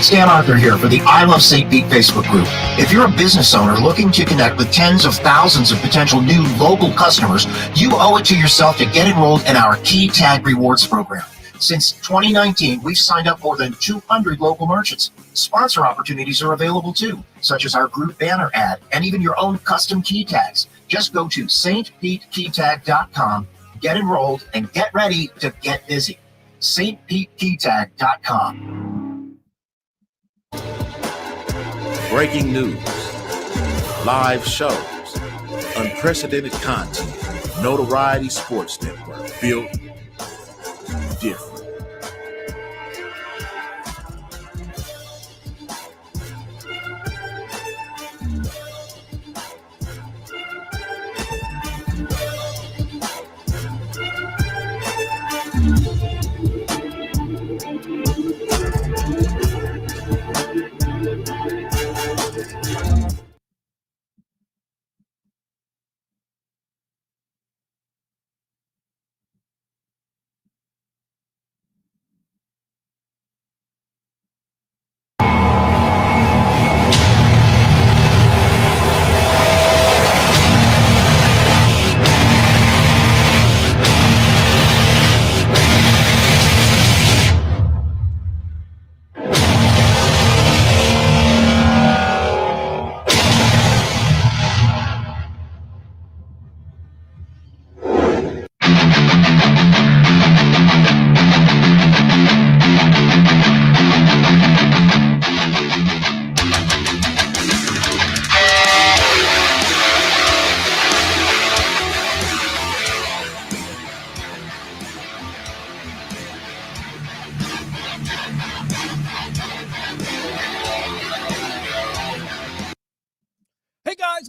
Stan Arthur here for the I Love St. Pete Facebook group. If you're a business owner looking to connect with tens of thousands of potential new local customers, you owe it to yourself to get enrolled in our Key Tag Rewards program. Since 2019, we've signed up more than 200 local merchants. Sponsor opportunities are available too, such as our group banner ad and even your own custom key tags. Just go to stpetekeytag.com, get enrolled, and get ready to get busy. stpetekeytag.com. Breaking news, live shows, unprecedented content. Notoriety Sports Network, built different.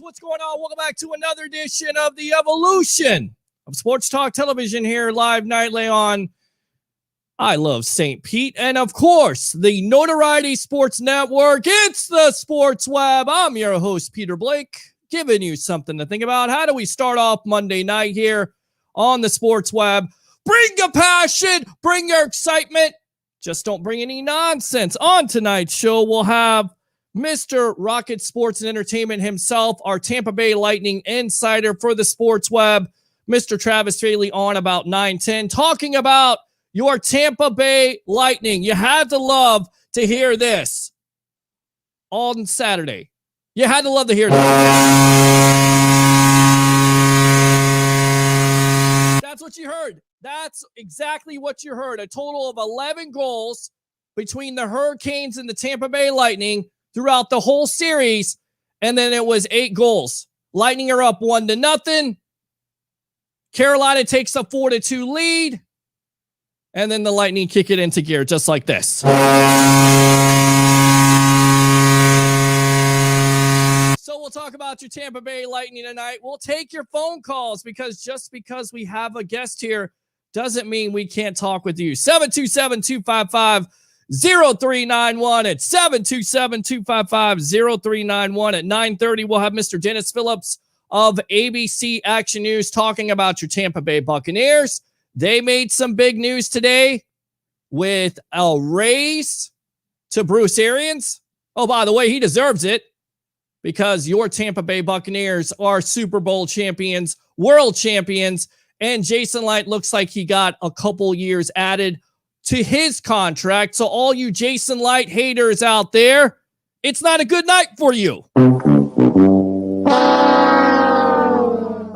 What's going on? Welcome back to another edition of the Evolution of Sports Talk Television here live nightly on I Love St. Pete. And of course, the Notoriety Sports Network. It's the Sports Web. I'm your host, Peter Blake, giving you something to think about. How do we start off Monday night here on the Sports Web? Bring your passion, bring your excitement. Just don't bring any nonsense. On tonight's show, we'll have Mr. Rocket Sports and Entertainment himself, our Tampa Bay Lightning insider for the Sports Web, Mr. Travis Fraley, on about 9:10, talking about your Tampa Bay Lightning. You had to love to hear this on Saturday. You had to love to hear that. That's what you heard. That's exactly what you heard. A total of 11 goals between the Hurricanes and the Tampa Bay Lightning throughout the whole series, and then it was 8 goals. Lightning are up 1-0. Carolina takes a 4-2 lead, and then the Lightning kick it into gear just like this. So we'll talk about your Tampa Bay Lightning tonight. We'll take your phone calls because just because we have a guest here doesn't mean we can't talk with you. 727-255-0391 at 727-255-0391 at 9:30. We'll have Mr. Dennis Phillips of ABC Action News talking about your Tampa Bay Buccaneers. They made some big news today with a raise to Bruce Arians. Oh, by the way, he deserves it because your Tampa Bay Buccaneers are Super Bowl champions, world champions, and Jason Light looks like he got a couple years added to his contract. So all you Jason Light haters out there, it's not a good night for you. But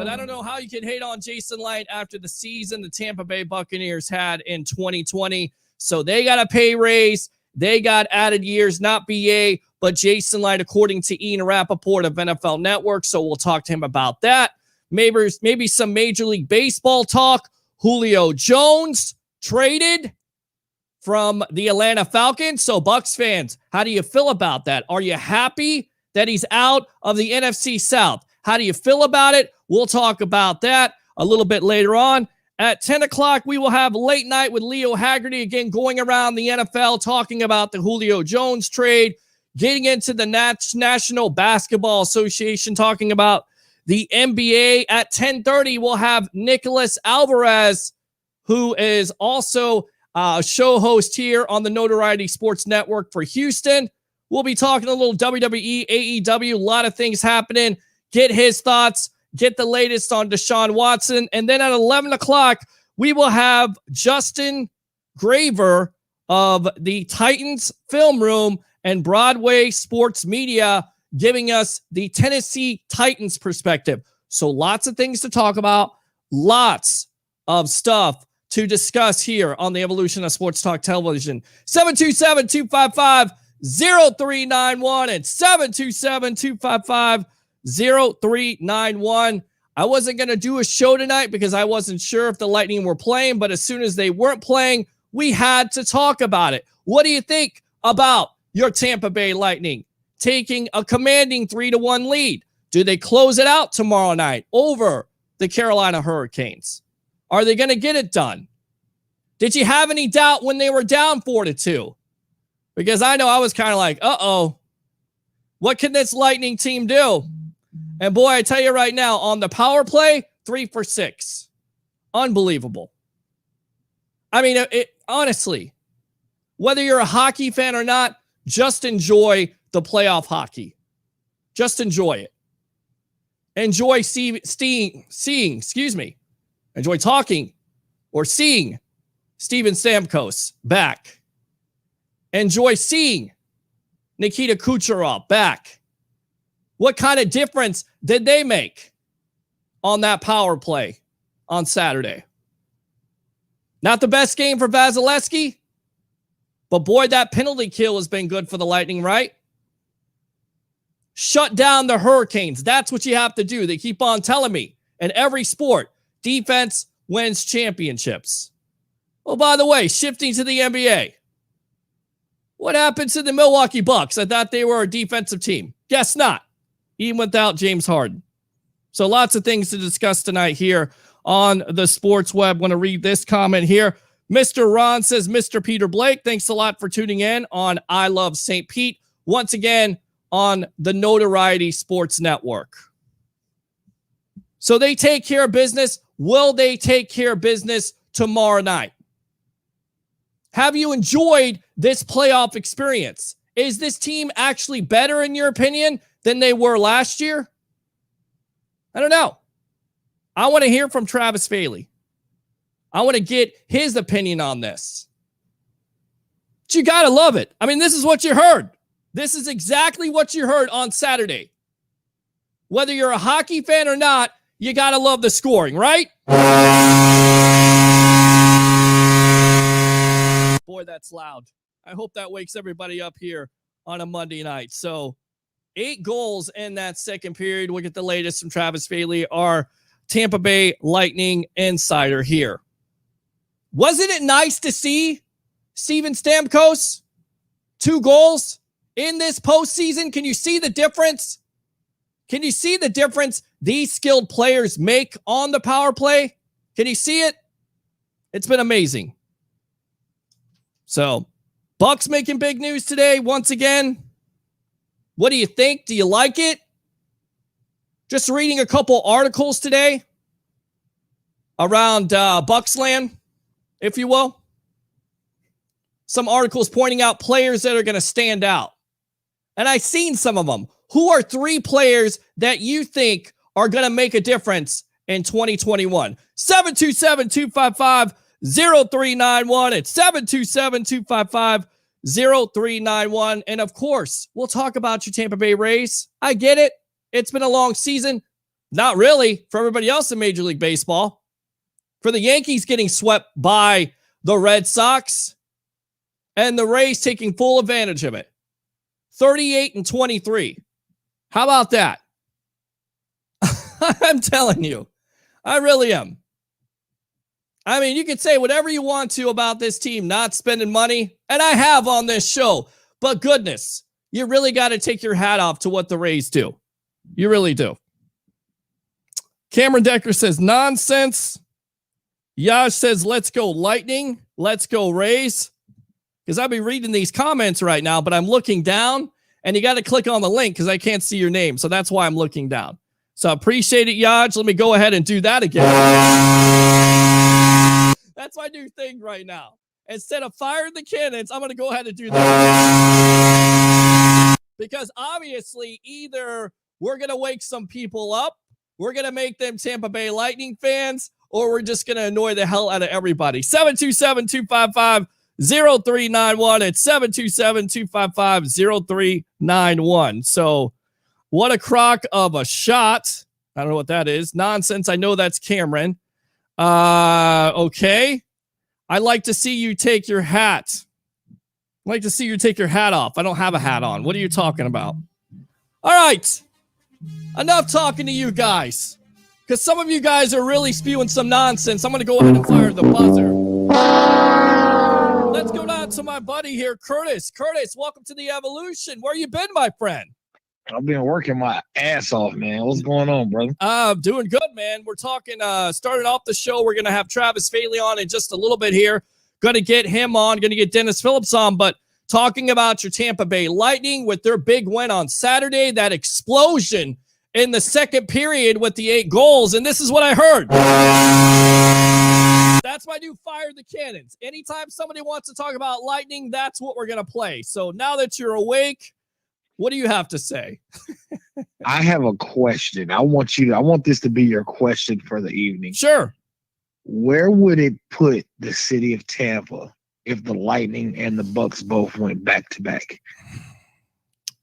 I don't know how you can hate on Jason Light after the season the Tampa Bay Buccaneers had in 2020. So they got a pay raise. They got added years, not BA, but Jason Light, according to Ian Rappaport of NFL Network. So we'll talk to him about that. Maybe some Major League Baseball talk. Julio Jones traded from the Atlanta Falcons. So Bucs fans, how do you feel about that? Are you happy that he's out of the NFC South? How do you feel about it? We'll talk about that a little bit later on. At 10 o'clock, we will have Late Night with Leo Haggerty, again, going around the NFL, talking about the Julio Jones trade, getting into the National Basketball Association, talking about the NBA. At 10:30, we'll have Nicholas Alvarez, who is also show host here on the Notoriety Sports Network for Houston. We'll be talking a little WWE, AEW, a lot of things happening. Get his thoughts, get the latest on Deshaun Watson. And then at 11 o'clock, we will have Justin Graver of the Titans Film Room and Broadway Sports Media giving us the Tennessee Titans perspective. So lots of things to talk about, lots of stuff to discuss here on the Evolution of Sports Talk Television. 727-255-0391 and 727-255-0391. I wasn't going to do a show tonight because I wasn't sure if the Lightning were playing, but as soon as they weren't playing, we had to talk about it. What do you think about your Tampa Bay Lightning taking a commanding 3-1 lead? Do they close it out tomorrow night over the Carolina Hurricanes? Are they going to get it done? Did you have any doubt when they were down 4-2? Because I know I was kind of like, uh-oh, what can this Lightning team do? And boy, I tell you right now, on the power play, 3 for 6. Unbelievable. I mean, honestly, whether you're a hockey fan or not, just enjoy the playoff hockey. Just enjoy it. Enjoy enjoy talking or seeing Steven Stamkos back. Enjoy seeing Nikita Kucherov back. What kind of difference did they make on that power play on Saturday? Not the best game for Vasilevsky, but boy, that penalty kill has been good for the Lightning, right? Shut down the Hurricanes. That's what you have to do. They keep on telling me in every sport, defense wins championships. Oh, by the way, shifting to the NBA. What happened to the Milwaukee Bucks? I thought they were a defensive team. Guess not. Even without James Harden. So lots of things to discuss tonight here on the Sports Web. Want to read this comment here. Mr. Ron says, Mr. Peter Blake, thanks a lot for tuning in on I Love St. Pete. Once again, on the Notoriety Sports Network. So they take care of business. Will they take care of business tomorrow night? Have you enjoyed this playoff experience? Is this team actually better, in your opinion, than they were last year? I don't know. I want to hear from Travis Faley. I want to get his opinion on this. But you got to love it. I mean, this is what you heard. This is exactly what you heard on Saturday. Whether you're a hockey fan or not, you got to love the scoring, right? Boy, that's loud. I hope that wakes everybody up here on a Monday night. So 8 goals in that second period. We'll get the latest from Travis Faley, our Tampa Bay Lightning insider here. Wasn't it nice to see Steven Stamkos? 2 goals in this postseason. Can you see the difference? Can you see the difference these skilled players make on the power play? Can you see it? It's been amazing. So, Bucks making big news today once again. What do you think? Do you like it? Just reading a couple articles today around Bucksland, if you will. Some articles pointing out players that are going to stand out. And I've seen some of them. Who are 3 players that you think are going to make a difference in 2021? 727-255-0391. It's 727-255-0391. And of course, we'll talk about your Tampa Bay Rays. I get it. It's been a long season. Not really for everybody else in Major League Baseball. For the Yankees getting swept by the Red Sox and the Rays taking full advantage of it. 38-23. How about that? I'm telling you, I really am. I mean, you can say whatever you want to about this team not spending money, and I have on this show, but goodness, you really got to take your hat off to what the Rays do. You really do. Cameron Decker says, nonsense. Yaj says, let's go Lightning. Let's go Rays. Because I'll be reading these comments right now, but I'm looking down, and you got to click on the link because I can't see your name. So that's why I'm looking down. So I appreciate it, Yaj. Let me go ahead and do that again. That's my new thing right now. instead of fire the cannons, I'm going to go ahead and do that. Because obviously, either we're going to wake some people up, we're going to make them Tampa Bay Lightning fans, or we're just going to annoy the hell out of everybody. 727-255-0391. It's 727-255-0391. So what a crock of a shot. I don't know what that is. Nonsense. I know that's Cameron. Okay. I'd like to see you take your hat. I'd like to see you take your hat off. I don't have a hat on. What are you talking about? All right. Enough talking to you guys. Because some of you guys are really spewing some nonsense. I'm going to go ahead and fire the buzzer. Let's go down to my buddy here, Curtis. Curtis, welcome to the Evolution. Where you been, my friend? I've been working my ass off, man. What's going on, brother? Doing good, man. We're talking, starting off the show. We're going to have Travis Faley on in just a little bit here. Going to get him on. Going to get Dennis Phillips on. But talking about your Tampa Bay Lightning with their big win on Saturday, that explosion in the second period with the 8 goals. And this is what I heard. That's my new Fire the Cannons. Anytime somebody wants to talk about Lightning, that's what we're going to play. So now that you're awake, what do you have to say? I have a question. I want this to be your question for the evening. Sure. Where would it put the city of Tampa if the Lightning and the Bucks both went back to back?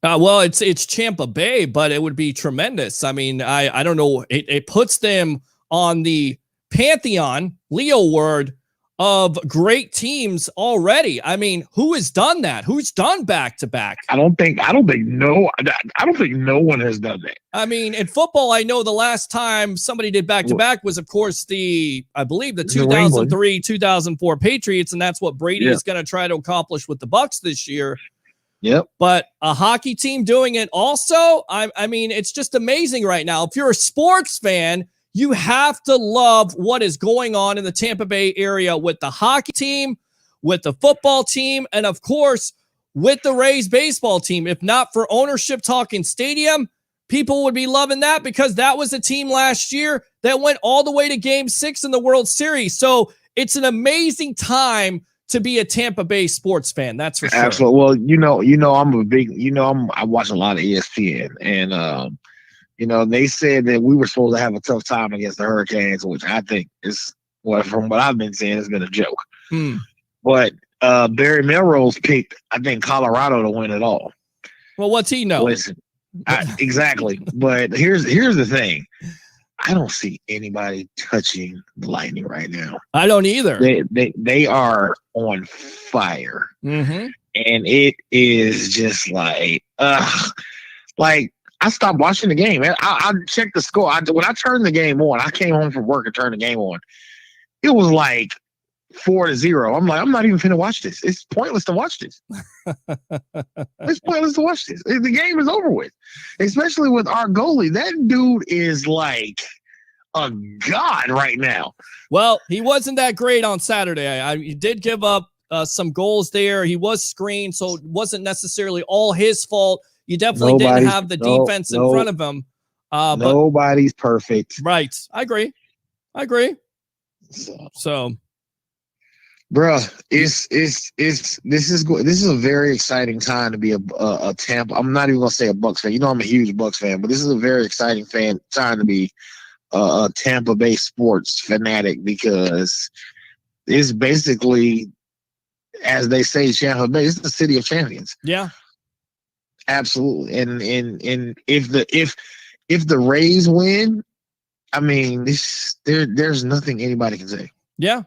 Well, it's Tampa Bay, but it would be tremendous. I mean, I don't know. It puts them on the pantheon, Leo word, of great teams already. I mean, who has done that? Who's done back to back? I don't think no one has done that. I mean, in football, I know the last time somebody did back to back was, of course, I believe the 2003-2004 Patriots, and that's what Brady is going to try to accomplish with the Bucks this year. Yep. But a hockey team doing it also, I mean, it's just amazing right now. If you're a sports fan, you have to love what is going on in the Tampa Bay area with the hockey team, with the football team, and of course, with the Rays baseball team. If not for ownership talking stadium, people would be loving that because that was a team last year that went all the way to Game 6 in the World Series. So it's an amazing time to be a Tampa Bay sports fan. That's for sure. Absolutely. Well, I watch a lot of ESPN, and they said that we were supposed to have a tough time against the Hurricanes, which I think is from what I've been saying, has been a joke. But Barry Melrose picked, I think, Colorado to win it all. Well, what's he know? Listen, exactly. But here's the thing. I don't see anybody touching the Lightning right now. I don't either. They are on fire. Mm-hmm. And it is just like I stopped watching the game. I checked the score. When I turned the game on, I came home from work and turned the game on. It was like 4-0. I'm like, I'm not even finna watch this. It's pointless to watch this. It's pointless to watch this. The game is over with, especially with our goalie. That dude is like a god right now. Well, he wasn't that great on Saturday. He did give up some goals there. He was screened, so it wasn't necessarily all his fault. You definitely didn't have the defense in front of him. Nobody's perfect. Right. I agree. So, bruh, this is a very exciting time to be a Tampa. I'm not even gonna say a Bucks fan. You know, I'm a huge Bucks fan, but this is a very exciting time to be a Tampa Bay sports fanatic, because it's basically, as they say, Tampa Bay is the city of champions. Yeah, absolutely. And if the Rays win, I mean, there's nothing anybody can say. Yeah.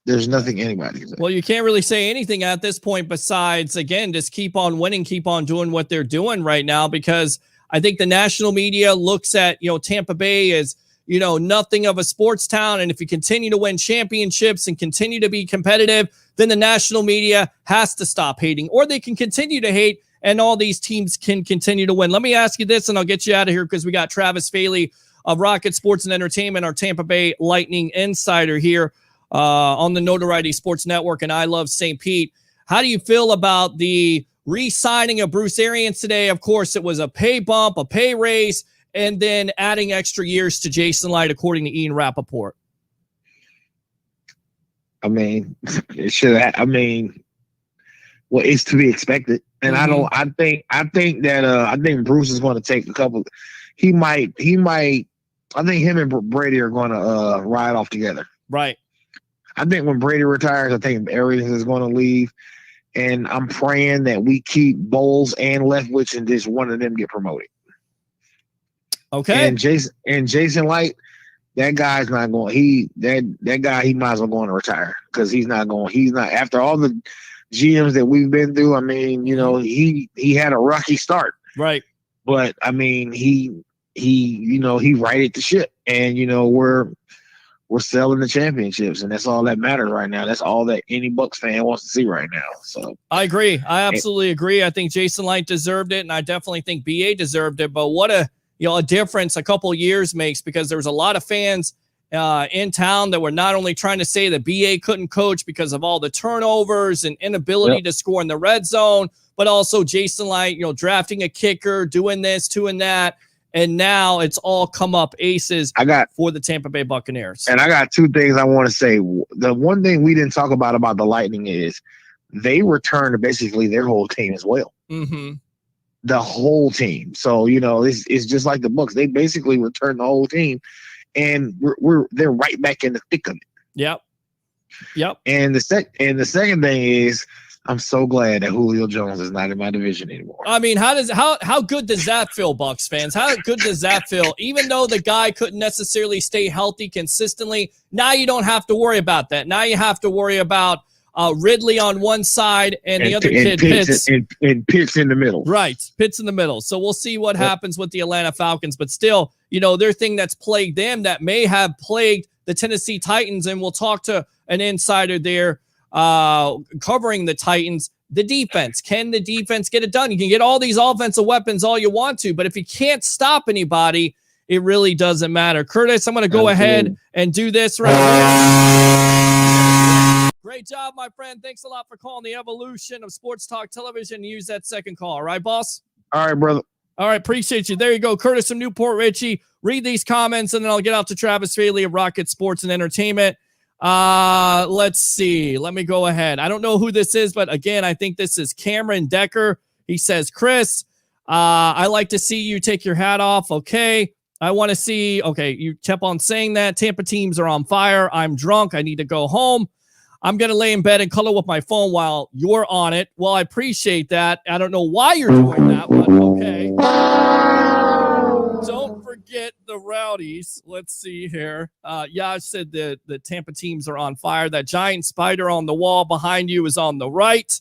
There's nothing anybody can say. Well, you can't really say anything at this point besides, again, just keep on winning, keep on doing what they're doing right now, because I think the national media looks at, Tampa Bay as, nothing of a sports town. And if you continue to win championships and continue to be competitive, then the national media has to stop hating, or they can continue to hate and all these teams can continue to win. Let me ask you this, and I'll get you out of here, because we got Travis Faley of Rocket Sports and Entertainment, our Tampa Bay Lightning insider here on the Notoriety Sports Network, and I Love St. Pete. How do you feel about the re-signing of Bruce Arians today? Of course, it was a pay bump, a pay raise, and then adding extra years to Jason Light, according to Ian Rappaport. I mean, it should. I mean, well, it's to be expected. And I don't. I think that I think Bruce is going to take a couple. He might. I think him and Brady are going to ride off together. Right. I think when Brady retires, I think Arians is going to leave. And I'm praying that we keep Bowles and Leftwich and just one of them get promoted. Okay. And Jason Light, that guy's not going. That guy, he might as well go on to retire because he's not after all the GMs that we've been through. I mean, you know, he had a rocky start, right? But I mean, he righted the ship, and you know we're selling the championships, and that's all that matters right now. That's all that any Bucks fan wants to see right now. So I agree. I absolutely agree. I think Jason Light deserved it, and I definitely think BA deserved it. But what a difference a couple of years makes, because there was a lot of fans in town that were not only trying to say that BA couldn't coach because of all the turnovers and inability to score in the red zone, but also Jason Light, drafting a kicker, doing this, doing that. And now it's all come up aces for the Tampa Bay Buccaneers. And I got two things I want to say. The one thing we didn't talk about the Lightning is they returned basically their whole team as well. Mm-hmm. The whole team. So, it's just like the Bucks. They basically returned the whole team, and they're right back in the thick of it. Yep. And the second thing is, I'm so glad that Julio Jones is not in my division anymore. I mean, how good does that feel, Bucks fans? How good does that feel? Even though the guy couldn't necessarily stay healthy consistently, now you don't have to worry about that. Now you have to worry about Ridley on one side and the other kid Pitts. And Pitts in the middle. Right, Pitts in the middle. So we'll see what happens with the Atlanta Falcons. But still, their thing that's plagued them that may have plagued the Tennessee Titans, and we'll talk to an insider there covering the Titans. The defense. Can the defense get it done? You can get all these offensive weapons all you want to, but if you can't stop anybody, it really doesn't matter. Curtis, I'm going to go ahead and do this right here. Great job, my friend. Thanks a lot for calling the evolution of Sports Talk Television. Use that second call. All right, boss? All right, brother. All right, appreciate you. There you go. Curtis from Newport Richie. Read these comments, and then I'll get out to Travis Faley of Rocket Sports and Entertainment. Let's see. Let me go ahead. I don't know who this is, but again, I think this is Cameron Decker. He says, Chris, I like to see you take your hat off. Okay. I want to see. Okay. You kept on saying that. Tampa teams are on fire. I'm drunk. I need to go home. I'm going to lay in bed and color with my phone while you're on it. Well, I appreciate that. I don't know why you're doing that, but okay. Don't forget the Rowdies. Let's see here. Yash said the Tampa teams are on fire. That giant spider on the wall behind you is on the right.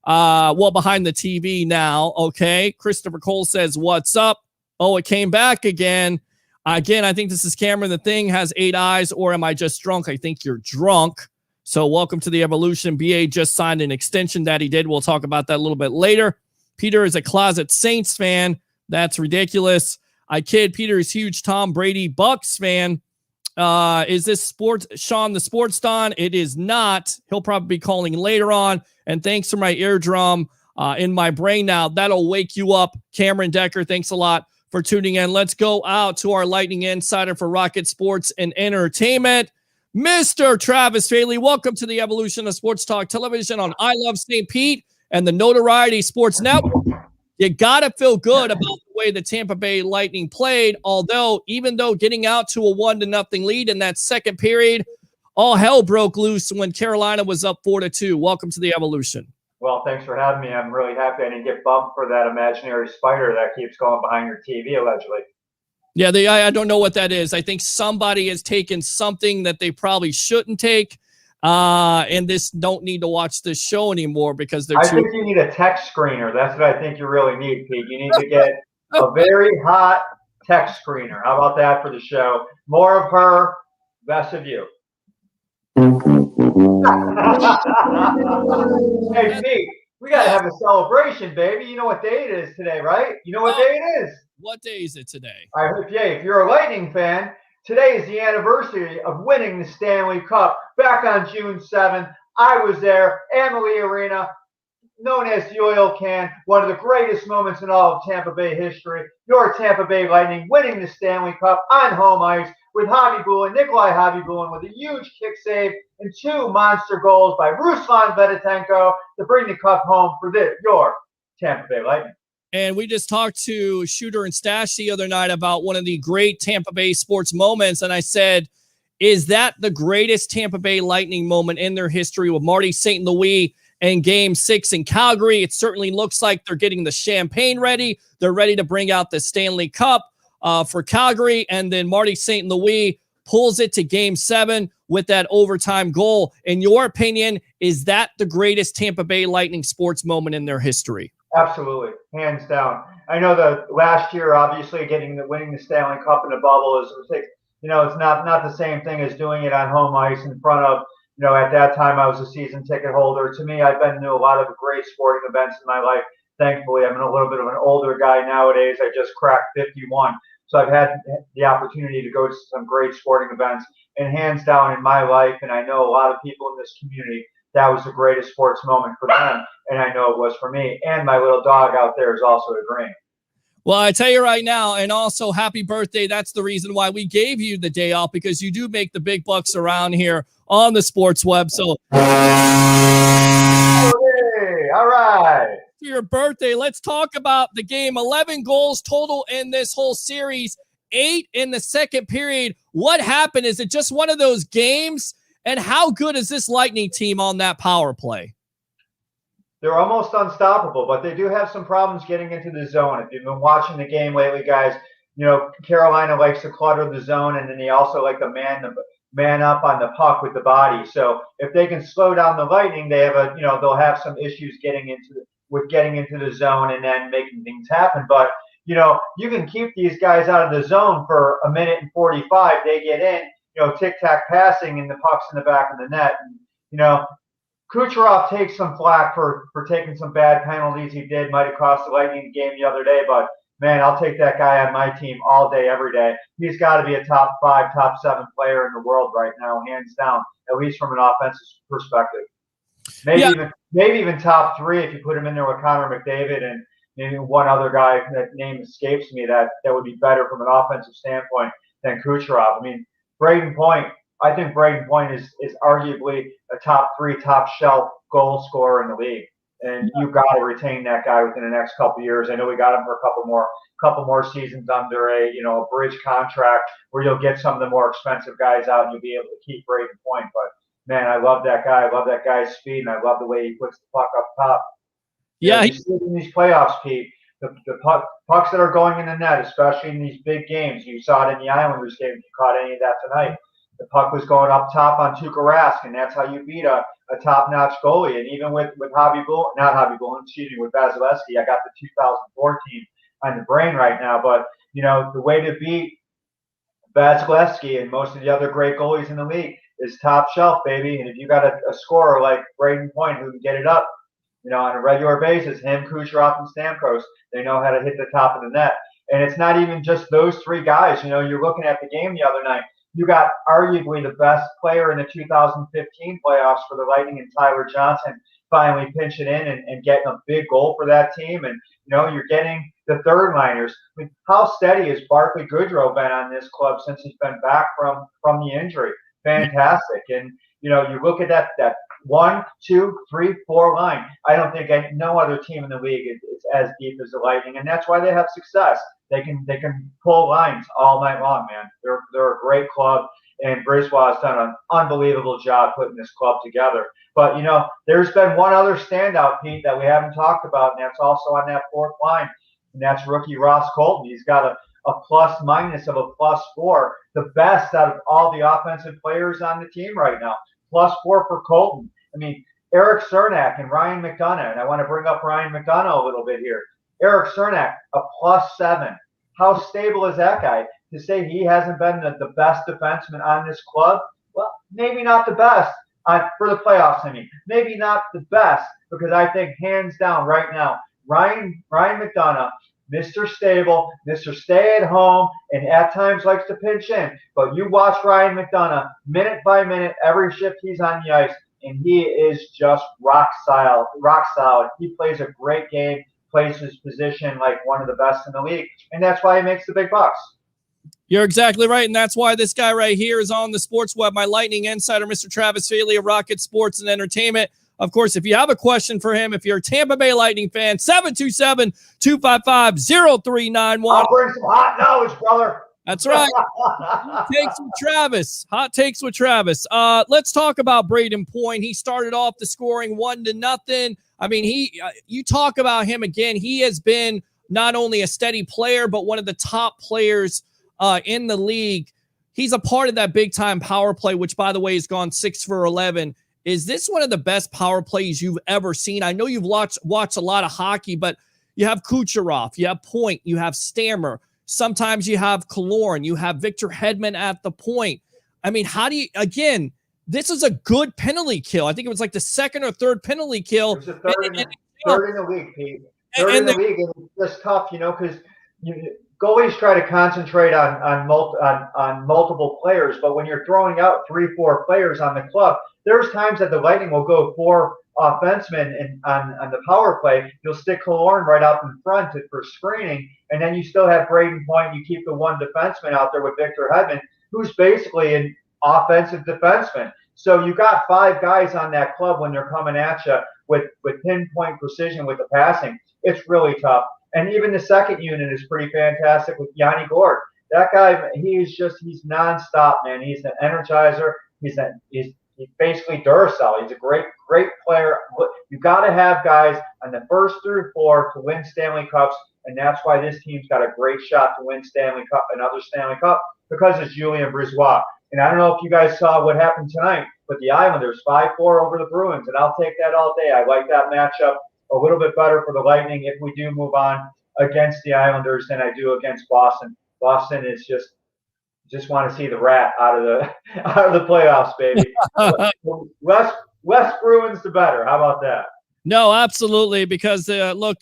Behind the TV now. Okay. Christopher Cole says, what's up? Oh, it came back again. Again, I think this is Cameron. The thing has 8 eyes, or am I just drunk? I think you're drunk. So welcome to the evolution. BA just signed an extension that he did. We'll talk about that a little bit later. Peter is a closet Saints fan. That's ridiculous. I kid. Peter is huge Tom Brady Bucks fan. Is this Sean the Sports Don? It is not. He'll probably be calling later on. And thanks for my eardrum in my brain now. That'll wake you up. Cameron Decker, thanks a lot for tuning in. Let's go out to our Lightning Insider for Rocket Sports and Entertainment, Mr. Travis Faley. Welcome to the evolution of Sports Talk Television on I Love St. Pete and the Notoriety Sports Network. You got to feel good about the way the Tampa Bay Lightning played, even though getting out to a 1-0 lead in that second period, all hell broke loose when Carolina was up 4-2. Welcome to the evolution. Well, thanks for having me. I'm really happy I didn't get bumped for that imaginary spider that keeps going behind your TV, allegedly. Yeah, I don't know what that is. I think somebody has taken something that they probably shouldn't take, and this don't need to watch this show anymore because they're I think you need a text screener. That's what I think you really need, Pete. You need to get a very hot text screener. How about that for the show? More of her, less of you. Hey, Pete, we got to have a celebration, baby. You know what day it is today, right? You know what day it is? What day is it today? If you're a Lightning fan, today is the anniversary of winning the Stanley Cup back on June 7th. I was there, Amalie Arena, known as the Oil Can, one of the greatest moments in all of Tampa Bay history. Your Tampa Bay Lightning winning the Stanley Cup on home ice with Nikolai Khabibulin with a huge kick save and 2 monster goals by Ruslan Vedetenko to bring the cup home for your Tampa Bay Lightning. And we just talked to Shooter and Stash the other night about one of the great Tampa Bay sports moments. And I said, is that the greatest Tampa Bay Lightning moment in their history with Marty St. Louis in Game 6 in Calgary? It certainly looks like they're getting the champagne ready. They're ready to bring out the Stanley Cup for Calgary. And then Marty St. Louis pulls it to Game 7 with that overtime goal. In your opinion, is that the greatest Tampa Bay Lightning sports moment in their history? Absolutely, hands down. I know the last year, obviously, winning the Stanley Cup in a bubble is, it's not the same thing as doing it on home ice in front of, at that time I was a season ticket holder. To me, I've been to a lot of great sporting events in my life. Thankfully, I'm a little bit of an older guy nowadays. I just cracked 51, so I've had the opportunity to go to some great sporting events. And hands down in my life, and I know a lot of people in this community, that was the greatest sports moment for them, and I know it was for me. And my little dog out there is also agreeing. Well, I tell you right now, and also happy birthday. That's the reason why we gave you the day off, because you do make the big bucks around here on the sports web. So, hey, all right. For your birthday, let's talk about the game. 11 goals total in this whole series, 8 in the second period. What happened? Is it just one of those games? And how good is this Lightning team on that power play? They're almost unstoppable, but they do have some problems getting into the zone. If you've been watching the game lately, guys, Carolina likes to clutter the zone, and then they also like to man up on the puck with the body. So if they can slow down the Lightning, they have they'll have some issues getting into the zone and then making things happen. But you can keep these guys out of the zone for a minute and 45. They get in. Tic-tac passing and the puck's in the back of the net. And, Kucherov takes some flack for taking some bad penalties he did. Might have cost the Lightning the game the other day, but, man, I'll take that guy on my team all day, every day. He's got to be a top 5, top 7 player in the world right now, hands down, at least from an offensive perspective. Maybe even top 3 if you put him in there with Connor McDavid and maybe one other guy, that name escapes me, that would be better from an offensive standpoint than Kucherov. I mean, I think Braden Point is arguably a top 3, top shelf goal scorer in the league. And you've got to retain that guy within the next couple of years. I know we got him for a couple more seasons under a bridge contract where you'll get some of the more expensive guys out and you'll be able to keep Braden Point. But man, I love that guy. I love that guy's speed, and I love the way he puts the puck up top. Yeah, you see in these playoffs, Pete. The pucks that are going in the net, especially in these big games. You saw it in the Islanders game. If you caught any of that tonight, the puck was going up top on Tuukka Rask, and that's how you beat a top-notch goalie. And even with with Vasilevsky, I got the 2014 on the brain right now. But the way to beat Vasilevsky and most of the other great goalies in the league is top shelf, baby. And if you got a scorer like Braden Point who can get it up, on a regular basis, him, Kucherov, and Stamkos, they know how to hit the top of the net. And it's not even just those 3 guys. You're looking at the game the other night. You got arguably the best player in the 2015 playoffs for the Lightning and Tyler Johnson finally pinching in and getting a big goal for that team. And, you're getting the third liners. I mean, how steady has Barclay Goodrow been on this club since he's been back from the injury? Fantastic. And, you look at that 1, 2, 3, 4 line. I don't think no other team in the league is as deep as the Lightning, and that's why they have success. They can pull lines all night long, man. They're a great club, and Brisbois has done an unbelievable job putting this club together. But there's been one other standout, Pete, that we haven't talked about, and that's also on that 4th line, and that's rookie Ross Colton. He's got a plus-minus of a +4, the best out of all the offensive players on the team right now. +4 for Colton. I mean, Eric Cernak and Ryan McDonough, and I want to bring up Ryan McDonough a little bit here. Eric Cernak, a +7. How stable is that guy? To say he hasn't been the best defenseman on this club, well, maybe not the best for the playoffs. I mean, maybe not the best, because I think hands down right now, Ryan McDonough, Mr. Stable, Mr. Stay at home, and at times likes to pinch in. But you watch Ryan McDonough minute by minute, every shift he's on the ice, and he is just rock solid. He plays a great game, plays his position like one of the best in the league, and that's why he makes the big bucks. You're exactly right, and that's why this guy right here is on the Sports Web, my Lightning insider, Mr. Travis Faley of Rocket Sports and Entertainment. Of course, if you have a question for him, if you're a Tampa Bay Lightning fan, 727-255-0391. I'll bring some hot knowledge, brother. That's right. Hot takes with Travis. Hot takes with Travis. Let's talk about Braden Point. He started off the scoring 1-0. I mean, you talk about him again. He has been not only a steady player, but one of the top players in the league. He's a part of that big-time power play, which, by the way, has gone 6 for 11. Is this one of the best power plays you've ever seen? I know you've watched a lot of hockey, but you have Kucherov, you have Point, you have Stammer. Sometimes you have Killorn, you have Victor Hedman at the point. I mean, how do you, again, this is a good penalty kill. I think it was like the second or third penalty kill. It was the third in the league, Pete. Third in the league, and it's just tough, because goalies try to concentrate on multiple players, but when you're throwing out 3-4 players on the club, there's times that the Lightning will go 4 offensemen on the power play. You'll stick Killorn right out in front for screening, and then you still have Braden Point. You keep the one defenseman out there with Victor Hedman, who's basically an offensive defenseman. So you got 5 guys on that club when they're coming at you with pinpoint precision with the passing. It's really tough. And even the second unit is pretty fantastic with Yanni Gourde. That guy, he's nonstop, man. He's an energizer. He's basically Duracell. He's a great player. You got to have guys on the first through 4 to win Stanley Cups, and that's why this team's got a great shot to win another Stanley Cup, because it's Julien Brisebois. And I don't know if you guys saw what happened tonight, but the Islanders 5-4 over the Bruins, and I'll take that all day. I like that matchup a little bit better for the Lightning if we do move on against the Islanders than I do against Boston. Boston is just want to see the rat out of the playoffs, baby. Less Bruins, the better. How about that? No, absolutely. Because look,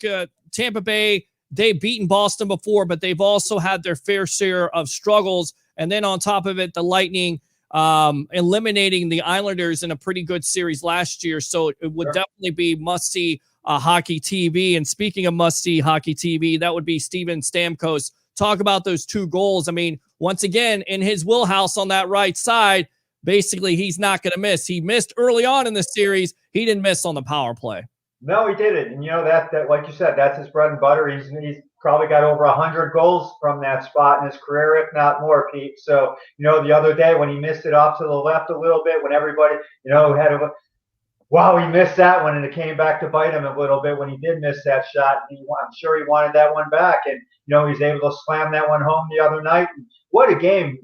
Tampa Bay, they've beaten Boston before, but they've also had their fair share of struggles. And then on top of it, the Lightning eliminating the Islanders in a pretty good series last year. So it would definitely be must-see hockey TV. And speaking of must-see hockey TV, that would be Steven Stamkos. Talk about those 2 goals. I mean, once again, in his wheelhouse on that right side, basically he's not going to miss. He missed early on in the series. He didn't miss on the power play. No, he didn't. And that like you said, that's his bread and butter. He's probably got over 100 goals from that spot in his career, if not more, Pete. So, the other day when he missed it off to the left a little bit, when everybody, had a wow, he missed that one, and it came back to bite him a little bit when he did miss that shot. I'm sure he wanted that one back, and he's able to slam that one home the other night. And what a game,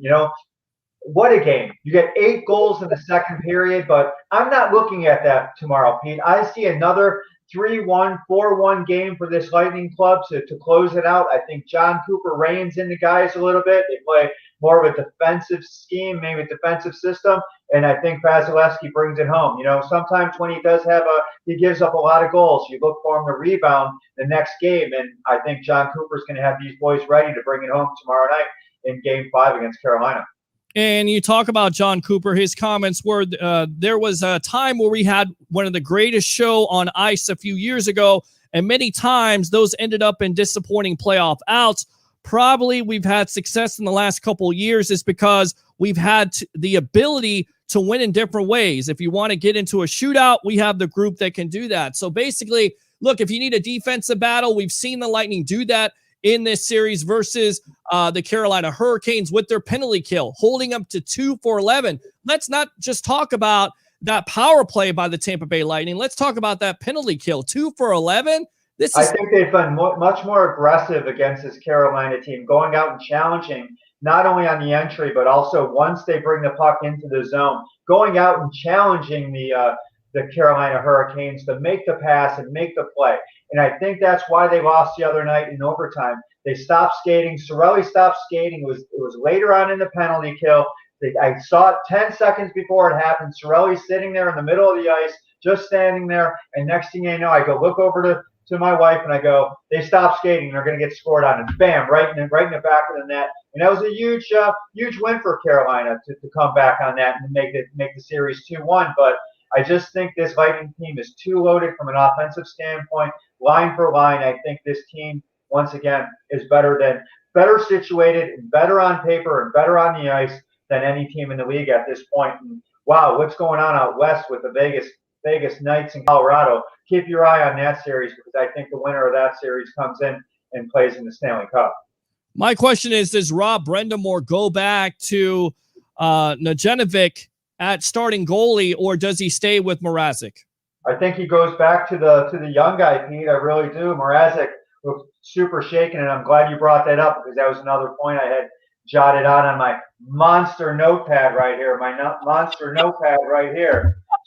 What a game. You get 8 goals in the second period, but I'm not looking at that tomorrow, Pete. I see another 3-1, 4-1 game for this Lightning club to close it out. I think John Cooper reins in the guys a little bit. They play more of a defensive scheme, maybe a defensive system, and I think Vasilevsky brings it home. Sometimes when he gives up a lot of goals, you look for him to rebound the next game, and I think John Cooper's going to have these boys ready to bring it home tomorrow night in Game 5 against Carolina. And you talk about John Cooper, his comments were there was a time where we had one of the greatest show on ice a few years ago, and many times those ended up in disappointing playoff outs. Probably we've had success in the last couple of years is because we've had the ability to win in different ways. If you want to get into a shootout, we have the group that can do that. So basically, look, if you need a defensive battle, we've seen the Lightning do that in this series versus the Carolina Hurricanes with their penalty kill, holding up to 2 for 11. Let's not just talk about that power play by the Tampa Bay Lightning. Let's talk about that penalty kill, 2 for 11. I think they've been much more aggressive against this Carolina team, going out and challenging not only on the entry, but also once they bring the puck into the zone, going out and challenging the Carolina Hurricanes to make the pass and make the play. And I think that's why they lost the other night in overtime. They stopped skating. Cirelli stopped skating. It was later on in the penalty kill. I saw it 10 seconds before it happened. Cirelli's sitting there in the middle of the ice, just standing there. And next thing you know, I go look over to my wife and I go, they stopped skating. They're going to get scored on. And bam, right in the back of the net. And that was a huge win for Carolina to come back on that and make the series 2-1. But I just think this Lightning team is too loaded from an offensive standpoint. Line for line, I think this team once again, is better situated, better on paper, and better on the ice than any team in the league at this point. And wow, what's going on out west with the Vegas Knights in Colorado? Keep your eye on that series, because I think the winner of that series comes in and plays in the Stanley Cup. My question is, does Rob Brendamore go back to Najenovic at starting goalie, or does he stay with Mrazek? I think he goes back to the young guy, Pete. I really do. Mrazek looked super shaken, and I'm glad you brought that up, because that was another point I had jotted out on my monster notepad right here.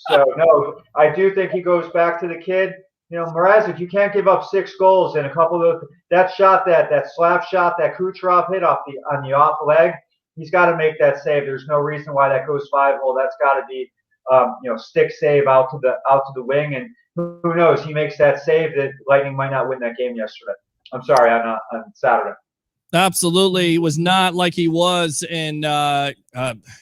So, no, I do think he goes back to the kid. You know, Mrazek, you can't give up 6 goals, and a couple of that shot, that slap shot that Kucherov hit on the off leg. He's got to make that save. There's no reason why that goes 5-hole. That's got to be, stick save out to the wing, and who knows? He makes that save that Lightning might not win that game yesterday. I'm sorry, on Saturday. Absolutely, he was not like he was in.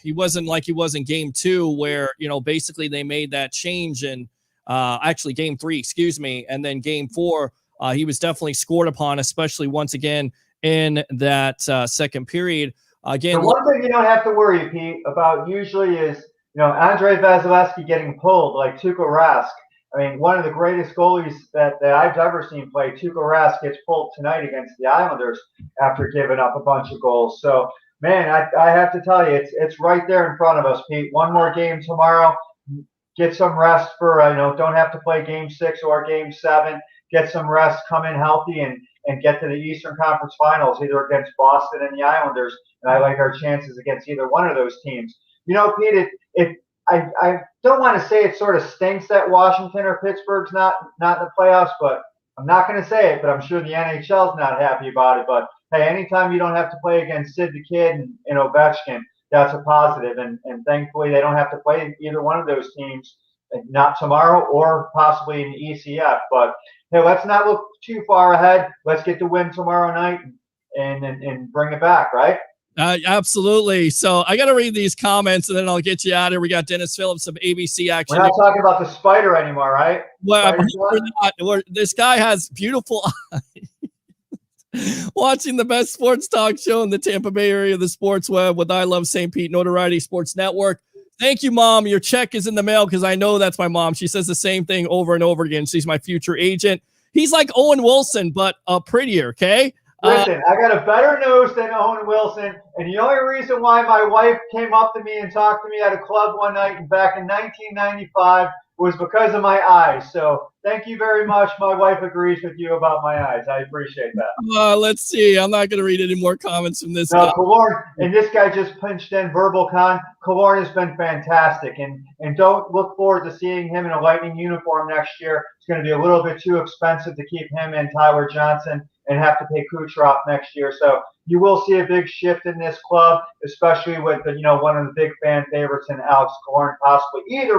He wasn't like he was in Game 2, where basically they made that change in. Actually, Game 3, excuse me, and then Game 4, he was definitely scored upon, especially once again in that second period. Again, the one thing you don't have to worry, Pete, about usually is Andrei Vasilevsky getting pulled like Tuukka Rask. I mean, one of the greatest goalies that I've ever seen play, Tuukka Rask, gets pulled tonight against the Islanders after giving up a bunch of goals. So, man, I have to tell you, it's right there in front of us, Pete. One more game tomorrow. Get some rest for, don't have to play Game 6 or Game 7. Get some rest, come in healthy, and get to the Eastern Conference Finals, either against Boston and the Islanders. And I like our chances against either one of those teams. Pete, I don't want to say it sort of stinks that Washington or Pittsburgh's not in the playoffs, but I'm not going to say it, but I'm sure the NHL's not happy about it. But, hey, anytime you don't have to play against Sid the Kid and Ovechkin, that's a positive. And thankfully they don't have to play either one of those teams, not tomorrow or possibly in the ECF. But, hey, let's not look too far ahead. Let's get the win tomorrow night and bring it back, right? Absolutely. So I got to read these comments and then I'll get you out of here. We got Dennis Phillips of ABC Action. We're not talking about the spider anymore, right? Well, this guy has beautiful eyes. Watching the best sports talk show in the Tampa Bay area of the sports web with I Love St. Pete Notoriety Sports Network. Thank you, Mom. Your check is in the mail, because I know that's my mom. She says the same thing over and over again. She's my future agent. He's like Owen Wilson, but prettier, okay? Listen, I got a better nose than Owen Wilson, and the only reason why my wife came up to me and talked to me at a club one night back in 1995 was because of my eyes. So thank you very much. My wife agrees with you about my eyes. I appreciate that. Let's see. I'm not going to read any more comments from this. No, Killorn, and this guy just pinched in verbal con. Killorn has been fantastic, and don't look forward to seeing him in a Lightning uniform next year. It's going to be a little bit too expensive to keep him and Tyler Johnson and have to pay Kucherov next year. So you will see a big shift in this club, especially with one of the big fan favorites in Alex Killorn possibly either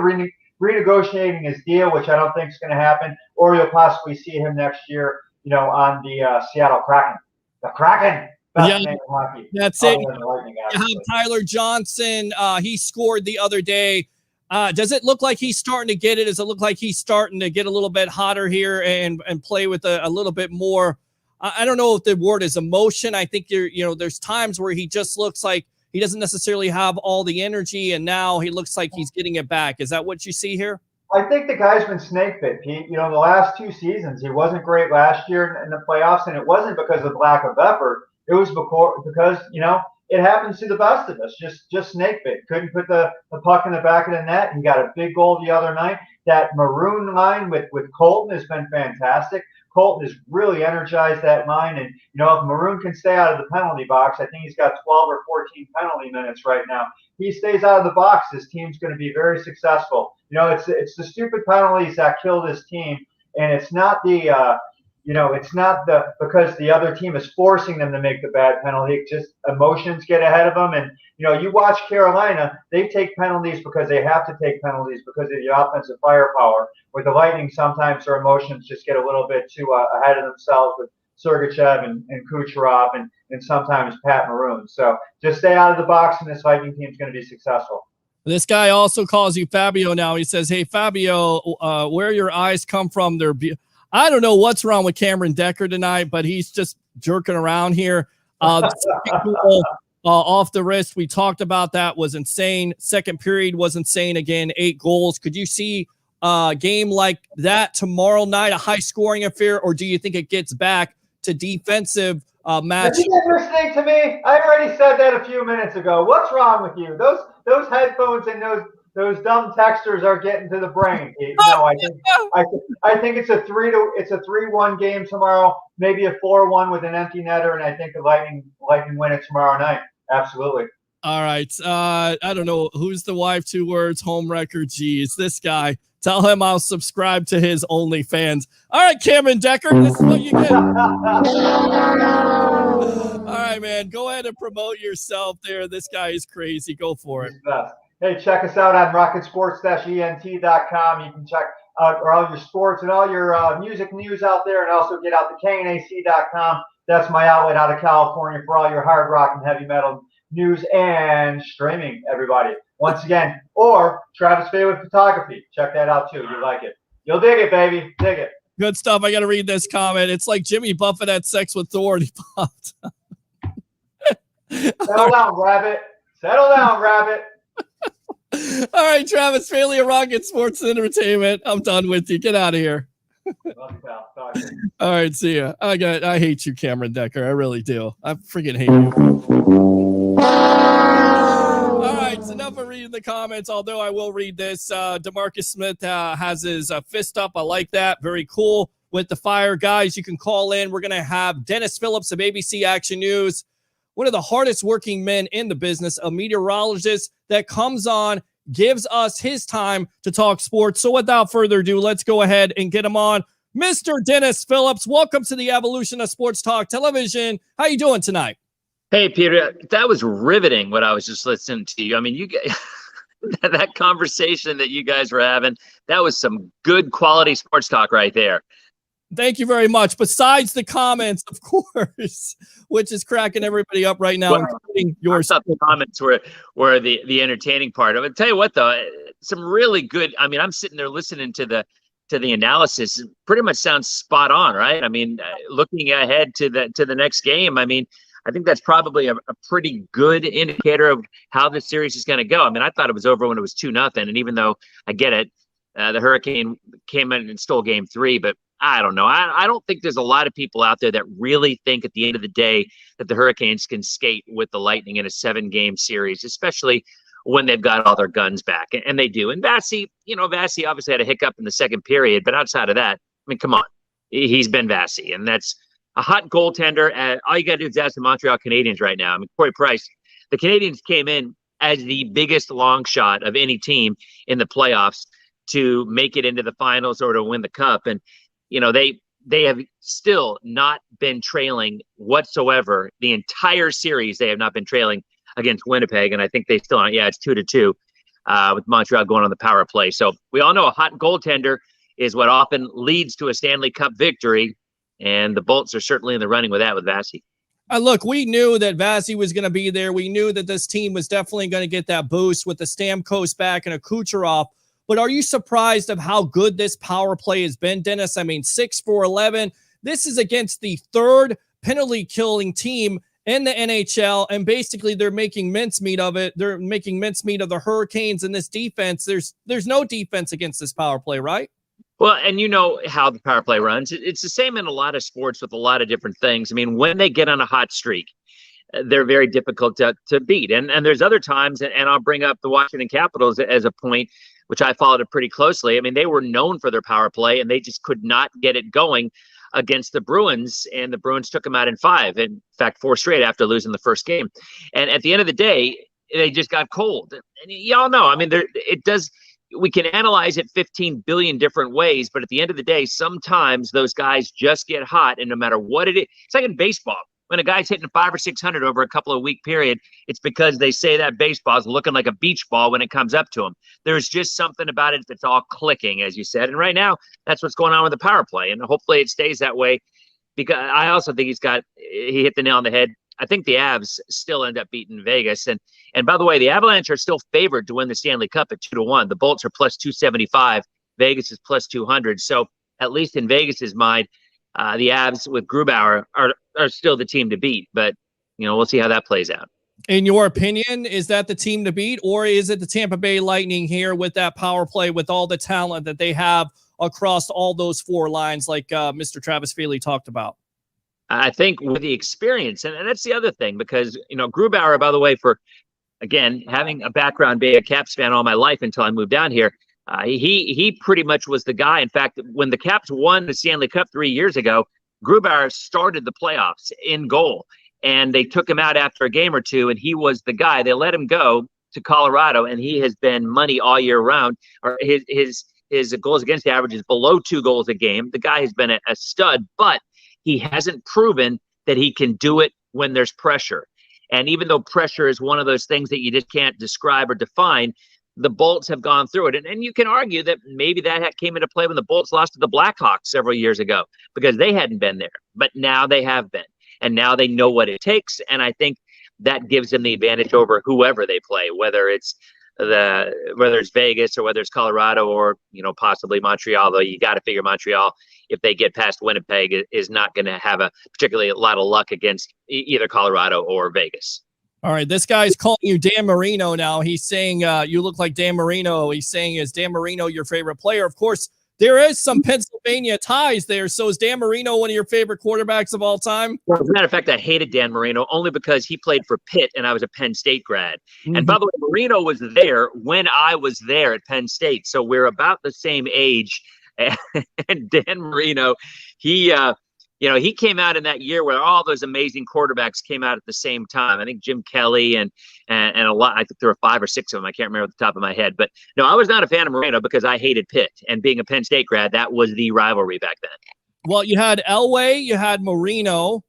renegotiating his deal, which I don't think is going to happen, or you'll possibly see him next year, on the Seattle Kraken. The Kraken. Best name in hockey. That's it. You have Tyler Johnson. He scored the other day. Does it look like he's starting to get it? Does it look like he's starting to get a little bit hotter here and play with a little bit more? I don't know if the word is emotion. I think there's times where he just looks like he doesn't necessarily have all the energy, and now he looks like he's getting it back. Is that what you see here? I think the guy's been snake bit, Pete. The last 2 seasons, he wasn't great last year in the playoffs, and it wasn't because of lack of effort. It was because it happens to the best of us. Just snake bit. Couldn't put the puck in the back of the net. He got a big goal the other night. That Maroon line with Colton has been fantastic. Colton has really energized that line. And, if Maroon can stay out of the penalty box, I think he's got 12 or 14 penalty minutes right now. He stays out of the box, this team's going to be very successful. It's the stupid penalties that kill this team. And it's not because the other team is forcing them to make the bad penalty. It's just emotions get ahead of them. And, you watch Carolina, they take penalties because they have to take penalties because of the offensive firepower. With the Lightning, sometimes their emotions just get a little bit too ahead of themselves with Sergachev and Kucherov and sometimes Pat Maroon. So just stay out of the box, and this Lightning team is going to be successful. This guy also calls you Fabio now. He says, hey, Fabio, where your eyes come from, I don't know what's wrong with Cameron Decker tonight, but he's just jerking around here. The second goal, off the wrist, we talked about that, was insane. Second period was insane again, 8 goals. Could you see a game like that tomorrow night, a high-scoring affair, or do you think it gets back to defensive match? Are you guys listening to me? I already said that a few minutes ago. What's wrong with you? Those headphones and those dumb texters are getting to the brain. No, I think it's a 3-1 game tomorrow, maybe a 4-1 with an empty netter, and I think the Lightning win it tomorrow night. Absolutely. All right. I don't know who's the wife, 2 words, home record. Geez, this guy. Tell him I'll subscribe to his OnlyFans. All right, Cameron Decker, this is what you get. All right, man. Go ahead and promote yourself there. This guy is crazy. Go for it. Hey, check us out on rocketsports-ent.com. You can check out all your sports and all your music news out there, and also get out to knac.com. That's my outlet out of California for all your hard rock and heavy metal news and streaming, everybody. Once again, or Travis Fayewood Photography. Check that out too. You like it. You'll dig it, baby. Dig it. Good stuff. I got to read this comment. It's like Jimmy Buffett had sex with Thor and he popped. Settle down, Rabbit. Settle down, Rabbit. All right, Travis Faley of Rocket Sports Entertainment. I'm done with you. Get out of here. Love you, pal. Talk to you. All right, see ya. I hate you, Cameron Decker. I really do. I freaking hate you. All right, it's enough of reading the comments, although I will read this. DeMarcus Smith has his fist up. I like that. Very cool with the fire. Guys, you can call in. We're going to have Dennis Phillips of ABC Action News, one of the hardest working men in the business, a meteorologist that comes on, gives us his time to talk sports. So without further ado, let's go ahead and get him on. Mr. Dennis Phillips, welcome to the Evolution of Sports Talk Television. How you doing tonight? Hey, Peter, that was riveting what I was just listening to you. I mean, you guys, that conversation that you guys were having, that was some good quality sports talk right there. Thank you very much. Besides the comments, of course, which is cracking everybody up right now, well, including yours. I thought the comments were the entertaining part of it. Tell you what, though, some really good. I mean, I'm sitting there listening to the analysis. It pretty much sounds spot on, right? I mean, looking ahead to the next game. I mean, I think that's probably a pretty good indicator of how the series is going to go. I mean, I thought it was over when it was 2-0, and even though I get it, the Hurricane came in and stole Game 3, but I don't know. I don't think there's a lot of people out there that really think at the end of the day that the Hurricanes can skate with the Lightning in a 7-game series, especially when they've got all their guns back. And they do. And Vasi obviously had a hiccup in the second period, but outside of that, I mean, come on. He's been Vasi, and that's a hot goaltender. All you got to do is ask the Montreal Canadiens right now. I mean, Corey Price, the Canadiens came in as the biggest long shot of any team in the playoffs to make it into the finals or to win the cup. And you know, they have still not been trailing whatsoever. The entire series, they have not been trailing against Winnipeg, and I think they still aren't. Yeah, it's 2-2 with Montreal going on the power play. So we all know a hot goaltender is what often leads to a Stanley Cup victory, and the Bolts are certainly in the running with that with Vasi. Look, we knew that Vasi was going to be there. We knew that this team was definitely going to get that boost with the Stamkos back and a Kucherov. But are you surprised of how good this power play has been, Dennis? I mean, 6-for-11. This is against the third penalty-killing team in the NHL, and basically they're making mincemeat of it. They're making mincemeat of the Hurricanes and this defense. There's no defense against this power play, right? Well, and you know how the power play runs. It's the same in a lot of sports with a lot of different things. I mean, when they get on a hot streak, they're very difficult to beat. And there's other times, and I'll bring up the Washington Capitals as a point, which I followed it pretty closely. I mean, they were known for their power play, and they just could not get it going against the Bruins, and the Bruins took them out in 5. In fact, 4 straight after losing the first game. And at the end of the day, they just got cold. And y'all know, I mean, we can analyze it 15 billion different ways, but at the end of the day, sometimes those guys just get hot, and no matter what it is, it's like in baseball. When a guy's hitting 500 or 600 over a couple of week period, it's because they say that baseball is looking like a beach ball when it comes up to him. There's just something about it that's all clicking, as you said. And right now, that's what's going on with the power play. And hopefully it stays that way, because I also think he hit the nail on the head. I think the Avs still end up beating Vegas. And by the way, the Avalanche are still favored to win the Stanley Cup at 2-1. The Bolts are plus 275. Vegas is plus 200. So at least in Vegas's mind, the Avs with Grubauer are still the team to beat. But, we'll see how that plays out. In your opinion, is that the team to beat, or is it the Tampa Bay Lightning here with that power play, with all the talent that they have across all those 4 lines like Mr. Travis Feely talked about? I think with the experience, and that's the other thing, because, Grubauer, by the way, for, again, having a background being a Caps fan all my life until I moved down here, he pretty much was the guy. In fact, when the Caps won the Stanley Cup 3 years ago, Grubauer started the playoffs in goal, and they took him out after a game or two, and he was the guy. They let him go to Colorado, and he has been money all year round. Or his goals against average is below 2 goals a game. The guy has been a stud, but he hasn't proven that he can do it when there's pressure. And even though pressure is one of those things that you just can't describe or define, the Bolts have gone through it. And you can argue that maybe that came into play when the Bolts lost to the Blackhawks several years ago, because they hadn't been there. But now they have been. And now they know what it takes. And I think that gives them the advantage over whoever they play, whether it's Vegas or whether it's Colorado or, possibly Montreal, though you got to figure Montreal, if they get past Winnipeg, is not going to have a particularly a lot of luck against either Colorado or Vegas. All right, this guy's calling you Dan Marino now. He's saying you look like Dan Marino. He's saying, is Dan Marino your favorite player? Of course, there is some Pennsylvania ties there. So is Dan Marino one of your favorite quarterbacks of all time? Well, as a matter of fact, I hated Dan Marino only because he played for Pitt and I was a Penn State grad. Mm-hmm. And by the way, Marino was there when I was there at Penn State. So we're about the same age. And Dan Marino, he came out in that year where all those amazing quarterbacks came out at the same time. I think Jim Kelly and a lot. I think there were 5 or 6 of them. I can't remember at the top of my head. But no, I was not a fan of Marino because I hated Pitt. And being a Penn State grad, that was the rivalry back then. Well, you had Elway, you had Marino,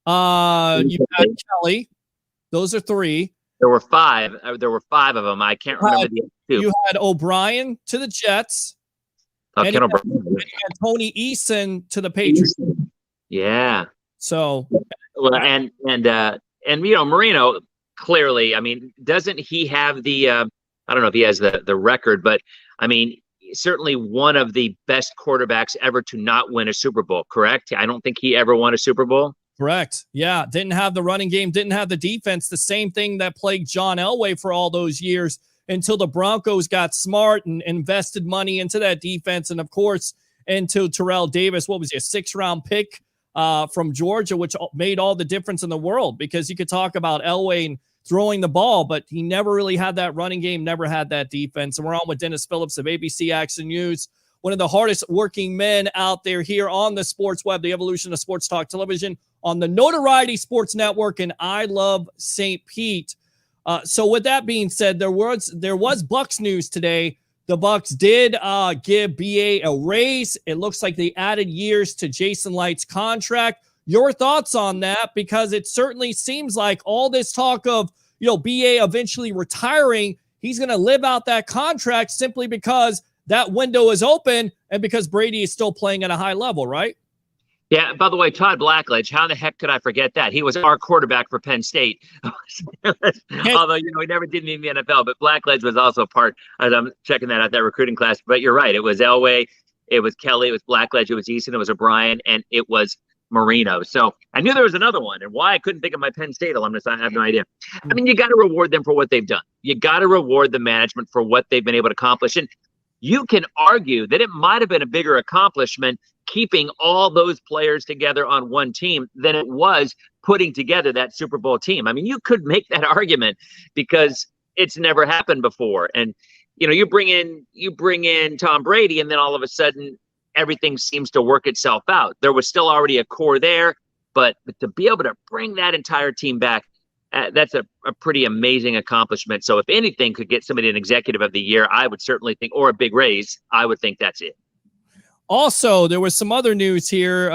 you had Kelly. Those are 3. There were 5. There were 5 of them. I can't remember the other 2. You had O'Brien to the Jets. And you had Tony Eason to the Patriots. Yeah. So, well, and Marino clearly, I mean, doesn't he have the? I don't know if he has the record, but I mean, certainly one of the best quarterbacks ever to not win a Super Bowl. Correct? I don't think he ever won a Super Bowl. Correct. Yeah, didn't have the running game, didn't have the defense. The same thing that plagued John Elway for all those years until the Broncos got smart and invested money into that defense, and of course into Terrell Davis. What was he, a 6th-round pick? From Georgia, which made all the difference in the world, because you could talk about Elway and throwing the ball, but he never really had that running game, never had that defense. And we're on with Dennis Phillips of ABC Action News, one of the hardest working men out there here on the sports web, the evolution of sports talk television on the Notoriety Sports Network, and I Love St. Pete. So with that being said, there was Bucks news today. The Bucks did give BA a raise. It looks like they added years to Jason Light's contract. Your thoughts on that? Because it certainly seems like all this talk of, BA eventually retiring, he's going to live out that contract simply because that window is open and because Brady is still playing at a high level, right? Yeah, by the way, Todd Blackledge, how the heck could I forget that? He was our quarterback for Penn State. Although, he never did in the NFL, but Blackledge was also a part, as I'm checking that out, that recruiting class. But you're right. It was Elway, it was Kelly, it was Blackledge, it was Eason, it was O'Brien, and it was Marino. So I knew there was another one, and why I couldn't think of my Penn State alumnus, I have no idea. I mean, you got to reward them for what they've done. You got to reward the management for what they've been able to accomplish. And you can argue that it might have been a bigger accomplishment keeping all those players together on one team than it was putting together that Super Bowl team. I mean, you could make that argument because it's never happened before. And, you bring in Tom Brady, and then all of a sudden everything seems to work itself out. There was still already a core there, but to be able to bring that entire team back, that's a pretty amazing accomplishment. So if anything could get somebody an executive of the year, I would certainly think, or a big raise, I would think that's it. Also, there was some other news here.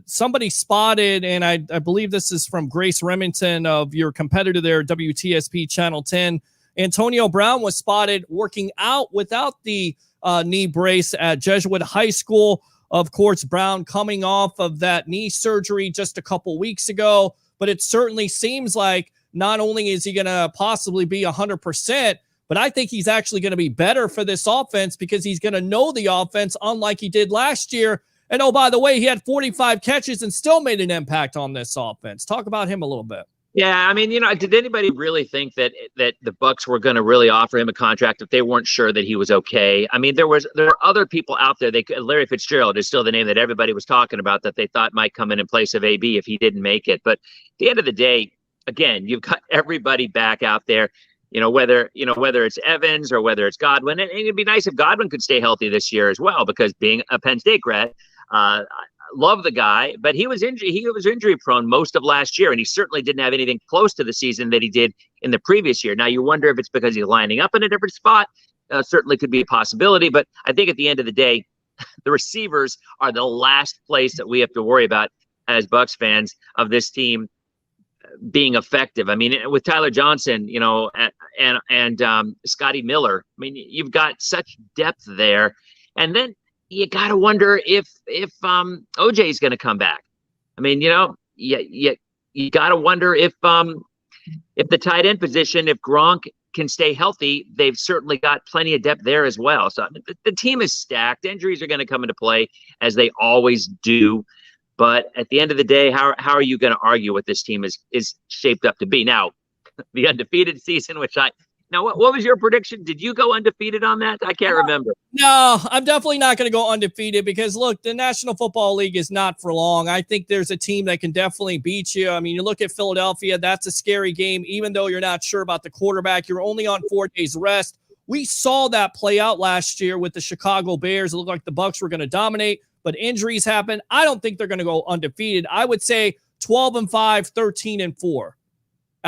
Somebody spotted, and I believe this is from Grace Remington of your competitor there, WTSP Channel 10. Antonio Brown was spotted working out without the knee brace at Jesuit High School. Of course, Brown coming off of that knee surgery just a couple weeks ago, but it certainly seems like not only is he going to possibly be 100%, but I think he's actually going to be better for this offense because he's going to know the offense, unlike he did last year. And oh, by the way, he had 45 catches and still made an impact on this offense. Talk about him a little bit. Yeah, I mean, did anybody really think that the Bucs were going to really offer him a contract if they weren't sure that he was okay? I mean, there were other people out there. Larry Fitzgerald is still the name that everybody was talking about that they thought might come in place of AB if he didn't make it. But at the end of the day, again, you've got everybody back out there. Whether it's Evans or whether it's Godwin, and it'd be nice if Godwin could stay healthy this year as well, because being a Penn State grad, love the guy, but he was injury prone most of last year, and he certainly didn't have anything close to the season that he did in the previous year. Now you wonder if it's because he's lining up in a different spot. Certainly could be a possibility, but I think at the end of the day, the receivers are the last place that we have to worry about as Bucs fans of this team being effective. I mean, with Tyler Johnson, and Scotty Miller, I mean, you've got such depth there, and then you got to wonder if OJ is going to come back. I mean, you got to wonder if the tight end position, if Gronk can stay healthy, they've certainly got plenty of depth there as well. So the team is stacked. Injuries are going to come into play as they always do. But at the end of the day, how are you going to argue what this team is shaped up to be? Now, the undefeated season, what was your prediction? Did you go undefeated on that? I can't remember. No, I'm definitely not going to go undefeated because, look, the National Football League is not for long. I think there's a team that can definitely beat you. I mean, you look at Philadelphia, that's a scary game. Even though you're not sure about the quarterback, you're only on 4 days rest. We saw that play out last year with the Chicago Bears. It looked like the Bucs were going to dominate, but injuries happen. I don't think they're going to go undefeated. I would say 12-5, 13-4.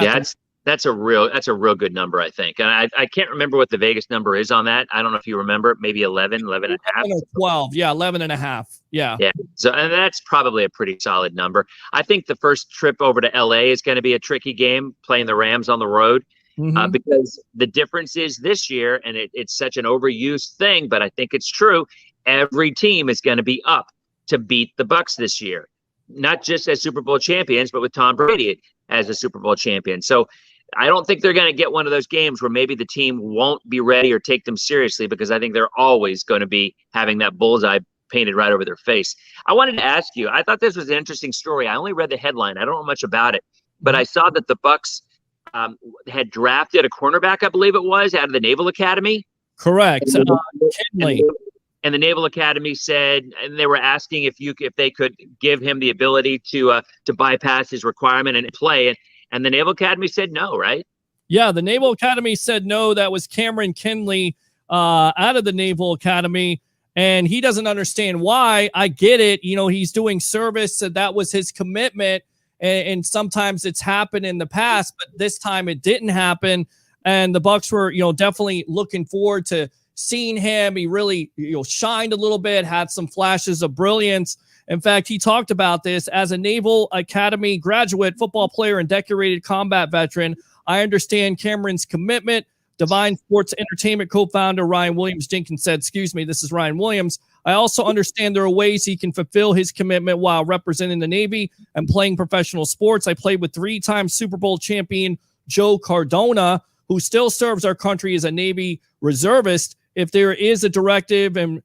Yeah, that's a real good number, I think. And I can't remember what the Vegas number is on that. I don't know if you remember, maybe 11 and a half. 12. Yeah, 11 and a half. Yeah. Yeah. So, and that's probably a pretty solid number. I think the first trip over to LA is going to be a tricky game, playing the Rams on the road. Mm-hmm. Because the difference is this year, and it's such an overused thing, but I think it's true. Every team is going to be up to beat the Bucs this year, not just as Super Bowl champions, but with Tom Brady as a Super Bowl champion. So I don't think they're going to get one of those games where maybe the team won't be ready or take them seriously, because I think they're always going to be having that bullseye painted right over their face. I wanted to ask you, I thought this was an interesting story. I only read the headline. I don't know much about it, but I saw that the Bucs had drafted a cornerback, I believe it was, out of the Naval Academy. Correct. Kinley. And the Naval Academy said, and they were asking if they could give him the ability to bypass his requirement and play. And the Naval Academy said no, right? Yeah, the Naval Academy said no. That was Cameron Kinley out of the Naval Academy. And he doesn't understand why. I get it. He's doing service. So that was his commitment. And sometimes it's happened in the past, but this time it didn't happen. And the Bucs were, definitely looking forward to seeing him. He really, shined a little bit, had some flashes of brilliance. In fact, he talked about this as a Naval Academy graduate, football player, and decorated combat veteran. I understand Cameron's commitment. Divine Sports Entertainment co-founder Ryan Williams-Jenkins said, this is Ryan Williams. I also understand there are ways he can fulfill his commitment while representing the Navy and playing professional sports. I played with 3-time Super Bowl champion Joe Cardona, who still serves our country as a Navy reservist. If there is a directive and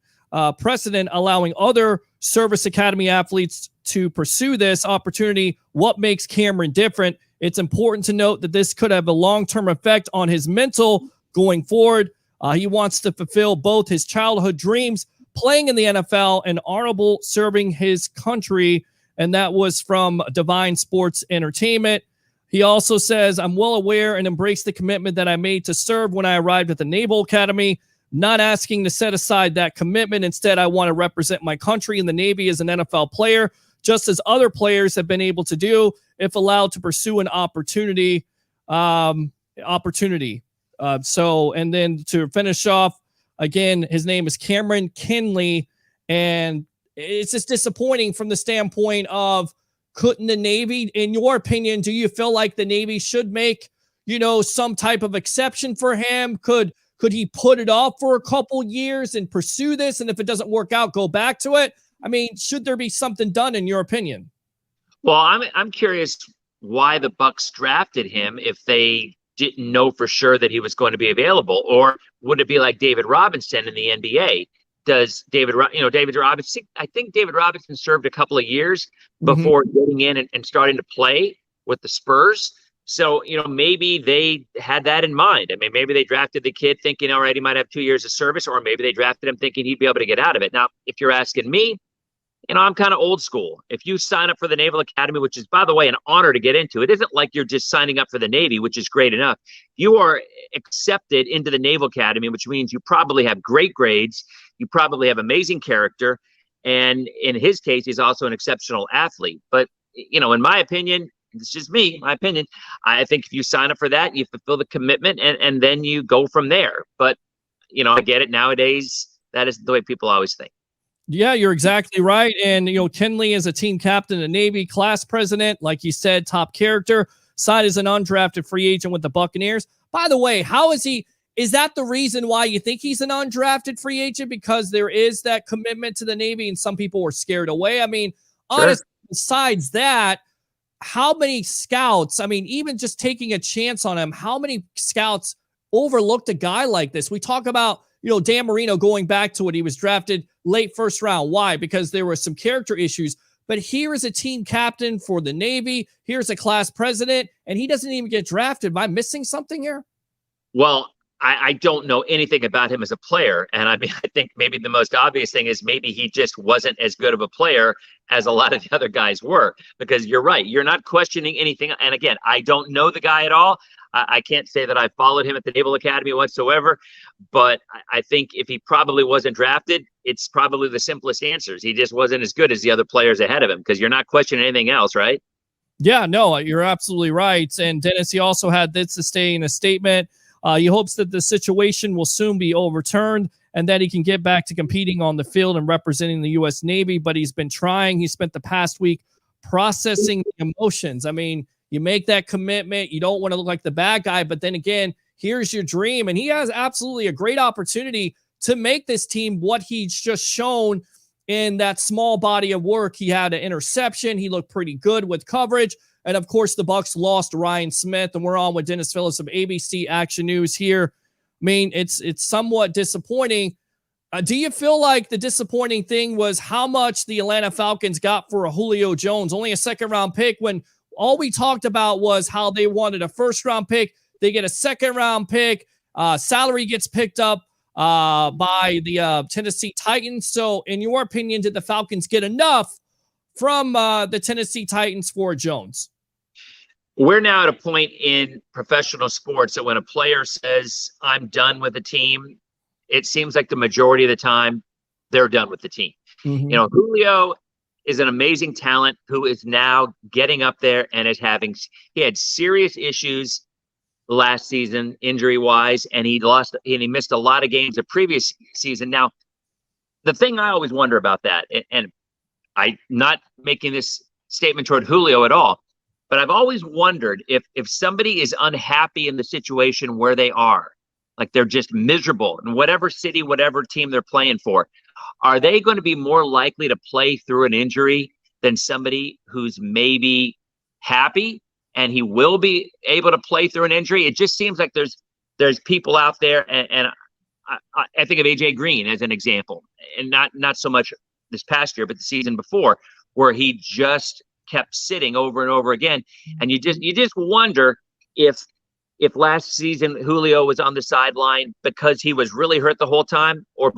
precedent allowing other service academy athletes to pursue this opportunity, what makes Cameron different? It's important to note that this could have a long-term effect on his mental going forward. He wants to fulfill both his childhood dreams, playing in the NFL, and honorable serving his country. And that was from Divine Sports Entertainment. He also says, I'm well aware and embrace the commitment that I made to serve when I arrived at the Naval Academy. Not asking to set aside that commitment. Instead, I want to represent my country in the Navy as an NFL player, just as other players have been able to do if allowed to pursue an opportunity. And then to finish off, again, his name is Cameron Kinley, and it's just disappointing from the standpoint of, couldn't the Navy, in your opinion, do you feel like the Navy should make, some type of exception for him? Could he put it off for a couple years and pursue this? And if it doesn't work out, go back to it? I mean, should there be something done in your opinion? Well, I'm curious why the Bucs drafted him if they didn't know for sure that he was going to be available? Or would it be like David Robinson in the NBA? Does David Robinson, I think David Robinson served a couple of years before getting in and starting to play with the Spurs. So, maybe they had that in mind. I mean, maybe they drafted the kid thinking, all right, he might have 2 years of service, or maybe they drafted him thinking he'd be able to get out of it. Now, if you're asking me, I'm kind of old school. If you sign up for the Naval Academy, which is, by the way, an honor to get into, it isn't like you're just signing up for the Navy, which is great enough. You are accepted into the Naval Academy, which means you probably have great grades. You probably have amazing character. And in his case, he's also an exceptional athlete. But, in my opinion, it's just me, my opinion, I think if you sign up for that, you fulfill the commitment and then you go from there. But, I get it. Nowadays, that is the way people always think. Yeah, you're exactly right. And, Kenley is a team captain, a Navy class president, like you said, top character, signed as an undrafted free agent with the Buccaneers. By the way, is that the reason why you think he's an undrafted free agent? Because there is that commitment to the Navy and some people were scared away. I mean, honestly, besides that, how many scouts, I mean, even just taking a chance on him, how many scouts overlooked a guy like this? We talk about, Dan Marino going back to it. He was drafted late first round. Why? Because there were some character issues. But here is a team captain for the Navy. Here's a class president, and he doesn't even get drafted. Am I missing something here? Well, I don't know anything about him as a player. And I think maybe the most obvious thing is maybe he just wasn't as good of a player as a lot of the other guys were, because you're right. You're not questioning anything. And again, I don't know the guy at all. I can't say that I followed him at the Naval Academy whatsoever, but I think if he probably wasn't drafted, it's probably the simplest answers. He just wasn't as good as the other players ahead of him, because you're not questioning anything else, right? Yeah, no, you're absolutely right. And Dennis, he also had this to say in a statement. He hopes that the situation will soon be overturned and that he can get back to competing on the field and representing the U.S. Navy. But he's been trying. He spent the past week processing the emotions. I mean, you make that commitment. You don't want to look like the bad guy. But then again, here's your dream. And he has absolutely a great opportunity to make this team what he's just shown in that small body of work. He had an interception. He looked pretty good with coverage. And of course, the Bucs lost Ryan Smith, and we're on with Dennis Phillips of ABC Action News here. I mean, it's somewhat disappointing. Do you feel like the disappointing thing was how much the Atlanta Falcons got for a Julio Jones, only a second-round pick, when all we talked about was how they wanted a first-round pick? They get a second-round pick. Salary gets picked up by the Tennessee Titans. So, in your opinion, did the Falcons get enough from the Tennessee Titans for Jones? We're now at a point in professional sports that when a player says, I'm done with the team, it seems like the majority of the time they're done with the team. Mm-hmm. Julio is an amazing talent who is now getting up there and he had serious issues last season, injury-wise, and he missed a lot of games the previous season. Now, the thing I always wonder about that, and I'm not making this statement toward Julio at all, but I've always wondered if somebody is unhappy in the situation where they are, like they're just miserable in whatever city, whatever team they're playing for, are they going to be more likely to play through an injury than somebody who's maybe happy and he will be able to play through an injury? It just seems like there's people out there, and I think of AJ Green as an example, and not so much this past year, but the season before, where he just kept sitting over and over again. And you just wonder if last season Julio was on the sideline because he was really hurt the whole time, or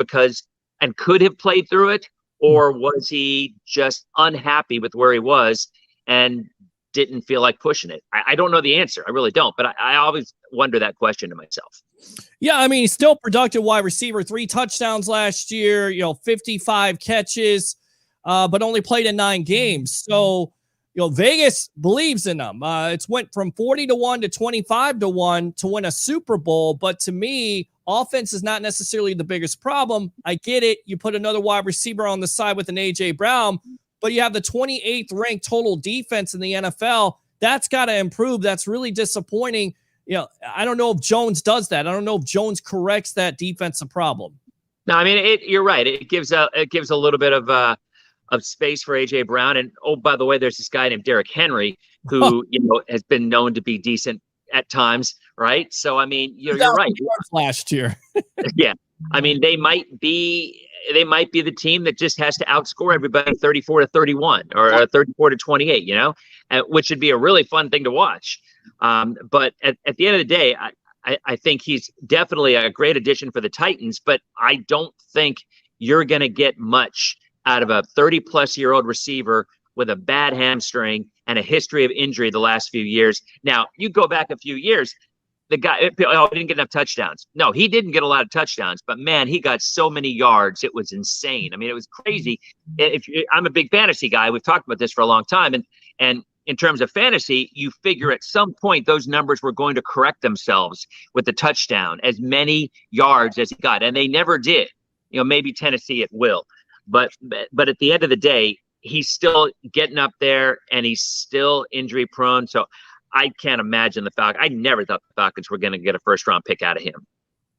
and could have played through it, or was he just unhappy with where he was and didn't feel like pushing it? I don't know the answer. I really don't. But I always wonder that question to myself. Yeah, I mean, he's still productive wide receiver, 3 touchdowns last year, 55 catches, but only played in 9 games. So, Vegas believes in him. It's went from 40-1 to 25-1 to win a Super Bowl. But to me, offense is not necessarily the biggest problem. I get it. You put another wide receiver on the side with an A.J. Brown, but you have the 28th ranked total defense in the NFL. That's got to improve. That's really disappointing. I don't know if Jones does that. I don't know if Jones corrects that defensive problem. No, I mean, you're right. It gives a little bit of space for AJ Brown. And oh, by the way, there's this guy named Derrick Henry who has been known to be decent at times right? So, I mean, you're right. Yards last year. Yeah. I mean, they might be the team that just has to outscore everybody 34-31 or 34-28, which would be a really fun thing to watch. But at the end of the day, I think he's definitely a great addition for the Titans, but I don't think you're going to get much out of a 30-plus-year-old receiver with a bad hamstring and a history of injury the last few years. Now, you go back a few years, the guy he didn't get enough touchdowns. No, he didn't get a lot of touchdowns, but man, he got so many yards. It was insane. I mean, it was crazy. I'm a big fantasy guy. We've talked about this for a long time. And in terms of fantasy, you figure at some point those numbers were going to correct themselves with the touchdown, as many yards as he got. And they never did. Maybe Tennessee it will. But at the end of the day, he's still getting up there and he's still injury prone. So I can't imagine the Falcons. I never thought the Falcons were going to get a first-round pick out of him.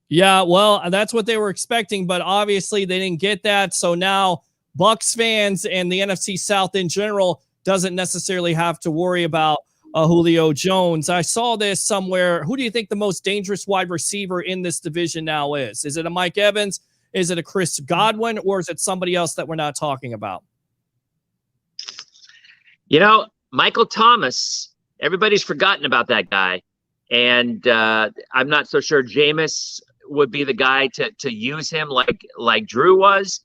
Yeah, well, that's what they were expecting, but obviously they didn't get that. So now Bucs fans and the NFC South in general doesn't necessarily have to worry about Julio Jones. I saw this somewhere. Who do you think the most dangerous wide receiver in this division now is? Is it a Mike Evans? Is it a Chris Godwin? Or is it somebody else that we're not talking about? Michael Thomas, everybody's forgotten about that guy. And I'm not so sure Jameis would be the guy to use him like Drew was.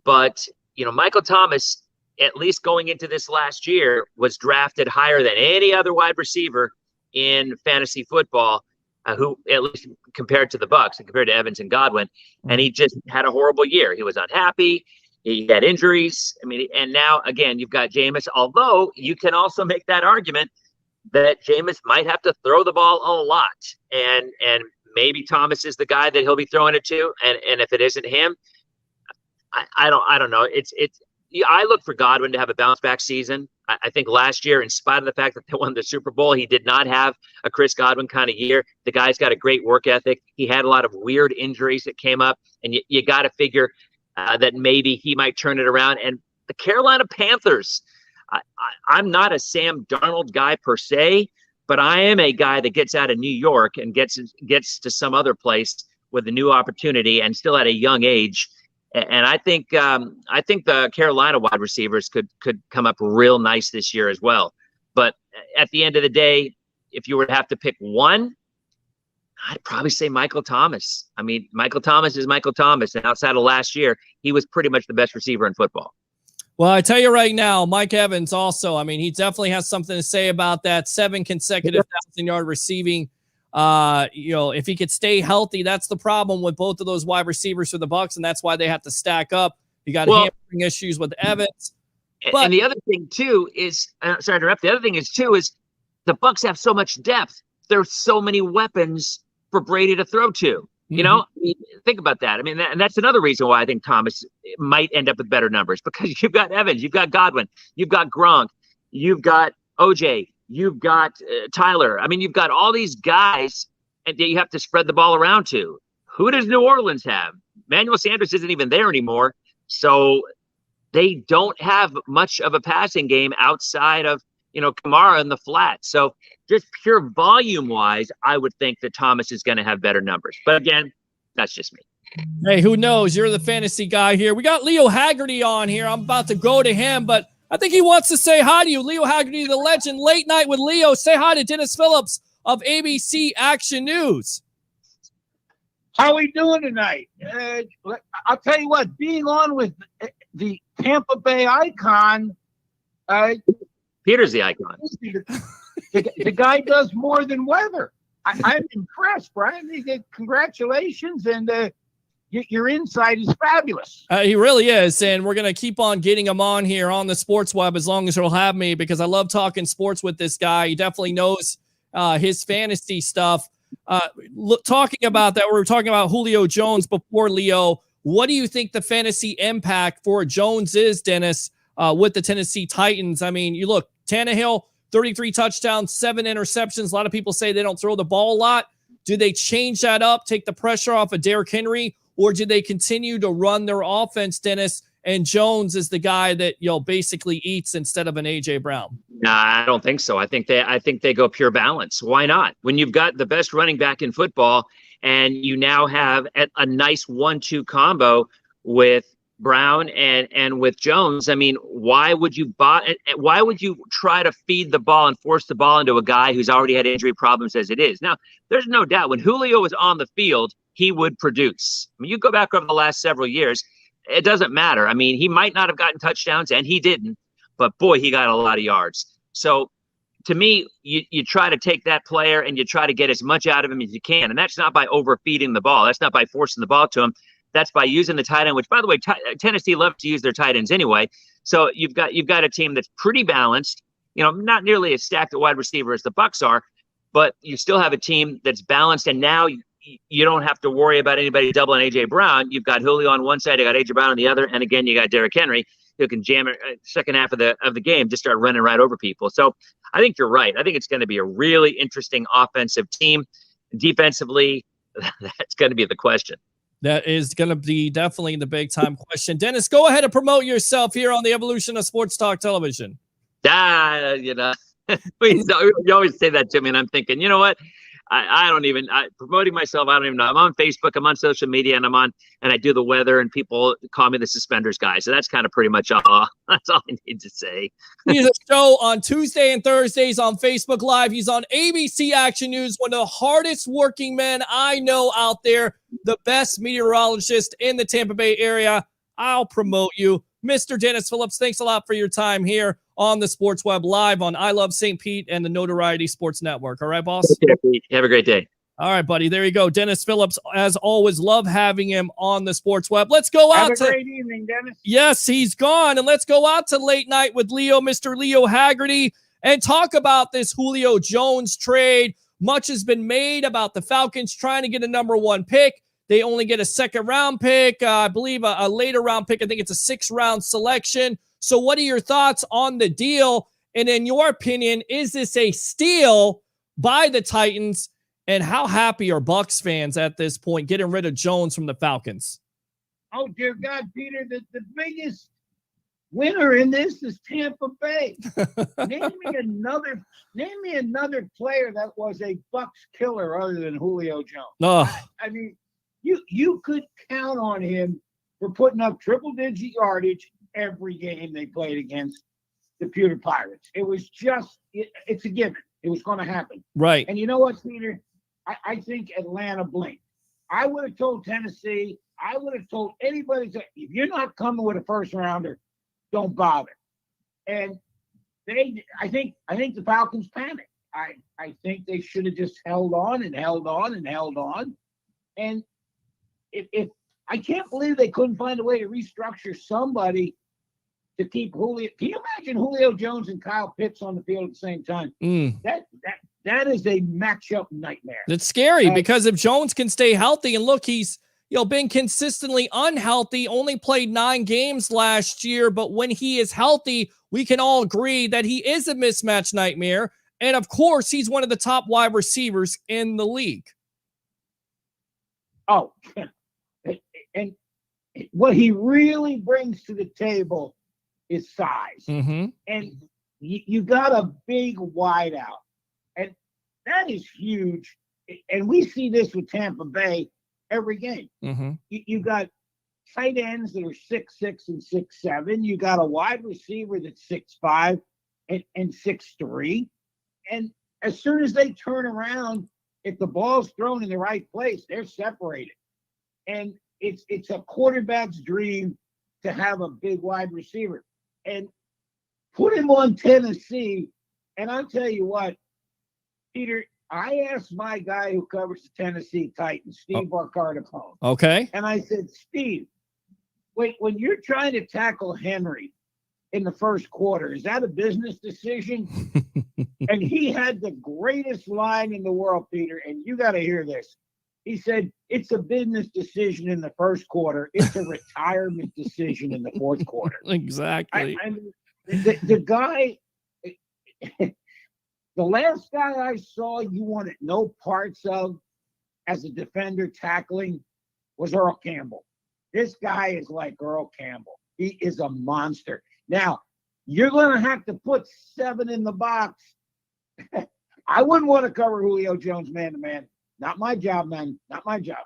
But, Michael Thomas, at least going into this last year, was drafted higher than any other wide receiver in fantasy football, who at least compared to the Bucs and compared to Evans and Godwin. And he just had a horrible year. He was unhappy. He had injuries. I mean, and now, again, you've got Jameis, although you can also make that argument that Jameis might have to throw the ball a lot. And maybe Thomas is the guy that he'll be throwing it to. And if it isn't him, I don't know. I look for Godwin to have a bounce back season. I think last year, in spite of the fact that they won the Super Bowl, he did not have a Chris Godwin kind of year. The guy's got a great work ethic. He had a lot of weird injuries that came up, and you got to figure that maybe he might turn it around. And the Carolina Panthers, I'm not a Sam Darnold guy per se, but I am a guy that gets out of New York and gets to some other place with a new opportunity and still at a young age. And I think the Carolina wide receivers could come up real nice this year as well. But at the end of the day, if you were to have to pick one, I'd probably say Michael Thomas. I mean, Michael Thomas is Michael Thomas. And outside of last year, he was pretty much the best receiver in football. Well, I tell you right now, Mike Evans also, I mean, he definitely has something to say about that. 7 consecutive 1,000-yard receiving. If he could stay healthy, that's the problem with both of those wide receivers for the Bucs, and that's why they have to stack up. You got hamstring issues with Evans. And the other thing too is, sorry to interrupt. The other thing is the Bucs have so much depth. There's so many weapons for Brady to throw to. I mean, think about that. I mean, and that's another reason why I think Thomas might end up with better numbers, because you've got Evans, you've got Godwin, you've got Gronk, you've got OJ, you've got Tyler. I mean, you've got all these guys and you have to spread the ball around to. Who does New Orleans have? Emmanuel Sanders isn't even there anymore. So they don't have much of a passing game outside of, Kamara in the flat. So just pure volume wise, I would think that Thomas is going to have better numbers. But again, that's just me. Hey, who knows? You're the fantasy guy here. We got Leo Haggerty on here. I'm about to go to him, but I think he wants to say hi to you. Leo Haggerty, the legend. Late Night with Leo. Say hi to Dennis Phillips of ABC Action News. How are we doing tonight? I'll tell you what, being on with the Tampa Bay icon, Peter's the icon. The guy does more than weather. I'm impressed, Brian. Congratulations, and your insight is fabulous. He really is, and we're going to keep on getting him on here on the Sports Web as long as he'll have me, because I love talking sports with this guy. He definitely knows his fantasy stuff. Talking about that, we were talking about Julio Jones before, Leo. What do you think the fantasy impact for Jones is, Dennis, with the Tennessee Titans? I mean, you look, Tannehill, 33 touchdowns, 7 interceptions. A lot of people say they don't throw the ball a lot. Do they change that up, take the pressure off of Derrick Henry, or do they continue to run their offense, Dennis, and Jones is the guy that, basically eats instead of an A.J. Brown? No, I don't think so. I think they go pure balance. Why not? When you've got the best running back in football and you now have a nice 1-2 combo with Brown and with Jones, I mean, why would you try to feed the ball and force the ball into a guy who's already had injury problems as it is? Now, there's no doubt when Julio was on the field, he would produce. I mean, you go back over the last several years, it doesn't matter. I mean, he might not have gotten touchdowns, and he didn't, but boy, he got a lot of yards. So to me, you try to take that player and you try to get as much out of him as you can. And that's not by overfeeding the ball. That's not by forcing the ball to him. That's by using the tight end, which, by the way, Tennessee loves to use their tight ends anyway. So you've got a team that's pretty balanced, not nearly as stacked at wide receiver as the Bucs are, but you still have a team that's balanced. And now you don't have to worry about anybody doubling A.J. Brown. You've got Julio on one side, you got A.J. Brown on the other, and again, you got Derrick Henry, who can jam it second half of the game, just start running right over people. So I think you're right. I think it's going to be a really interesting offensive team. Defensively, that's going to be the question. That is going to be definitely the big time question. Dennis, go ahead and promote yourself here on the Evolution of Sports Talk Television. You always say that to me, and I'm thinking, you know what? I don't even promoting myself. I don't even know. I'm on Facebook. I'm on social media, and I do the weather, and people call me the suspenders guy. So that's kind of pretty much all. That's all I need to say. He has a show on Tuesday and Thursdays on Facebook Live. He's on ABC Action News, one of the hardest working men I know out there, the best meteorologist in the Tampa Bay area. I'll promote you. Mr. Dennis Phillips, thanks a lot for your time here on the Sports Web Live on I Love St. Pete and the Notoriety Sports Network. All right, boss? Okay, have a great day. All right, buddy. There you go. Dennis Phillips, as always, love having him on the Sports Web. Let's go out. Have a great evening, Dennis. Yes, he's gone. And let's go out to late night with Mr. Leo Haggerty, and talk about this Julio Jones trade. Much has been made about the Falcons trying to get a number 1 pick. They only get a second round pick, I believe a later round pick. I think it's a 6th round selection. So what are your thoughts on the deal? And in your opinion, is this a steal by the Titans? And how happy are Bucs fans at this point getting rid of Jones from the Falcons? Oh, dear God, Peter, the biggest winner in this is Tampa Bay. Name me another player that was a Bucs killer other than Julio Jones. Oh. I mean, you could count on him for putting up triple-digit yardage every game they played against the Pewter Pirates. It was just, it's a given. It was going to happen. Right. And you know what, Peter? I think Atlanta blinked. I would have told Tennessee, I would have told anybody, if you're not coming with a first rounder, don't bother. And I think the Falcons panicked. I think they should have just held on and held on and held on. And if I can't believe they couldn't find a way to restructure somebody to keep Julio. Can you imagine Julio Jones and Kyle Pitts on the field at the same time? That is a matchup nightmare. It's scary because if Jones can stay healthy, and look, he's been consistently unhealthy, only played 9 games last year, but when he is healthy, we can all agree that he is a mismatch nightmare. And of course, he's one of the top wide receivers in the league. Oh, and what he really brings to the table is size. Mm-hmm. And you got a big wideout. And that is huge. And we see this with Tampa Bay every game. Mm-hmm. You got tight ends that are 6'6" and 6'7". You got a wide receiver that's 6'5" and 6'3". And as soon as they turn around, if the ball's thrown in the right place, they're separated. And it's a quarterback's dream to have a big wide receiver. And put him on Tennessee, and I'll tell you what, Peter, I asked my guy who covers the Tennessee Titans, Steve Barcardapone. Okay. And I said, Steve, wait, when you're trying to tackle Henry in the first quarter, is that a business decision? And he had the greatest line in the world, Peter, and you got to hear this. He said, it's a business decision in the first quarter. It's a retirement decision in the fourth quarter. Exactly. The guy, the last guy I saw you wanted no parts of as a defender tackling was Earl Campbell. This guy is like Earl Campbell. He is a monster. Now, you're going to have to put 7 in the box. I wouldn't want to cover Julio Jones man-to-man. Not my job, man. Not my job.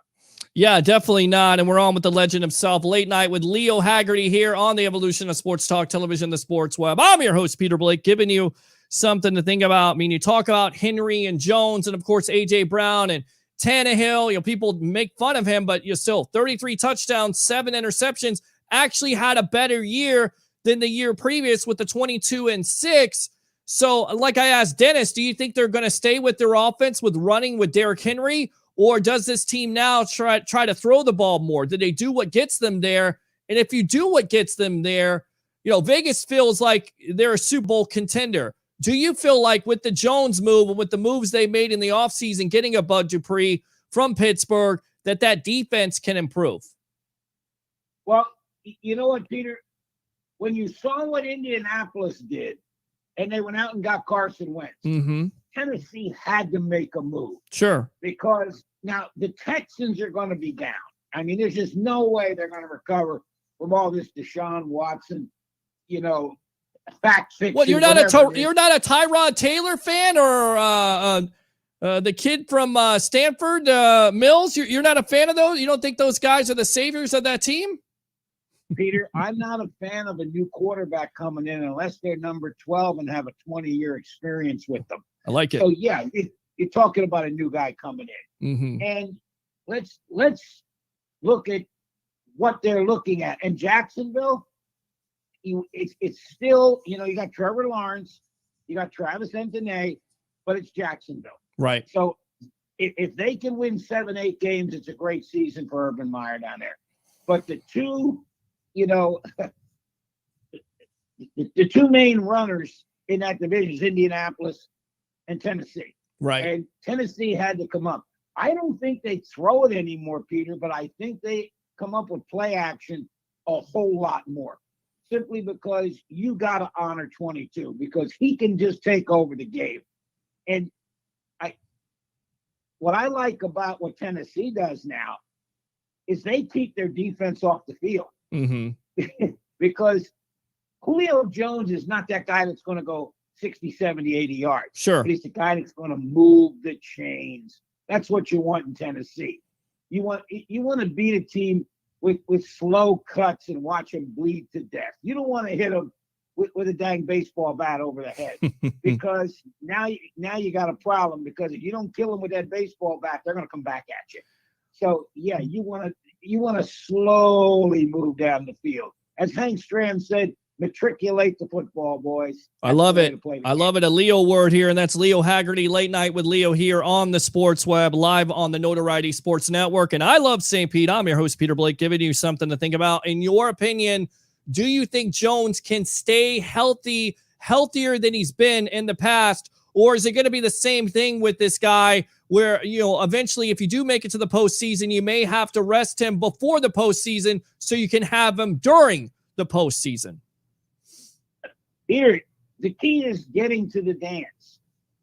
Yeah, definitely not. And we're on with the legend himself, Late Night with Leo Haggerty here on the Evolution of Sports Talk Television, the Sports Web. I'm your host, Peter Blake, giving you something to think about. I mean, you talk about Henry and Jones and, of course, A.J. Brown and Tannehill. You know, people make fun of him, but you're still 33 touchdowns, 7 interceptions, actually had a better year than the year previous with the 22-6. So, like I asked Dennis, do you think they're going to stay with their offense with running with Derrick Henry? Or does this team now try to throw the ball more? Do they do what gets them there? And if you do what gets them there, you know, Vegas feels like they're a Super Bowl contender. Do you feel like with the Jones move and with the moves they made in the offseason, getting a Bud Dupree from Pittsburgh, that defense can improve? Well, you know what, Peter? When you saw what Indianapolis did, and they went out and got Carson Wentz, Tennessee had to make a move. Sure. Because now the Texans are going to be down. I mean, there's just no way they're going to recover from all this Deshaun Watson, you know, fact fixing. Well, you're not a Tyrod Taylor fan, or the kid from Stanford, Mills. You're not a fan of those. You don't think those guys are the saviors of that team? Peter, I'm not a fan of a new quarterback coming in unless they're number 12 and have a 20-year experience with them. I like it. So yeah, you're talking about a new guy coming in, and let's look at what they're looking at. And Jacksonville, it's still, you know, you got Trevor Lawrence, you got Travis Etienne, but it's Jacksonville, right? So if they can win 7-8 games, it's a great season for Urban Meyer down there. But the two, you know, the two main runners in that division is Indianapolis and Tennessee. Right. And Tennessee had to come up. I don't think they throw it anymore, Peter, but I think they come up with play action a whole lot more. Simply because you got to honor 22, because he can just take over the game. And what I like about what Tennessee does now is they keep their defense off the field. Because Julio Jones is not that guy that's going to go 60, 70, 80 yards. Sure. But he's the guy that's going to move the chains. That's what you want in Tennessee. You want to beat a team with slow cuts and watch them bleed to death. You don't want to hit them with a dang baseball bat over the head, because now you got a problem, because if you don't kill them with that baseball bat, they're going to come back at you. So yeah, you want to slowly move down the field. As Hank Stram said, matriculate the football, boys. I love it. I love it. A Leo word here, and that's Leo Haggerty, Late Night with Leo here on the Sports Web, live on the Notoriety Sports Network. And I love St. Pete. I'm your host, Peter Blake, giving you something to think about. In your opinion, do you think Jones can stay healthy, healthier than he's been in the past? Or is it going to be the same thing with this guy where, you know, eventually if you do make it to the postseason, you may have to rest him before the postseason so you can have him during the postseason? Peter, the key is getting to the dance.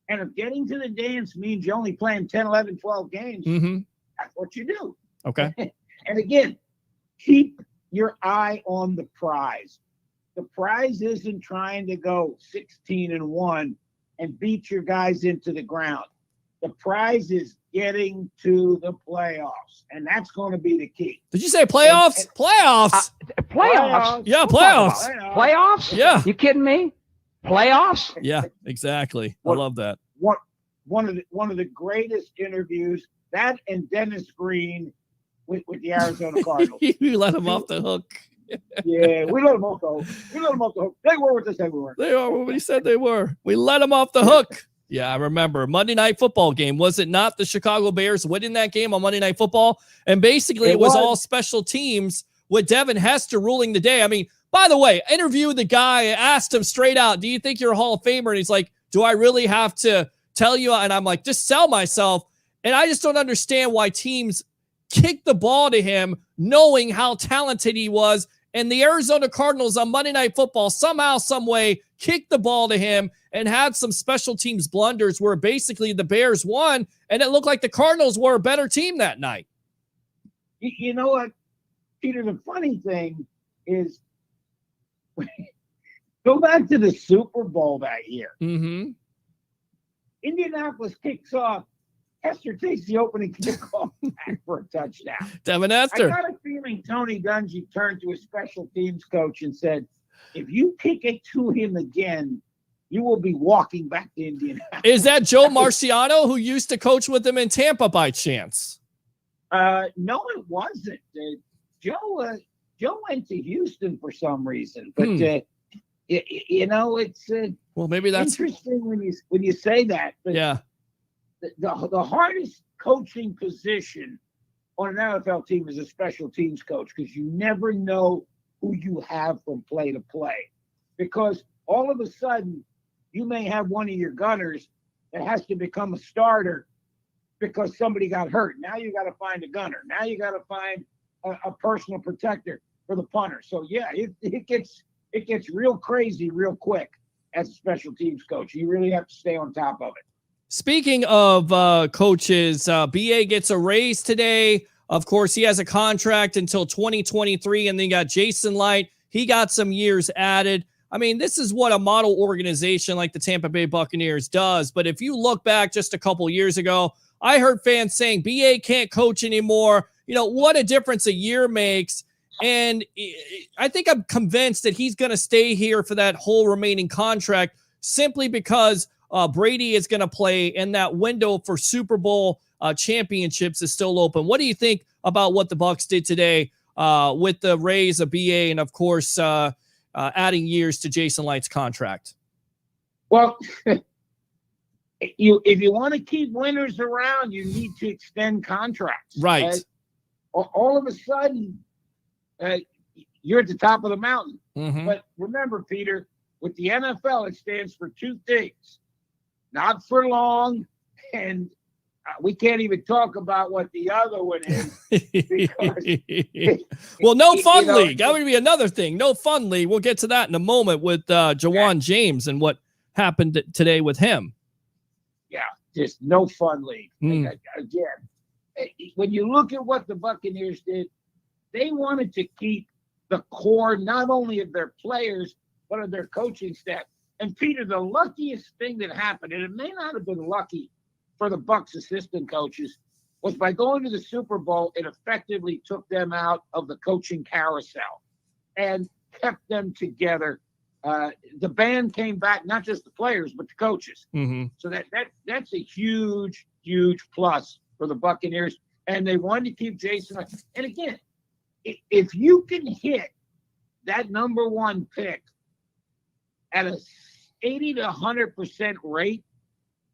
And if getting to the dance means you're only playing 10, 11, 12 games, that's what you do. Okay. And again, keep your eye on the prize. The prize isn't trying to go 16-1 and beat your guys into the ground. The prize is getting to the playoffs, and that's going to be the key. Did you say playoffs? Playoffs. Playoffs. Yeah, playoffs. Playoffs? Yeah. You kidding me? Playoffs? Yeah, exactly. I love that. One of the greatest interviews, that and Dennis Green with the Arizona Cardinals. You let him off the hook. Yeah, we let them off the hook. They were what they said we were. They are what we said they were. We let them off the hook. Yeah, I remember. Monday Night Football game. Was it not the Chicago Bears winning that game on Monday Night Football? And basically it was all special teams with Devin Hester ruling the day. I mean, by the way, interviewed the guy, asked him straight out, do you think you're a Hall of Famer? And he's like, do I really have to tell you? And I'm like, just sell myself. And I just don't understand why teams kick the ball to him knowing how talented he was. And the Arizona Cardinals on Monday Night Football somehow, some way, kicked the ball to him and had some special teams blunders where basically the Bears won, and it looked like the Cardinals were a better team that night. You know what, Peter, the funny thing is Go back to the Super Bowl that year. Mm-hmm. Indianapolis kicks off. Hester takes the opening kickoff back for a touchdown. Devin I Hester. got a feeling Tony Dungy turned to his special teams coach and said, if you kick it to him again, you will be walking back to Indianapolis. Is that Joe Marciano, who used to coach with him in Tampa by chance? No, it wasn't. Joe went to Houston for some reason, but it's Well, maybe that's interesting when you say that. But yeah. The hardest coaching position on an NFL team is a special teams coach, because you never know who you have from play to play. Because all of a sudden, you may have one of your gunners that has to become a starter because somebody got hurt. Now you got to find a gunner. Now you got to find a personal protector for the punter. So yeah, it gets real crazy real quick as a special teams coach. You really have to stay on top of it. Speaking of coaches, BA gets a raise today. Of course, he has a contract until 2023, and then you got Jason Light. He got some years added. I mean, this is what a model organization like the Tampa Bay Buccaneers does. But if you look back just a couple years ago, I heard fans saying BA can't coach anymore. You know, what a difference a year makes. And I think I'm convinced that he's going to stay here for that whole remaining contract, simply because Brady is going to play, and that window for Super Bowl championships is still open. What do you think about what the Bucs did today with the raise of BA and, of course, adding years to Jason Light's contract? Well, if you want to keep winners around, you need to extend contracts. Right. All of a sudden, you're at the top of the mountain. Mm-hmm. But remember, Peter, with the NFL, it stands for two things: not for long, and we can't even talk about what the other one is. Well, no fun You know, league. That would be another thing. No fun league. We'll get to that in a moment with Jawan James and what happened today with him. Yeah, just no fun league. Mm. Again, when you look at what the Buccaneers did, they wanted to keep the core not only of their players, but of their coaching staff. And Peter, the luckiest thing that happened, and it may not have been lucky for the Bucs assistant coaches, was by going to the Super Bowl, it effectively took them out of the coaching carousel and kept them together. The band came back, not just the players, but the coaches. Mm-hmm. So that's a huge, huge plus for the Buccaneers. And they wanted to keep Jason. And again, if you can hit that number one pick at a 80 to 100% rate,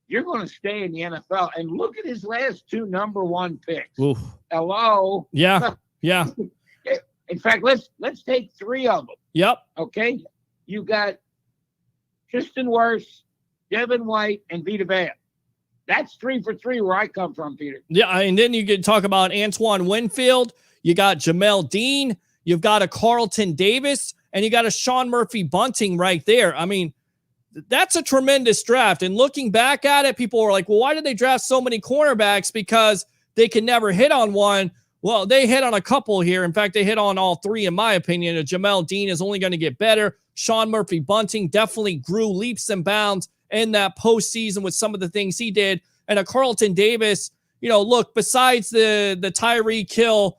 you're going to stay in the NFL. And look at his last two number one picks. Oof. Hello. Yeah. Yeah. In fact, let's take three of them. Yep. Okay. You got Tristan Wirfs, Devin White, and Vita Vea. That's 3 for 3 where I come from, Peter. Yeah. And then you could talk about Antoine Winfield. You got Jamel Dean. You've got a Carlton Davis, and you got a Sean Murphy Bunting right there. I mean, that's a tremendous draft. And looking back at it, people were like, well, why did they draft so many cornerbacks? Because they can never hit on one. Well, they hit on a couple here. In fact, they hit on all three, in my opinion. Jamel Dean is only going to get better. Sean Murphy Bunting definitely grew leaps and bounds in that postseason with some of the things he did. And a Carlton Davis, you know, look, besides the Tyreek Hill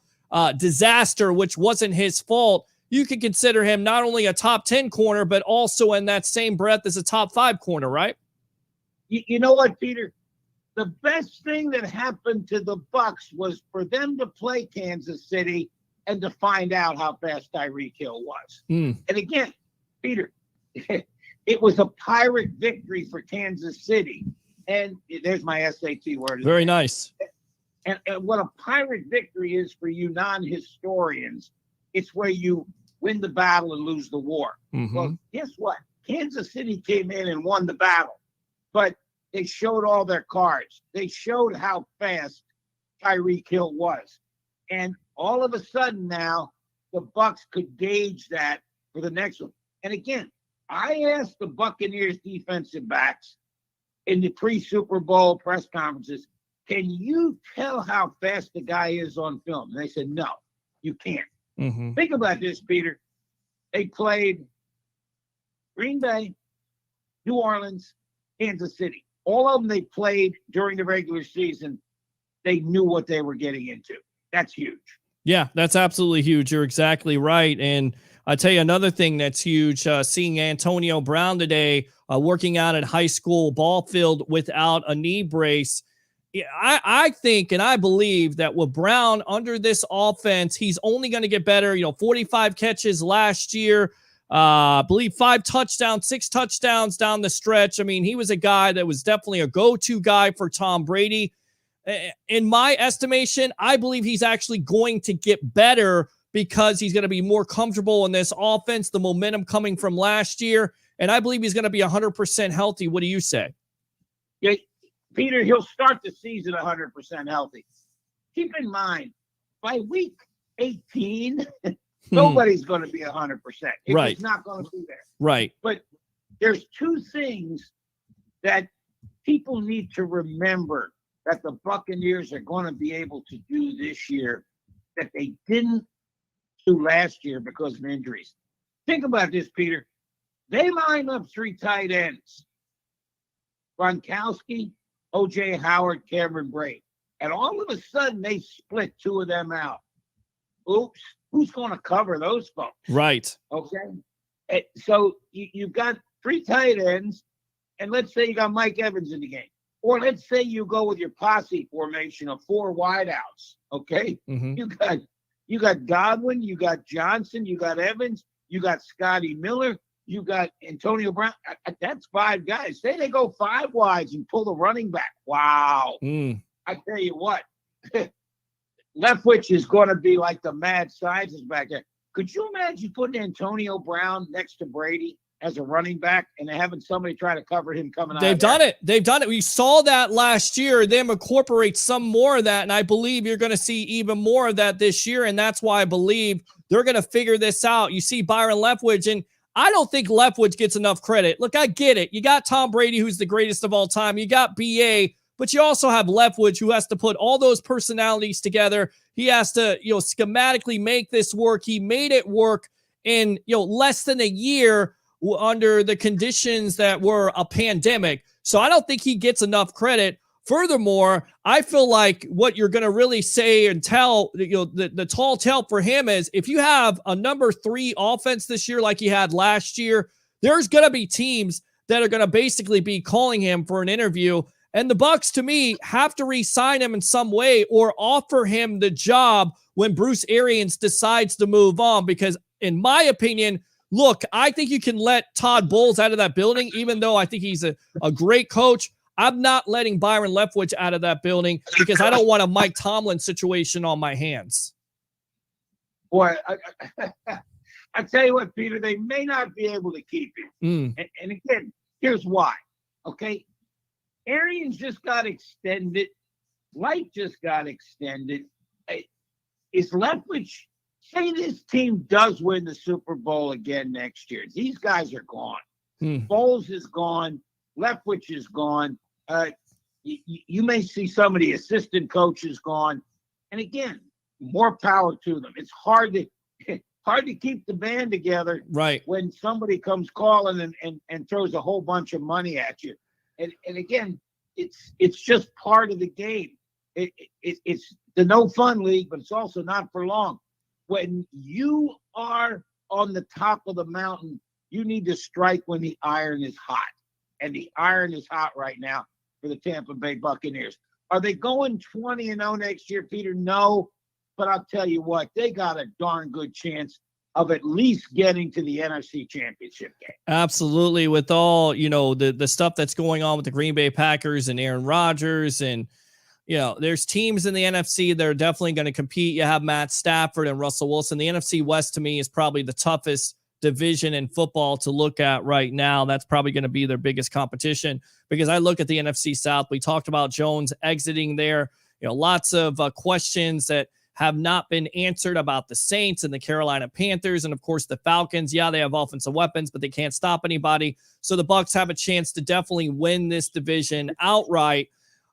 disaster, which wasn't his fault, you could consider him not only a top 10 corner, but also in that same breath as a top 5 corner, right? You know what, Peter? The best thing that happened to the Bucs was for them to play Kansas City and to find out how fast Tyreek Hill was. Mm. And again, Peter, it was a Pirate victory for Kansas City. And there's my SAT word. Very nice. And what a Pirate victory is for you non-historians, it's where you win the battle and lose the war. Mm-hmm. Well, guess what? Kansas City came in and won the battle, but they showed all their cards. They showed how fast Tyreek Hill was. And all of a sudden now, the Bucs could gauge that for the next one. And again, I asked the Buccaneers defensive backs in the pre-Super Bowl press conferences, can you tell how fast the guy is on film? And they said, no, you can't. Mm-hmm. Think about this, Peter. They played Green Bay, New Orleans, Kansas City. All of them they played during the regular season. They knew what they were getting into. That's huge. Yeah, that's absolutely huge. You're exactly right. And I tell you another thing that's huge, seeing Antonio Brown today working out at high school ball field without a knee brace. Yeah, I think and I believe that with Brown under this offense, he's only going to get better. 45 catches last year. I believe 5 touchdowns, 6 touchdowns down the stretch. I mean, he was a guy that was definitely a go-to guy for Tom Brady. In my estimation, I believe he's actually going to get better because he's going to be more comfortable in this offense, the momentum coming from last year. And I believe he's going to be 100% healthy. What do you say? Yeah, Peter, he'll start the season 100% healthy. Keep in mind, by week 18, nobody's going to be 100%. Right. It's not going to be there. Right. But there's 2 things that people need to remember that the Buccaneers are going to be able to do this year that they didn't do last year because of injuries. Think about this, Peter. They line up 3 tight ends. Gronkowski, O.J. Howard, Cameron Brate. And all of a sudden, they split 2 of them out. Oops. Who's going to cover those folks? Right. Okay. So you've got 3 tight ends, and let's say you got Mike Evans in the game. Or let's say you go with your posse formation of 4 wideouts. Okay. Mm-hmm. You got Godwin, you got Johnson, you got Evans, you got Scotty Miller, you got Antonio Brown. That's 5 guys. Say they go 5 wides and pull the running back. Wow. I tell you what, Leftwich is going to be like the mad scientist back there. Could you imagine putting Antonio Brown next to Brady as a running back and having somebody try to cover him coming out? They've done it. We saw that last year. Them incorporate some more of that, and I believe you're going to see even more of that this year, and that's why I believe they're going to figure this out. You see Byron Leftwich, and I don't think Leftwich gets enough credit. Look, I get it. You got Tom Brady, who's the greatest of all time. You got B.A., but you also have Leftwich, who has to put all those personalities together. He has to, schematically make this work. He made it work in, less than a year under the conditions that were a pandemic. So I don't think he gets enough credit. Furthermore, I feel like what you're going to really say and tell, the tall tale for him is if you have a number 3 offense this year like you had last year, there's going to be teams that are going to basically be calling him for an interview. And the Bucs, to me, have to re-sign him in some way or offer him the job when Bruce Arians decides to move on. Because in my opinion, look, I think you can let Todd Bowles out of that building, even though I think he's a great coach. I'm not letting Byron Leftwich out of that building because I don't want a Mike Tomlin situation on my hands. Boy, I tell you what, Peter, they may not be able to keep him. And again, here's why. Okay. Arians just got extended. Light just got extended. Is Leftwich, say this team does win the Super Bowl again next year. These guys are gone. Bowles is gone. Leftwich is gone. You may see some of the assistant coaches gone. And again, more power to them. It's hard to keep the band together, right, when somebody comes calling and throws a whole bunch of money at you. And again, it's just part of the game. It's the no fun league, but it's also not for long. When you are on the top of the mountain, you need to strike when the iron is hot. And the iron is hot right now for the Tampa Bay Buccaneers. Are they going 20-0 next year, Peter? No. But I'll tell you what, they got a darn good chance of at least getting to the NFC Championship game. Absolutely. With all, the stuff that's going on with the Green Bay Packers and Aaron Rodgers and, there's teams in the NFC that are definitely going to compete. You have Matt Stafford and Russell Wilson. The NFC West, to me, is probably the toughest division in football to look at right now. That's probably going to be their biggest competition because I look at the NFC South. We talked about Jones exiting there. Lots of questions that have not been answered about the Saints and the Carolina Panthers. And of course the Falcons. Yeah, they have offensive weapons, but they can't stop anybody. So the Bucs have a chance to definitely win this division outright.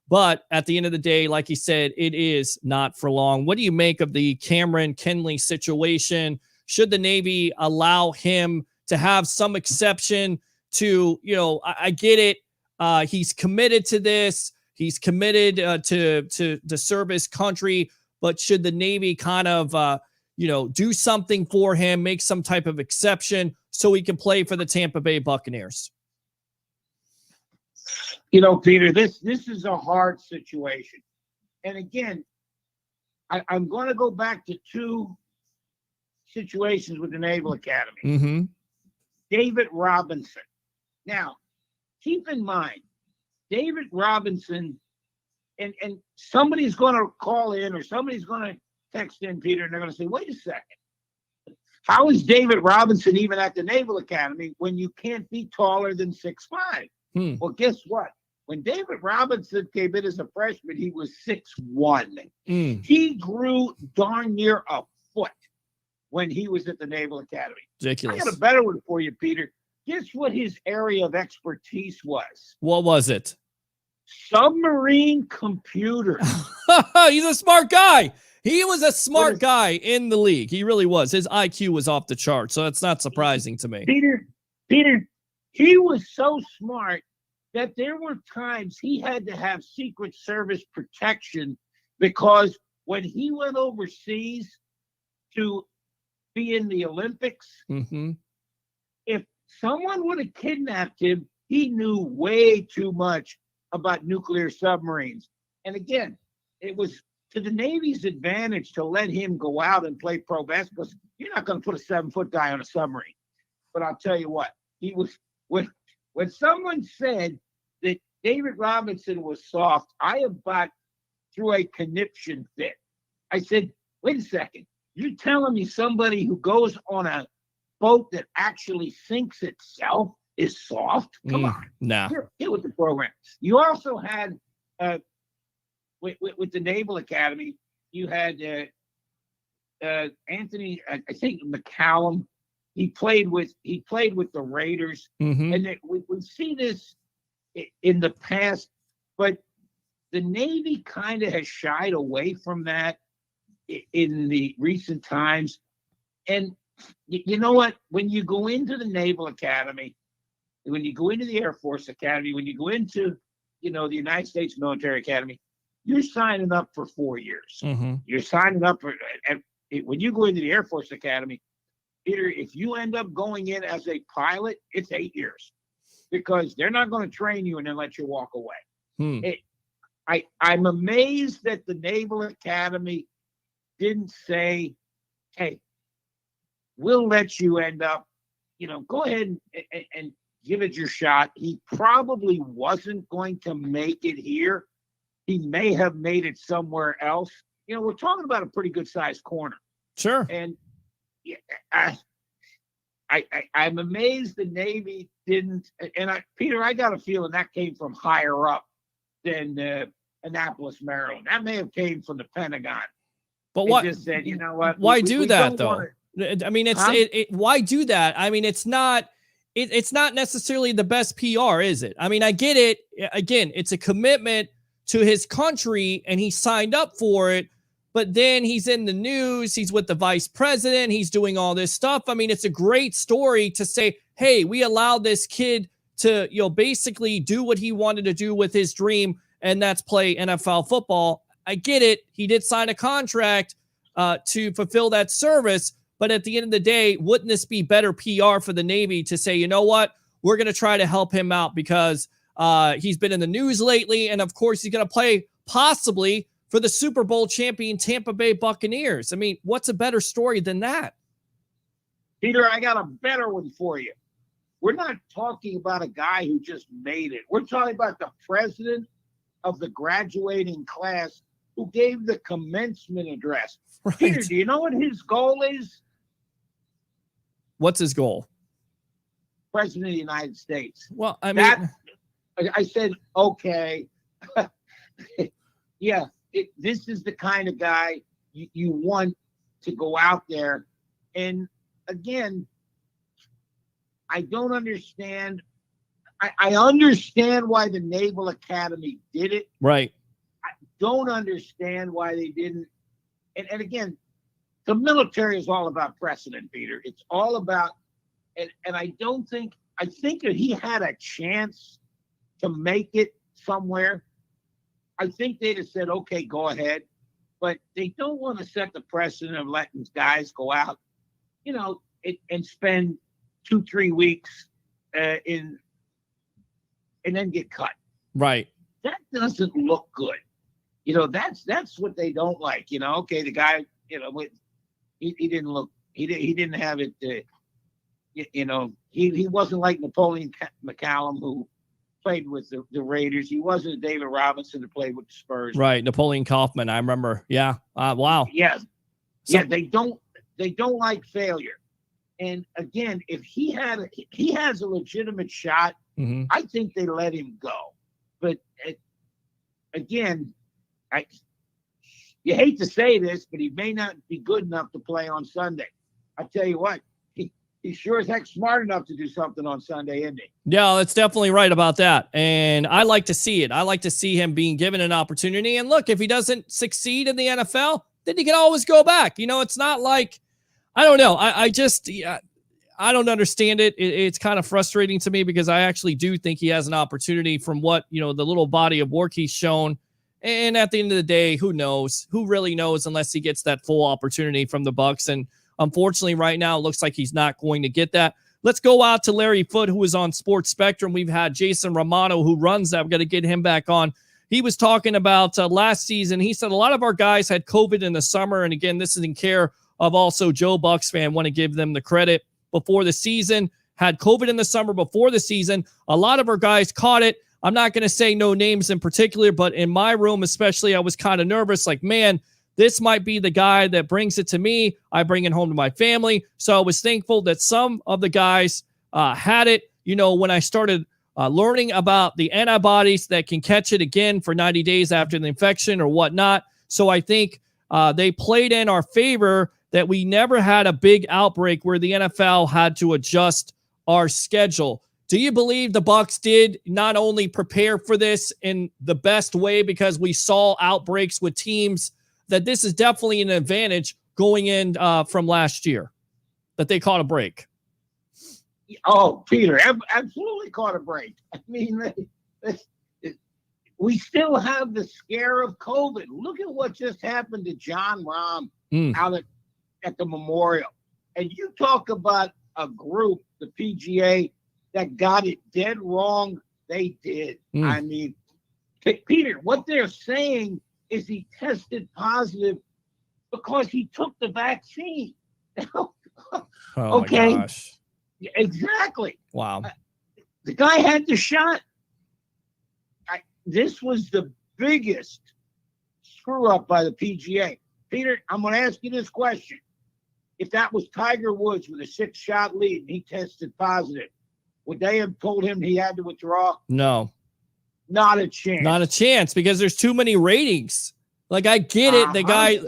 But at the end of the day, like you said, it is not for long. What do you make of the Cameron Kinley situation? Should the Navy allow him to have some exception to, I get it. He's committed to this. He's committed to serve his country. But should the Navy kind of, do something for him, make some type of exception so he can play for the Tampa Bay Buccaneers? Peter, this is a hard situation. And again, I'm going to go back to two situations with the Naval Academy. Mm-hmm. David Robinson. Now, keep in mind, David Robinson, and somebody's going to call in or somebody's going to text in, Peter, and they're going to say, wait a second. How is David Robinson even at the Naval Academy when you can't be taller than 6'5"? Well, guess what? When David Robinson came in as a freshman, he was 6'1". He grew darn near a foot when he was at the Naval Academy. Ridiculous. I got a better one for you, Peter. Guess what his area of expertise was? What was it? Submarine computers. He's a smart guy. He was a smart guy in the league. He really was. His IQ was off the chart, so that's not surprising to me. Peter, he was so smart that there were times he had to have Secret Service protection because when he went overseas to be in the Olympics, if someone would have kidnapped him, he knew way too much about nuclear submarines. And again, it was to the Navy's advantage to let him go out and play pro basketball. You're not going to put a 7-foot guy on a submarine. But I'll tell you what, he was when someone said that David Robinson was soft, I about threw a conniption fit. I said, wait a second, you're telling me somebody who goes on a boat that actually sinks itself is soft? Come on. Nah. Get with the program. You also had with the Naval Academy, you had Anthony, I think McCallum. He played with the Raiders, and we see this in the past, but the Navy kind of has shied away from that in the recent times. And you know what? When you go into the Naval Academy, when you go into the Air Force Academy, when you go into, the United States Military Academy, you're signing up for 4 years. You're signing up for, and when you go into the Air Force Academy, Peter, if you end up going in as a pilot, it's 8 years because they're not going to train you and then let you walk away. I'm amazed that the Naval Academy didn't say, hey, we'll let you end up, go ahead and give it your shot. He probably wasn't going to make it here. He may have made it somewhere else. We're talking about a pretty good sized corner. Sure. And I'm amazed the Navy didn't. And Peter, I got a feeling that came from higher up than Annapolis, Maryland. That may have came from the Pentagon. But what? Just said, you know what? Why do that though? I mean, why do that? I mean, it's not necessarily the best PR, is it? I mean, I get it. Again, it's a commitment to his country and he signed up for it. But then he's in the news. He's with the vice president. He's doing all this stuff. I mean, it's a great story to say, hey, we allowed this kid to, basically do what he wanted to do with his dream, and that's play NFL football. I get it. He did sign a contract to fulfill that service. But at the end of the day, wouldn't this be better PR for the Navy to say, you know what, we're going to try to help him out because he's been in the news lately. And of course, he's going to play possibly for the Super Bowl champion Tampa Bay Buccaneers. I mean, what's a better story than that? Peter, I got a better one for you. We're not talking about a guy who just made it. We're talking about the president of the graduating class who gave the commencement address. Right. Peter, do you know what his goal is? What's his goal? President of the United States. Well, I mean, I said, okay. Yeah. This is the kind of guy you want to go out there. And again, I don't understand. I understand why the Naval Academy did it. Right. I don't understand why they didn't. And again, the military is all about precedent, Peter. It's all about And I think that he had a chance to make it somewhere. I think they'd have said, okay, go ahead. But they don't want to set the precedent of letting guys go out, and spend 2-3 weeks and then get cut. Right. That doesn't look good. That's what they don't like. Okay, the guy, he didn't look, he didn't have it. He wasn't like Napoleon McCallum, who played with the Raiders. He wasn't David Robinson, who played with the Spurs. Right. Napoleon Kaufman. I remember. Yeah. Wow. Yeah. So- They don't like failure. And again, if he has a legitimate shot, Mhm. I think they let him go. But again, you hate to say this, but he may not be good enough to play on Sunday. I tell you what, he's sure as heck smart enough to do something on Sunday, isn't he? Yeah, that's definitely right about that. And I like to see it. I like to see him being given an opportunity. And look, if he doesn't succeed in the NFL, then he can always go back. It's not like, I don't know. I don't understand it. It's kind of frustrating to me because I actually do think he has an opportunity from what, the little body of work he's shown. And at the end of the day, who knows? Who really knows unless he gets that full opportunity from the Bucs? And unfortunately, right now, it looks like he's not going to get that. Let's go out to Larry Foote, who is on Sports Spectrum. We've had Jason Romano, who runs that. We've got to get him back on. He was talking about last season. He said a lot of our guys had COVID in the summer. And again, this is in care of also Joe Bucs fan. Want to give them the credit. Before the season, had COVID in the summer before the season. A lot of our guys caught it. I'm not going to say no names in particular, but in my room especially, I was kind of nervous. Like, man, this might be the guy that brings it to me. I bring it home to my family. So I was thankful that some of the guys had it. When I started learning about the antibodies that can catch it again for 90 days after the infection or whatnot. So I think they played in our favor that we never had a big outbreak where the NFL had to adjust our schedule. Do you believe the Bucs did not only prepare for this in the best way because we saw outbreaks with teams, that this is definitely an advantage going in from last year, that they caught a break? Oh, Peter, absolutely caught a break. I mean, we still have the scare of COVID. Look at what just happened to John Rahm out at the Memorial. And you talk about a group, the PGA, that got it dead wrong. They did. I mean, Peter, what they're saying is he tested positive because he took the vaccine. Okay. My gosh. Exactly. Wow. The guy had the shot. This was the biggest screw up by the PGA. Peter, I'm going to ask you this question. If that was Tiger Woods with a 6-shot lead and he tested positive, would they have told him he had to withdraw? No. Not a chance. Not a chance because there's too many ratings. Like, I get it. The guy,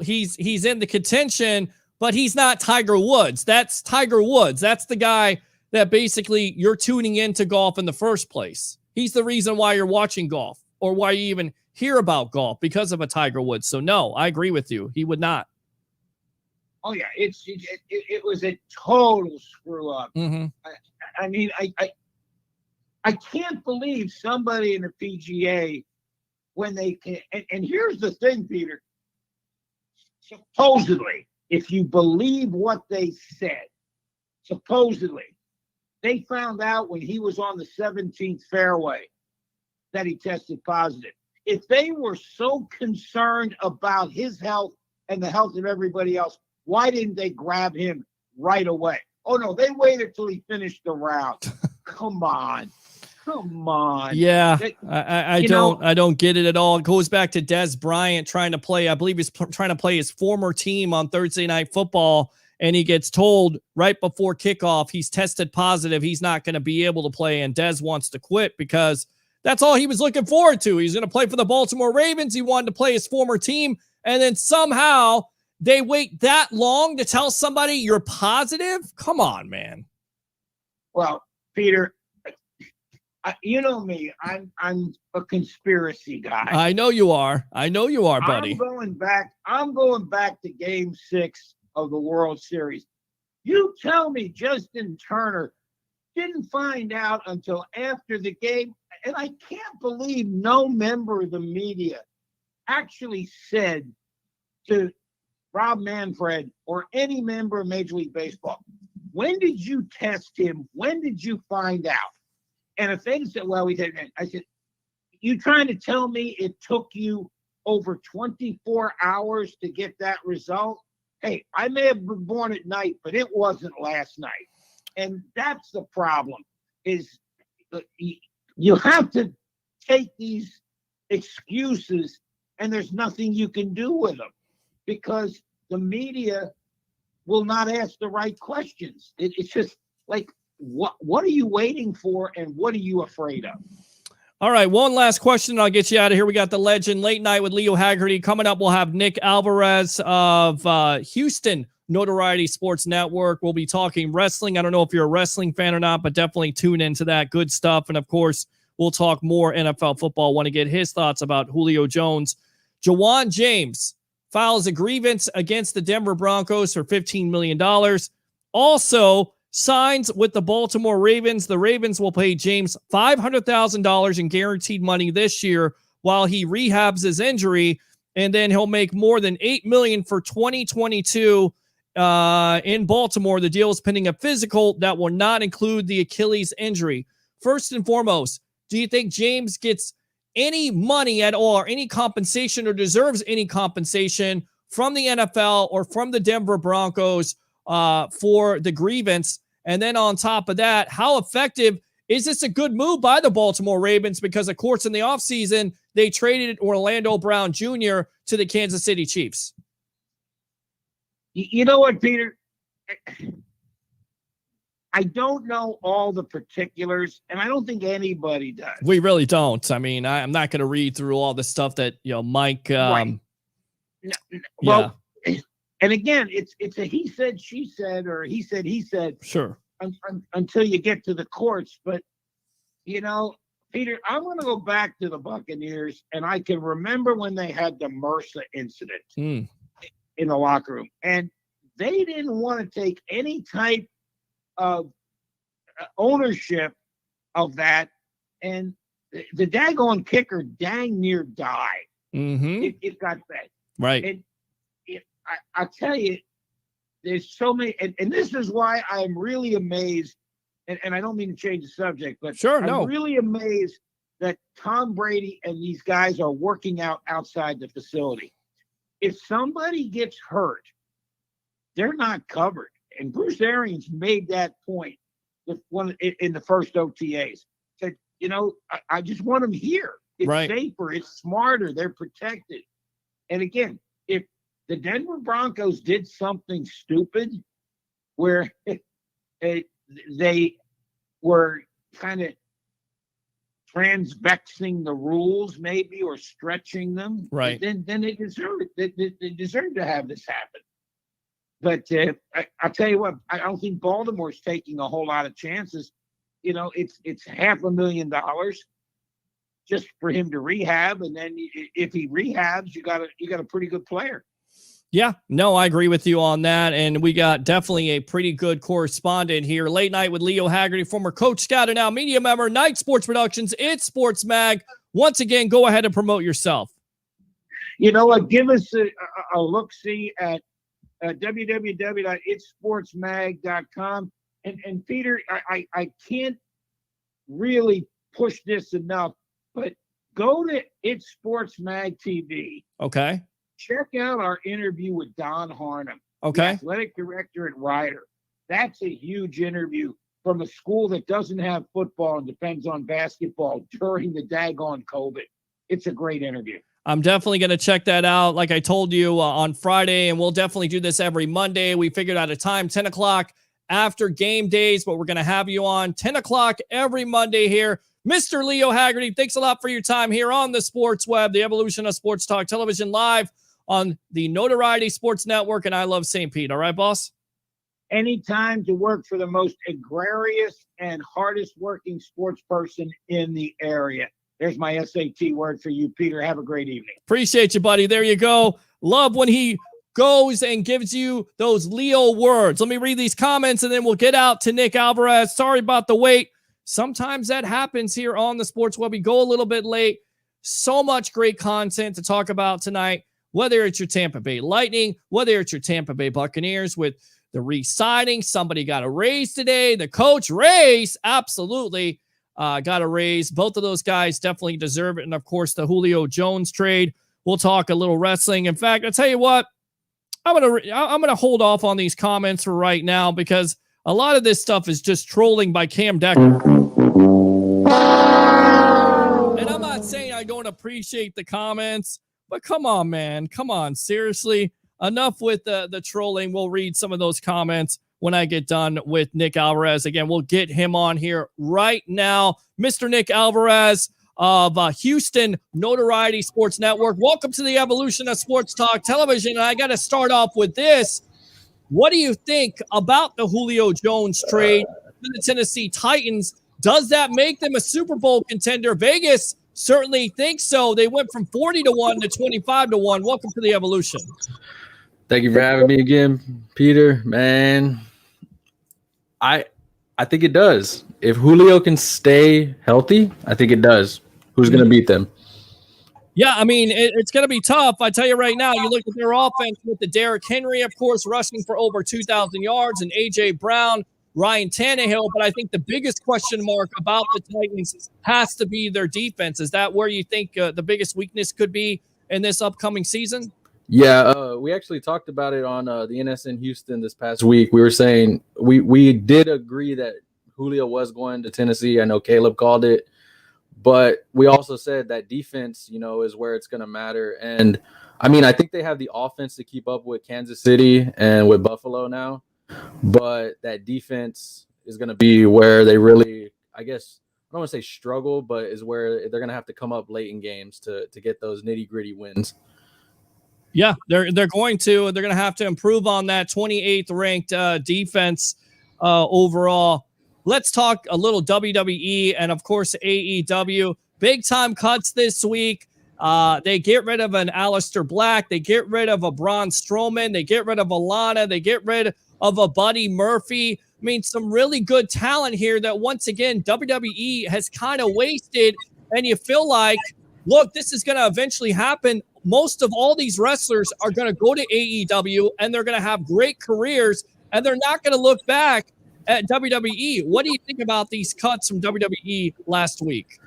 he's in the contention, but he's not Tiger Woods. That's Tiger Woods. That's the guy that basically you're tuning into golf in the first place. He's the reason why you're watching golf or why you even hear about golf, because of a Tiger Woods. So no, I agree with you. He would not. Oh yeah, it was a total screw up. Mm-hmm. I mean, I can't believe somebody in the PGA, when they can. And here's the thing, Peter. Supposedly, if you believe what they said, supposedly, they found out when he was on the 17th fairway that he tested positive. If they were so concerned about his health and the health of everybody else, why didn't they grab him right away? Oh, no, they waited till he finished the round. Come on. Yeah, I don't get it at all. It goes back to Des Bryant trying to play. I believe he's trying to play his former team on Thursday Night Football, and he gets told right before kickoff he's tested positive. He's not going to be able to play, and Des wants to quit because that's all he was looking forward to. He's going to play for the Baltimore Ravens. He wanted to play his former team, and then somehow they wait that long to tell somebody you're positive? Come on, man. Well, Peter, you know me. I'm a conspiracy guy. I know you are, buddy. I'm going back to Game 6 of the World Series. You tell me Justin Turner didn't find out until after the game, and I can't believe no member of the media actually said to Rob Manfred or any member of Major League Baseball, when did you test him? When did you find out? And if they said, well, we didn't, I said, you trying to tell me it took you over 24 hours to get that result? Hey, I may have been born at night, but it wasn't last night. And that's the problem, is you have to take these excuses and there's nothing you can do with them because the media will not ask the right questions. It's just like, what are you waiting for and what are you afraid of? All right, one last question. I'll get you out of here. We got the legend Late Night with Leo Haggerty. Coming up, we'll have Nick Alvarez of Houston Notoriety Sports Network. We'll be talking wrestling. I don't know if you're a wrestling fan or not, but definitely tune into that. Good stuff. And, of course, we'll talk more NFL football. Want to get his thoughts about Julio Jones. Jawan James files a grievance against the Denver Broncos for $15 million. Also, signs with the Baltimore Ravens. The Ravens will pay James $500,000 in guaranteed money this year while he rehabs his injury, and then he'll make more than $8 million for 2022 in Baltimore. The deal is pending a physical that will not include the Achilles injury. First and foremost, do you think James gets any money at all or any compensation or deserves any compensation from the NFL or from the Denver Broncos for the grievance? And then on top of that, how effective is this a good move by the Baltimore Ravens? Because, of course, in the offseason, they traded Orlando Brown Jr. to the Kansas City Chiefs. You know what, Peter? I don't know all the particulars, and I don't think anybody does. We really don't. I mean, I'm not going to read through all the stuff that, Mike. Right. Well, yeah. And again, it's a he said, she said, or he said. Sure. Until you get to the courts. But, Peter, I'm going to go back to the Buccaneers, and I can remember when they had the MRSA incident in the locker room. And they didn't want to take any type of ownership of that. And the daggone kicker dang near died. Mm-hmm. It got bad. Right. And I tell you, there's so many, and this is why I'm really amazed, and I don't mean to change the subject, but sure, I'm really amazed that Tom Brady and these guys are working out outside the facility. If somebody gets hurt, they're not covered. And Bruce Arians made that point in the first OTAs. Said, I just want them here. It's safer, it's smarter, they're protected. And again, if the Denver Broncos did something stupid where they were kind of transvexing the rules maybe or stretching them, right? Then they deserve it. They deserve to have this happen. But I'll tell you what, I don't think Baltimore's taking a whole lot of chances. It's $500,000 just for him to rehab, and then if he rehabs, you got a pretty good player. Yeah, no, I agree with you on that. And we got definitely a pretty good correspondent here. Late Night with Leo Haggerty, former Coach Scout and now media member, Night Sports Productions. It's Sports Mag. Once again, go ahead and promote yourself. You know what? Give us a look-see at www.itsportsmag.com. And Peter, I can't really push this enough, but go to It's Sports Mag TV. Okay. Check out our interview with Don Harnum, okay, the athletic director at Rider. That's a huge interview from a school that doesn't have football and depends on basketball during the daggone COVID. It's a great interview. I'm definitely going to check that out. Like I told you on Friday, and we'll definitely do this every Monday. We figured out a time, 10 o'clock after game days, but we're going to have you on 10 o'clock every Monday here. Mr. Leo Haggerty, thanks a lot for your time here on the Sports Web, the evolution of sports talk television, live on the Notoriety Sports Network, and I love St. Pete. All right, boss? Anytime to work for the most egregious and hardest working sports person in the area. There's my SAT word for you, Peter. Have a great evening. Appreciate you, buddy. There you go. Love when he goes and gives you those Leo words. Let me read these comments and then we'll get out to Nick Alvarez. Sorry about the wait. Sometimes that happens here on the Sports Web. We go a little bit late. So much great content to talk about tonight, whether it's your Tampa Bay Lightning, whether it's your Tampa Bay Buccaneers with the re-signing. Somebody got a raise today. The coach raise, absolutely got a raise. Both of those guys definitely deserve it. And of course, the Julio Jones trade. We'll talk a little wrestling. In fact, I'll tell you what, I'm gonna hold off on these comments for right now because a lot of this stuff is just trolling by Cam Decker. And I'm not saying I don't appreciate the comments, but come on, man. Come on. Seriously. Enough with the trolling. We'll read some of those comments when I get done with Nick Alvarez. Again, we'll get him on here right now. Mr. Nick Alvarez of Houston Notoriety Sports Network. Welcome to the evolution of Sports Talk Television. And I got to start off with this. What do you think about the Julio Jones trade to the Tennessee Titans? Does that make them a Super Bowl contender? Vegas certainly thinks so. They went from 40-1 to 25-1. Welcome to the evolution. Thank you for having me again, Peter. Man, I think it does. If Julio can stay healthy, I think it does. Who's going to beat them? Yeah, I mean, it's going to be tough. I tell you right now, you look at their offense with the Derrick Henry, of course, rushing for over 2,000 yards, and A.J. Brown, Ryan Tannehill. But I think the biggest question mark about the Titans has to be their defense. Is that where you think the biggest weakness could be in this upcoming season? Yeah, we actually talked about it on the NSN Houston this past week. We were saying we did agree that Julio was going to Tennessee. I know Caleb called it, but we also said that defense, is where it's going to matter. And I mean, I think they have the offense to keep up with Kansas City and with Buffalo now, but that defense is going to be where they really, I guess, I don't want to say struggle, but is where they're going to have to come up late in games to get those nitty gritty wins. Yeah, they're going to. They're going to have to improve on that 28th ranked defense overall. Let's talk a little WWE and, of course, AEW. Big time cuts this week. They get rid of an Aleister Black. They get rid of a Braun Strowman. They get rid of a Lana. They get rid of a Buddy Murphy. I mean, some really good talent here that, once again, WWE has kind of wasted. And you feel like, look, this is going to eventually happen. Most of all these wrestlers are going to go to AEW and they're going to have great careers and they're not going to look back at WWE. What do you think about these cuts from WWE last week?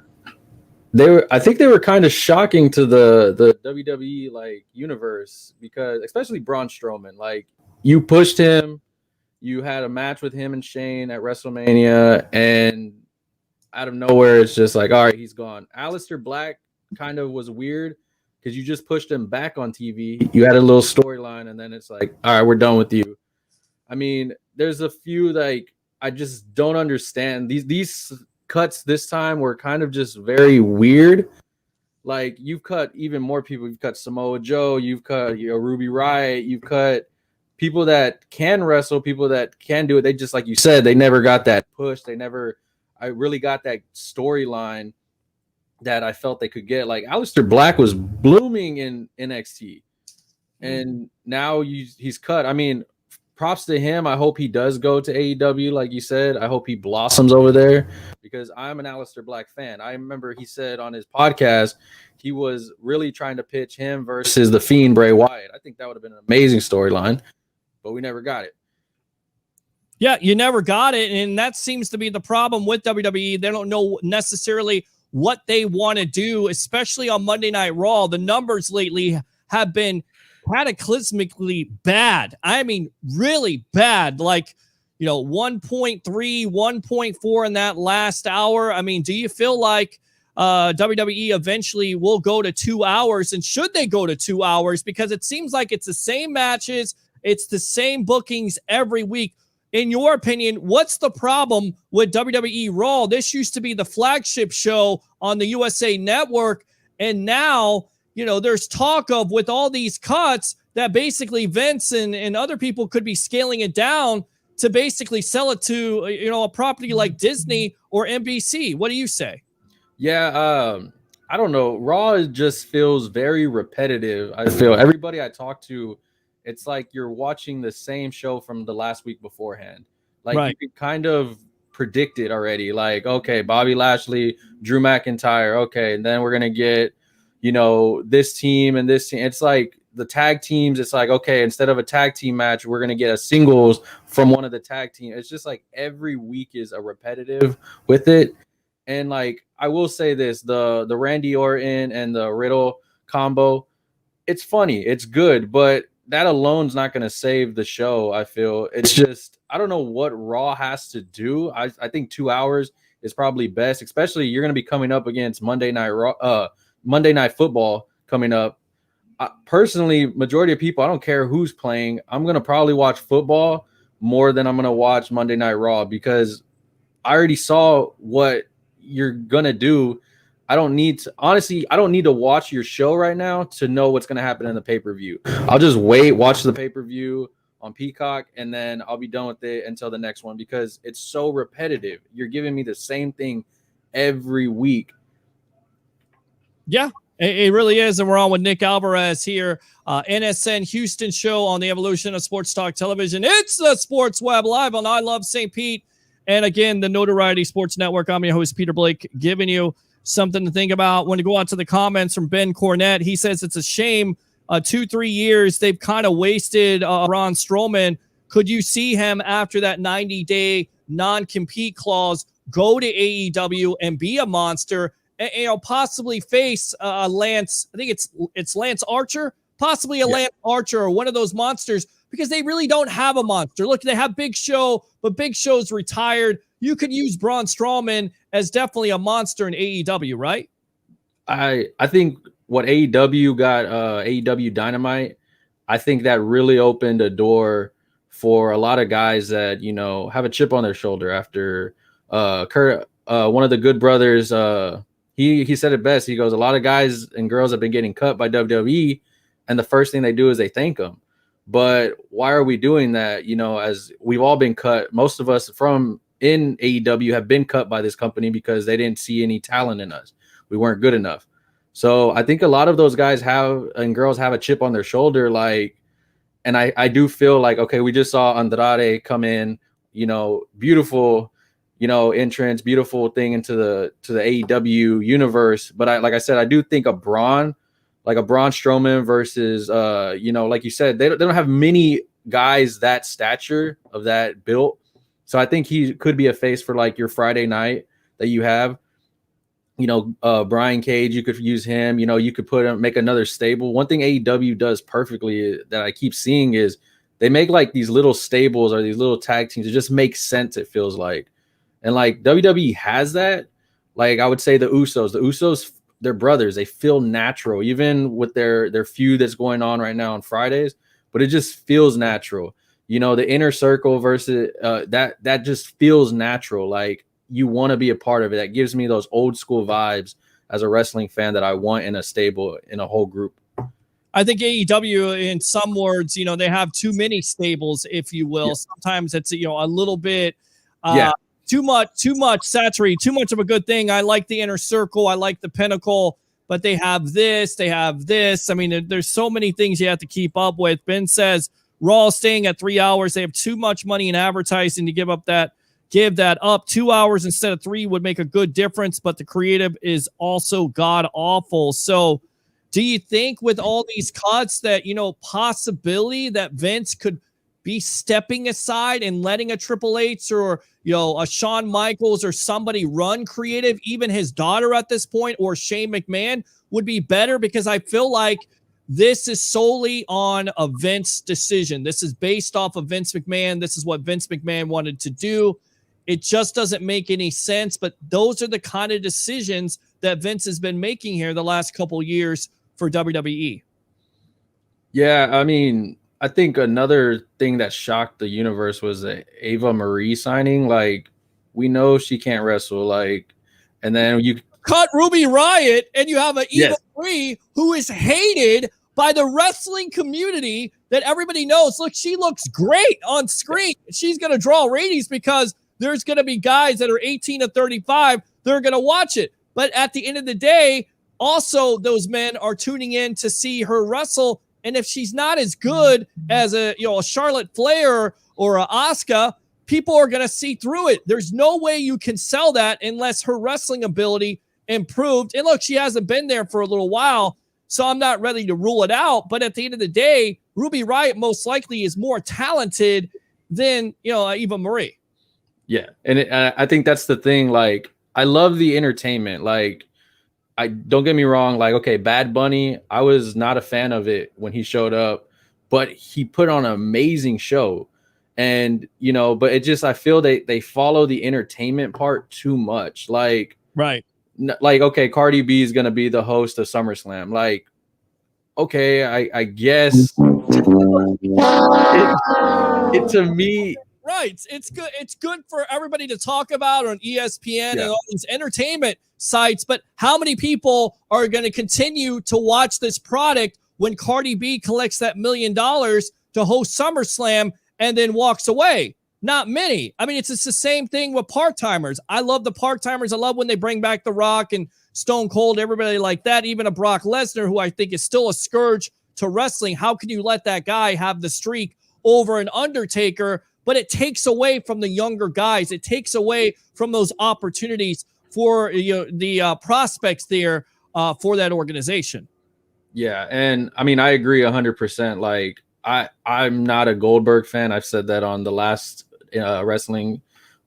I think they were kind of shocking to the WWE universe because especially Braun Strowman, you pushed him, you had a match with him and Shane at WrestleMania, and out of nowhere it's just all right, he's gone. Aleister Black kind of was weird because you just pushed him back on TV. You had a little storyline, and then it's all right, we're done with you. I mean, there's a few I just don't understand. These cuts this time were kind of just very weird. You've cut even more people. You've cut Samoa Joe. You've cut Ruby Riott. You've cut people that can wrestle, people that can do it. They just, like you said, they never got that push. I really got that storyline that I felt they could get. Aleister Black was blooming in NXT, and now he's cut. I mean, props to him. I hope he does go to AEW, like you said. I hope he blossoms over there because I'm an Aleister Black fan. I remember he said on his podcast he was really trying to pitch him versus the Fiend Bray Wyatt. I think that would have been an amazing storyline, but we never got it. Yeah, you never got it, and that seems to be the problem with WWE. They don't know necessarily what they want to do, especially on Monday Night Raw. The numbers lately have been cataclysmically bad. I mean, really bad. 1.3, 1.4 in that last hour. I mean, do you feel like WWE eventually will go to 2 hours? And should they go to 2 hours? Because it seems like it's the same matches. It's the same bookings every week. In your opinion, what's the problem with WWE Raw? This used to be the flagship show on the USA Network. And now, there's talk of, with all these cuts, that basically Vince and other people could be scaling it down to basically sell it to, a property like Disney or NBC. What do you say? Yeah, I don't know. Raw just feels very repetitive. I feel everybody I talk to it's like you're watching the same show from the last week beforehand. Like Right. you could kind of predict it already. Like, okay, Bobby Lashley, Drew McIntyre. Okay, and then we're gonna get, this team and this team. It's like the tag teams. It's like, okay, instead of a tag team match, we're gonna get a singles from one of the tag team. It's just like every week is a repetitive with it. And like I will say this, the Randy Orton and the Riddle combo, it's funny, it's good, but that alone's not going to save the show. I feel it's just, I don't know what Raw has to do. I think 2 hours is probably best, especially you're going to be coming up against Monday Night Football coming up. Personally, majority of people, I don't care who's playing. I'm going to probably watch football more than I'm going to watch Monday Night Raw, because I already saw what you're going to do. I don't need to watch your show right now to know what's going to happen in the pay-per-view. I'll just wait, watch the pay-per-view on Peacock, and then I'll be done with it until the next one, because it's so repetitive. You're giving me the same thing every week. Yeah, it really is. And we're on with Nick Alvarez here, NSN Houston show on the evolution of sports talk television. It's the Sports Web Live on I Love St. Pete. And again, the Notoriety Sports Network. I'm your host, Peter Blake, giving you something to think about. When you go out to the comments from Ben Cornett, he says it's a shame 2-3 years they've kind of wasted Braun Strowman. Could you see him after that 90-day non-compete clause go to AEW and be a monster and possibly face Lance? I think it's Lance Archer, possibly Lance Archer or one of those monsters, because they really don't have a monster. Look, they have Big Show, but Big Show's retired. You could use Braun Strowman as definitely a monster in AEW, right? I think what AEW got, AEW Dynamite, I think that really opened a door for a lot of guys that, have a chip on their shoulder after Kurt, one of the Good Brothers. He said it best. He goes, a lot of guys and girls have been getting cut by WWE, and the first thing they do is they thank them. But why are we doing that? As we've all been cut, most of us in AEW have been cut by this company because they didn't see any talent in us. We weren't good enough. So I think a lot of those guys and girls have a chip on their shoulder. And I do feel like, okay, we just saw Andrade come in, beautiful, entrance, beautiful thing into the AEW universe. But like I said, I do think a Braun Strowman versus, like you said, they don't have many guys that stature of that built. So I think he could be a face for like your Friday night that you have. Brian Cage, you could use him. You could make another stable. One thing AEW does perfectly that I keep seeing is they make like these little stables or these little tag teams. It just makes sense, it feels like. And like WWE has that. Like I would say the Usos, they're brothers. They feel natural, even with their feud that's going on right now on Fridays. But it just feels natural. The Inner Circle versus that just feels natural. Like you want to be a part of it. That gives me those old school vibes as a wrestling fan that I want in a stable, in a whole group. I think AEW, in some words, they have too many stables, if you will. Yeah. Sometimes it's, a little bit too much saturated, too much of a good thing. I like the Inner Circle. I like the Pinnacle, but they have this. I mean, there's so many things you have to keep up with. Ben says Raw staying at 3 hours. They have too much money in advertising to give that up. 2 hours instead of 3 would make a good difference, but the creative is also god awful. So do you think with all these cuts that, possibility that Vince could be stepping aside and letting a Triple H or, a Shawn Michaels or somebody run creative, even his daughter at this point, or Shane McMahon would be better? Because I feel like this is solely on a Vince decision. This is based off of Vince McMahon. This is what Vince McMahon wanted to do. It just doesn't make any sense, but those are the kind of decisions that Vince has been making here the last couple years for WWE. Yeah, I mean, I think another thing that shocked the universe was the Ava Marie signing. Like, we know she can't wrestle, and then you cut Ruby Riott, and you have an Eva Marie who is hated by the wrestling community that everybody knows. Look, she looks great on screen. She's going to draw ratings because there's going to be guys that are 18 to 35 that are going to watch it. But at the end of the day, also those men are tuning in to see her wrestle And if she's not as good as a Charlotte Flair or a Asuka, people are going to see through it. There's no way you can sell that unless her wrestling ability improved. And look, she hasn't been there for a little while, so I'm not ready to rule it out. But at the end of the day, Ruby Riott most likely is more talented than, Eva Marie. Yeah. And I think that's the thing. Like, I love the entertainment. Like, I don't get me wrong. Like, okay, Bad Bunny, I was not a fan of it when he showed up, but he put on an amazing show. And, but it just, I feel they follow the entertainment part too much. Like, right. Like, okay, Cardi B is going to be the host of SummerSlam. Like, okay, I guess it to me. Right. It's good. It's good for everybody to talk about on ESPN and all these entertainment sites. But how many people are going to continue to watch this product when Cardi B collects that $1 million to host SummerSlam and then walks away? Not many. I mean, it's just the same thing with part-timers. I love the part-timers. I love when they bring back The Rock and Stone Cold, everybody like that, even a Brock Lesnar, who I think is still a scourge to wrestling. How can you let that guy have the streak over an Undertaker? But it takes away from the younger guys. It takes away from those opportunities for the prospects there for that organization. Yeah, and I mean, I agree 100%. Like, I'm not a Goldberg fan. I've said that on the last wrestling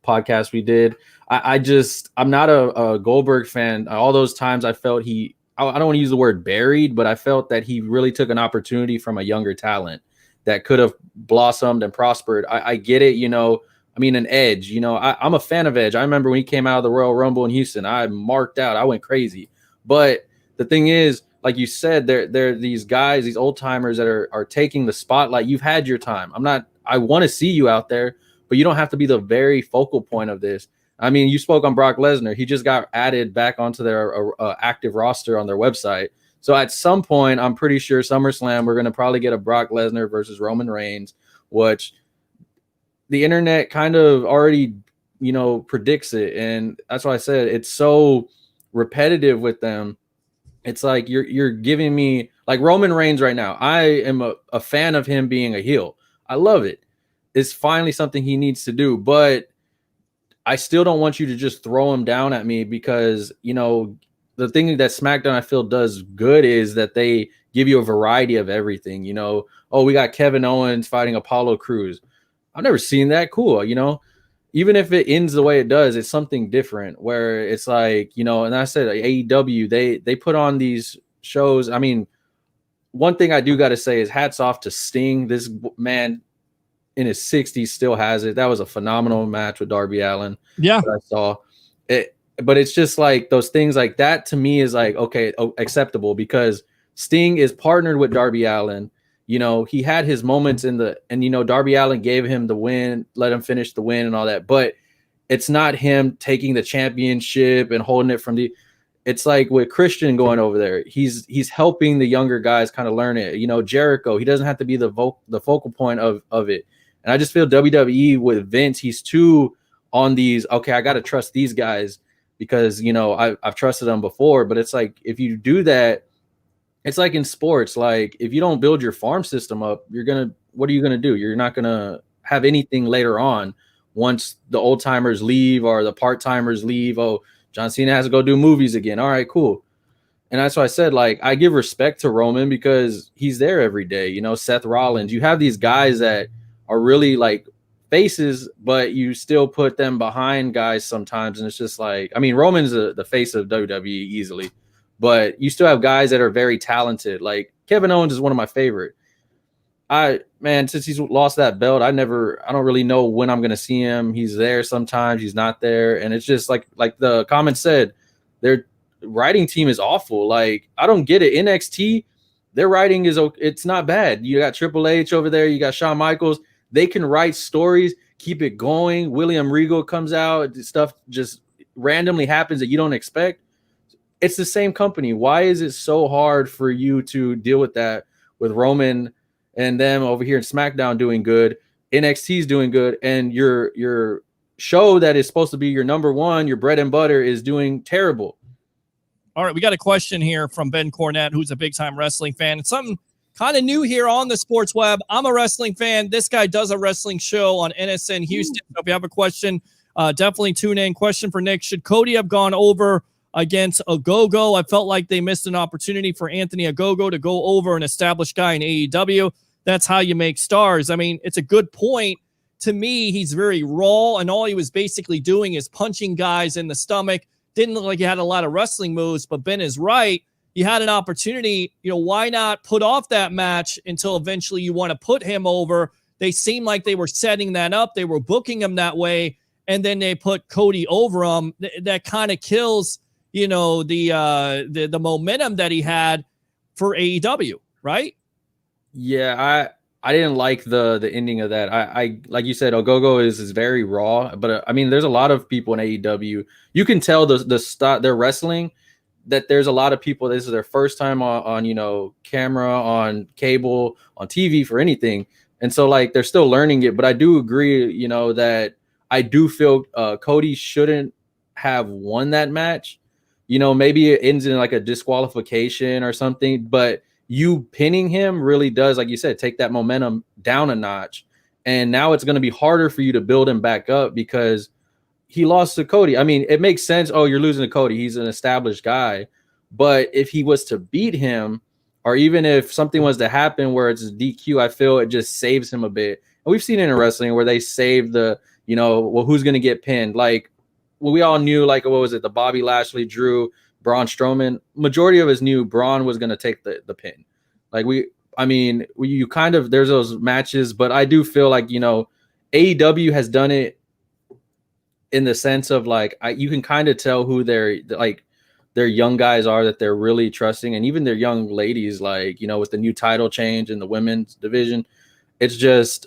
podcast we did. I'm not a Goldberg fan. All those times I felt I don't want to use the word buried, but I felt that he really took an opportunity from a younger talent that could have blossomed and prospered. I get it. I mean, an Edge, I'm a fan of Edge. I remember when he came out of the Royal Rumble in Houston, I marked out, I went crazy. But the thing is, like you said, they're these guys, these old timers that are taking the spotlight. You've had your time. I want to see you out there, but you don't have to be the very focal point of this. I mean, you spoke on Brock Lesnar. He just got added back onto their active roster on their website. So at some point, I'm pretty sure SummerSlam, we're going to probably get a Brock Lesnar versus Roman Reigns, which the internet kind of already, predicts it. And that's why I said it's so repetitive with them. It's like you're giving me, like, Roman Reigns right now. I am a fan of him being a heel. I love it. It's finally something he needs to do. But I still don't want you to just throw him down at me because, the thing that SmackDown I feel does good is that they give you a variety of everything. We got Kevin Owens fighting Apollo Crews. I've never seen that. Cool. Even if it ends the way it does, it's something different where it's like, and I said AEW, they put on these shows. I mean, one thing I do got to say is hats off to Sting. This man in his 60s still has it. That was a phenomenal match with Darby Allin. Yeah. That I saw it. But it's just like those things like that to me is like, okay, acceptable because Sting is partnered with Darby Allin. He had his moments and Darby Allin gave him the win, let him finish the win and all that. But it's not him taking the championship and holding it from it's like with Christian going over there. He's helping the younger guys kind of learn it. Jericho, he doesn't have to be the focal point of it. And I just feel WWE with Vince, he's too on these, okay, I got to trust these guys because, I've trusted them before. But it's like, if you do that, it's like in sports, like if you don't build your farm system up, what are you going to do? You're not going to have anything later on once the old timers leave or the part timers leave. Oh, John Cena has to go do movies again. All right, cool. And that's why I said, like, I give respect to Roman because he's there every day. Seth Rollins, you have these guys that are really like faces, but you still put them behind guys sometimes. And it's just like, I mean, Roman's the face of WWE easily, but you still have guys that are very talented. Like Kevin Owens is one of my favorite. Since he's lost that belt, I don't really know when I'm going to see him. He's there sometimes, he's not there. And it's just like the comment said, their writing team is awful. Like, I don't get it. NXT, their writing it's not bad. You got Triple H over there. You got Shawn Michaels. They can write stories, keep it going. William Regal comes out. Stuff just randomly happens that you don't expect. It's the same company. Why is it so hard for you to deal with that with Roman and them over here in SmackDown doing good, NXT's doing good, and your show that is supposed to be your number one, your bread and butter, is doing terrible? All right, we got a question here from Ben Cornett, who's a big-time wrestling fan. It's something kind of new here on the sports web. I'm a wrestling fan. This guy does a wrestling show on NSN Houston. So if you have a question, definitely tune in. Question for Nick: should Cody have gone over against Ogogo? I felt like they missed an opportunity for Anthony Ogogo to go over an established guy in AEW. That's how you make stars. I mean, it's a good point. To me, he's very raw, and all he was basically doing is punching guys in the stomach. Didn't look like he had a lot of wrestling moves, but Ben is right. You had an opportunity. Why not put off that match until eventually you want to put him over? They seemed like they were setting that up. They were booking him that way, and then they put Cody over him. That kind of kills, the momentum that he had for AEW, right? Yeah, I didn't like the ending of that. I like you said, Ogogo is very raw, but I mean, there's a lot of people in AEW. You can tell their wrestling, that there's a lot of people. This is their first time on camera, on cable, on TV, for anything, and so like they're still learning it. But I do agree, that I do feel Cody shouldn't have won that match. Maybe it ends in like a disqualification or something, but you pinning him really does, like you said, take that momentum down a notch. And now it's going to be harder for you to build him back up because he lost to Cody. I mean, it makes sense. Oh, you're losing to Cody. He's an established guy. But if he was to beat him, or even if something was to happen where it's DQ, I feel it just saves him a bit. And we've seen it in wrestling where they save the, who's going to get pinned. Like, we all knew, like, what was it? The Bobby Lashley, Drew, Braun Strowman. Majority of us knew Braun was going to take the pin. Like, you kind of, there's those matches, but I do feel like, AEW has done it in the sense of like, you can kind of tell who their young guys are that they're really trusting. And even their young ladies, like, with the new title change in the women's division, it's just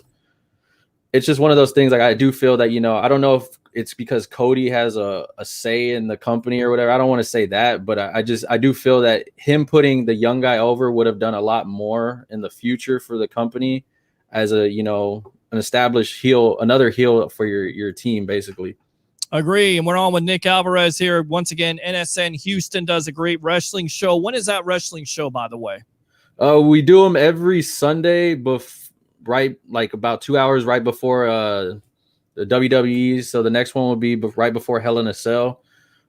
one of those things. Like, I do feel that, I don't know if it's because Cody has a say in the company or whatever. I don't want to say that, but I do feel that him putting the young guy over would have done a lot more in the future for the company as an established heel, another heel for your team, basically. Agree. And we're on with Nick Alvarez here. Once again, NSN Houston does a great wrestling show. When is that wrestling show, by the way? We do them every Sunday, right, like about 2 hours right before the WWE. So the next one will be right before Hell in a Cell.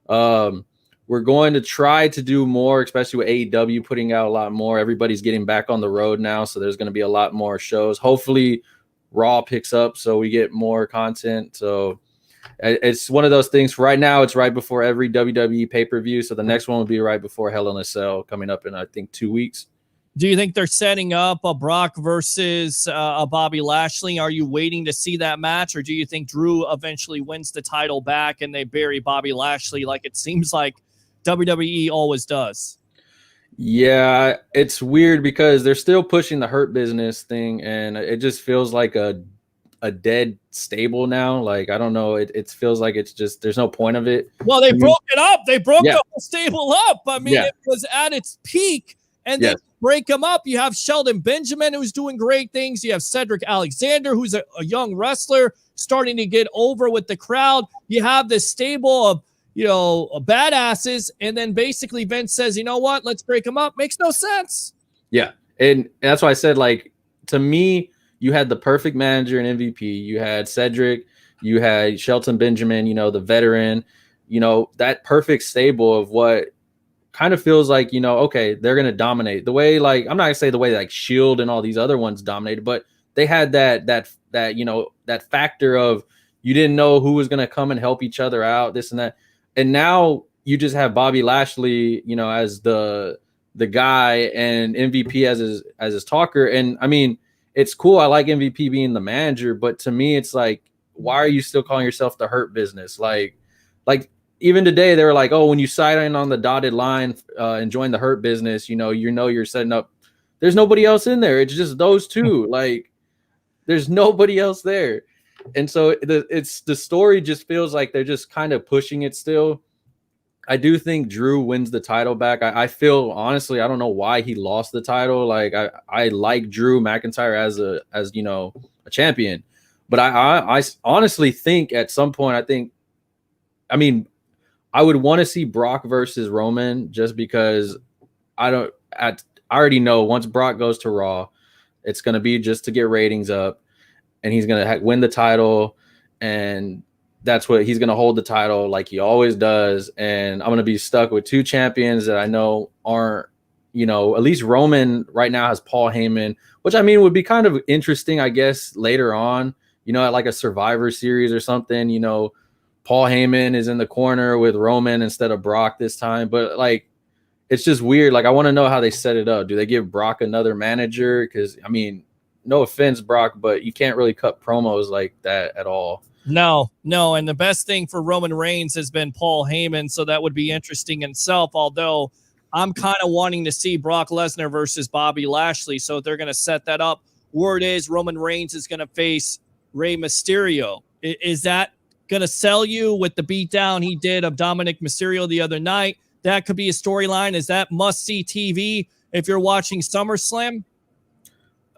We're going to try to do more, especially with AEW putting out a lot more. Everybody's getting back on the road now, so there's going to be a lot more shows. Hopefully Raw picks up so we get more content. So it's one of those things. Right now, it's right before every WWE pay-per-view. So the next one will be right before Hell in a Cell coming up in, I think, 2 weeks. Do you think they're setting up a Brock versus a Bobby Lashley? Are you waiting to see that match? Or do you think Drew eventually wins the title back and they bury Bobby Lashley like it seems like WWE always does? Yeah, it's weird because they're still pushing the Hurt Business thing, and it just feels like a dead stable now. Like, I don't know. It feels like it's just, there's no point of it. Well, they broke it up. They broke the whole stable up. I mean, it was at its peak, and then break them up. You have Shelton Benjamin, who's doing great things. You have Cedric Alexander, who's a young wrestler starting to get over with the crowd. You have this stable of, badasses. And then basically Vince says, you know what? Let's break them up. Makes no sense. Yeah. And that's why I said, like, to me, you had the perfect manager and MVP. You had Cedric, you had Shelton Benjamin, the veteran, that perfect stable of what kind of feels like, okay, they're going to dominate the way, like, I'm not gonna say the way like Shield and all these other ones dominated, but they had that factor of you didn't know who was going to come and help each other out, this and that. And now you just have Bobby Lashley, as the guy, and MVP as his talker. And I mean, it's cool. I like MVP being the manager, but to me, it's like, why are you still calling yourself the Hurt Business? Like even today, they were like, oh, when you sign in on the dotted line and join the Hurt Business, you're setting up. There's nobody else in there. It's just those two. Like, there's nobody else there. And so the story just feels like they're just kind of pushing it still. I do think Drew wins the title back. I feel, honestly, I don't know why he lost the title. Like, I like Drew McIntyre as a champion, but I honestly think at some point, I would want to see Brock versus Roman, just because I already know once Brock goes to Raw, it's going to be just to get ratings up, and he's going to win the title, and that's what he's going to hold the title like he always does. And I'm going to be stuck with two champions that I know aren't, at least Roman right now has Paul Heyman, which I mean would be kind of interesting, I guess, later on, at like a Survivor Series or something, Paul Heyman is in the corner with Roman instead of Brock this time. But like, it's just weird. Like, I want to know how they set it up. Do they give Brock another manager? Because, I mean, no offense, Brock, but you can't really cut promos like that at all. No. And the best thing for Roman Reigns has been Paul Heyman. So that would be interesting in itself. Although I'm kind of wanting to see Brock Lesnar versus Bobby Lashley. So if they're going to set that up, word is Roman Reigns is going to face Rey Mysterio. Is that going to sell you with the beatdown he did of Dominic Mysterio the other night? That could be a storyline. Is that must-see TV if you're watching SummerSlam?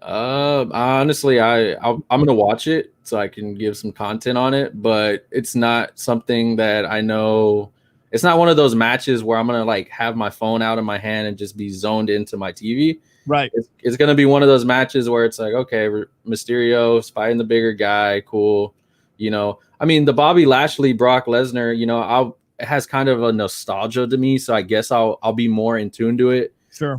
Honestly, I'm gonna watch it so I can give some content on it, but it's not something that I know. It's not one of those matches where I'm gonna like have my phone out in my hand and just be zoned into my TV. Right. It's gonna be one of those matches where it's like, okay, Mysterio fighting the bigger guy, cool. I mean, the Bobby Lashley, Brock Lesnar, it has kind of a nostalgia to me, so I guess I'll be more in tune to it. Sure.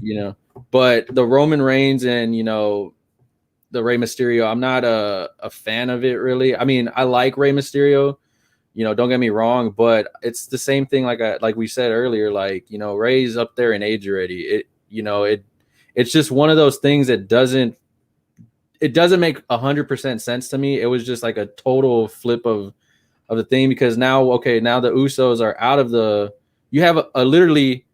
But the Roman Reigns and the Rey Mysterio, I'm not a fan of it really. I mean, I like Rey Mysterio, don't get me wrong, but it's the same thing like we said earlier, like, Rey's up there in age already. It's just one of those things that doesn't make 100% sense to me. It was just like a total flip of the thing, because now the Usos are out of you have a literally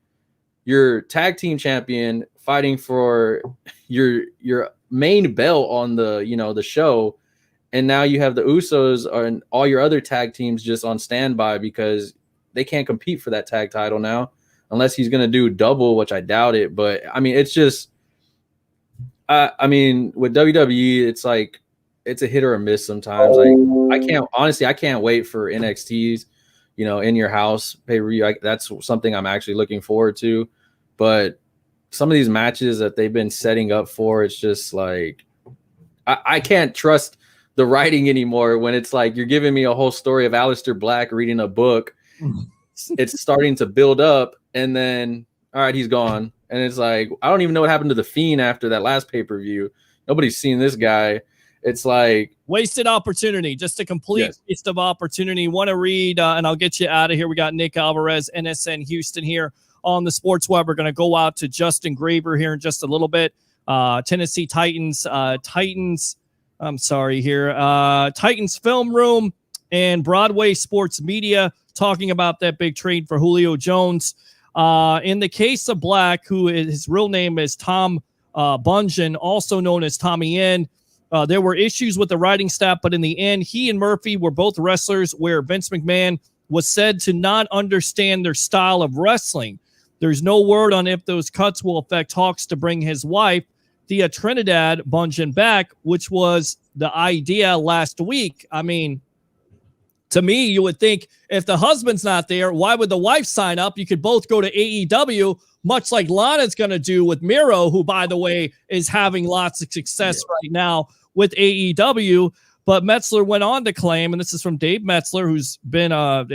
your tag team champion fighting for your main belt on the show, and now you have the Usos and all your other tag teams just on standby because they can't compete for that tag title now unless he's going to do double, which I doubt it. But I mean, it's just I mean, with WWE, it's like it's a hit or a miss sometimes. Like, I can't wait for NXT's, in your house pay-per-view. That's something I'm actually looking forward to. But some of these matches that they've been setting up for, it's just like I can't trust the writing anymore when it's like you're giving me a whole story of Aleister Black reading a book. It's starting to build up, and then all right, he's gone. And it's like, I don't even know what happened to The Fiend after that last pay-per-view. Nobody's seen this guy. It's like wasted opportunity, just a complete waste of opportunity. Want to read, and I'll get you out of here. We got Nick Alvarez, NSN Houston here on the Sports Web. We're going to go out to Justin Graber here in just a little bit. Tennessee Titans, Titans Film Room and Broadway Sports Media talking about that big trade for Julio Jones. In the case of Black, his real name is Tom Bunjan, also known as Tommy N. There were issues with the writing staff, but in the end, he and Murphy were both wrestlers where Vince McMahon was said to not understand their style of wrestling. There's no word on if those cuts will affect talks to bring his wife, Thea Trinidad Bunjan, back, which was the idea last week. I mean, to me, you would think if the husband's not there, why would the wife sign up? You could both go to AEW, much like Lana's going to do with Miro, who, by the way, is having lots of success right now with AEW. But Metzler went on to claim, and this is from Dave Metzler, who's been a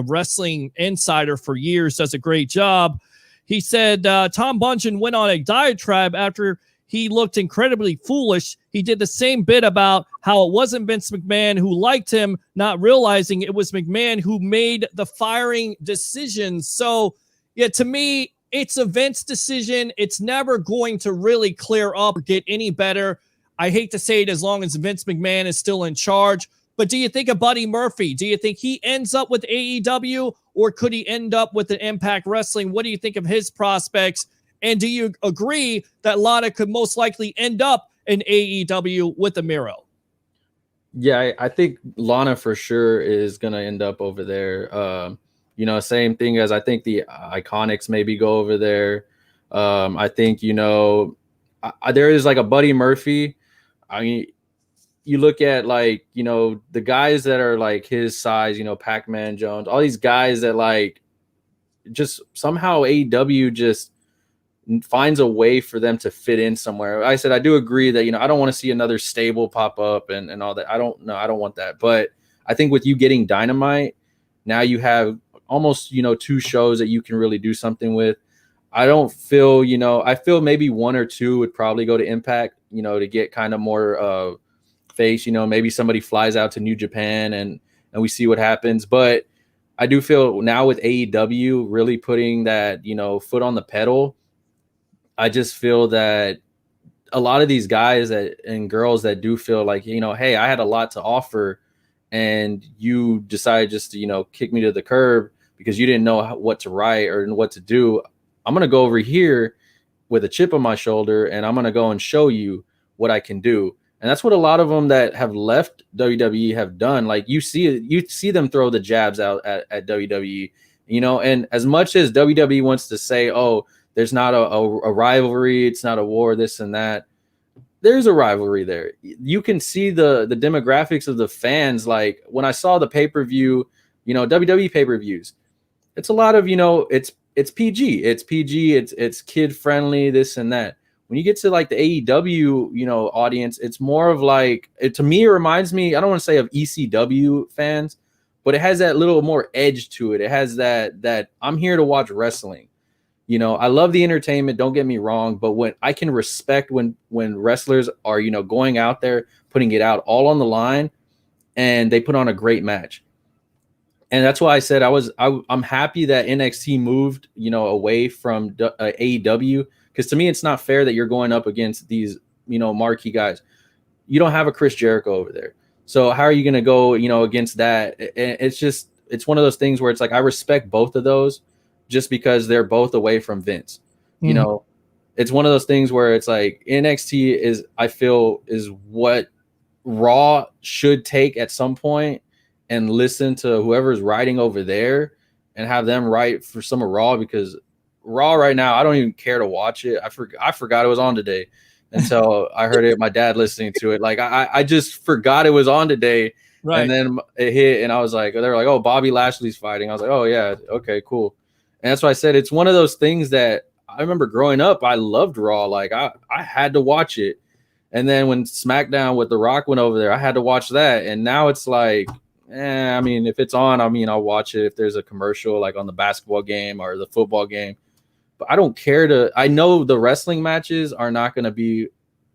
wrestling insider for years, does a great job. He said Tom Bunjan went on a diatribe after he looked incredibly foolish. He did the same bit about how it wasn't Vince McMahon who liked him, not realizing it was McMahon who made the firing decisions. So, yeah, to me, it's a Vince decision. It's never going to really clear up or get any better. I hate to say it as long as Vince McMahon is still in charge. But do you think of Buddy Murphy? Do you think he ends up with AEW, or could he end up with an Impact Wrestling? What do you think of his prospects? And do you agree that Lana could most likely end up in AEW with the Miro? Yeah, I think Lana for sure is going to end up over there. Same thing as I think the Iconics maybe go over there. I think, there is like a Buddy Murphy. I mean, you look at like, the guys that are like his size, Pac-Man Jones, all these guys that like just somehow AEW just finds a way for them to fit in somewhere. I said I do agree that, you know, I don't want to see another stable pop up and all that. I don't want that. But I think with you getting Dynamite, now you have almost, you know, 2 shows that you can really do something with. I don't feel, you know, I feel maybe 1 or 2 would probably go to Impact, you know, to get kind of more face, you know, maybe somebody flies out to New Japan and we see what happens. But I do feel now with AEW really putting that, you know, foot on the pedal, I just feel that a lot of these guys and girls that do feel like, you know, hey, I had a lot to offer and you decided just to, you know, kick me to the curb because you didn't know what to write or what to do. I'm going to go over here with a chip on my shoulder and I'm going to go and show you what I can do. And that's what a lot of them that have left WWE have done. Like you see them throw the jabs out at WWE, you know, and as much as WWE wants to say, oh, there's not a rivalry, it's not a war, this and that, there's a rivalry there. You can see the demographics of the fans. Like when I saw the pay-per-view, you know, WWE pay-per-views, it's a lot of, you know, it's PG, it's kid friendly, this and that. When you get to like the AEW, you know, audience, it's more of like, to me, it reminds me, I don't want to say of ECW fans, but it has that little more edge to it. It has that I'm here to watch wrestling. You know, I love the entertainment, don't get me wrong, but when I can respect when wrestlers are, you know, going out there, putting it out all on the line and they put on a great match. And that's why I said I'm happy that NXT moved, you know, away from AEW, because to me, it's not fair that you're going up against these, you know, marquee guys. You don't have a Chris Jericho over there. So how are you going to go, you know, against that? It's one of those things where it's like, I respect both of those just because they're both away from Vince. You know, it's one of those things where it's like NXT I feel is what Raw should take at some point and listen to whoever's writing over there and have them write for some of Raw, because Raw right now, I don't even care to watch it. I forgot it was on today until I heard it. My dad listening to it. Like I just forgot it was on today. Right. And then it hit and I was like, they were like, oh, Bobby Lashley's fighting. I was like, oh yeah. Okay, cool. And that's why I said it's one of those things that I remember growing up, I loved Raw. Like I had to watch it. And then when SmackDown with The Rock went over there, I had to watch that. And now it's like, I mean, if it's on, I mean, I'll watch it if there's a commercial like on the basketball game or the football game. But I don't care I know the wrestling matches are not going to be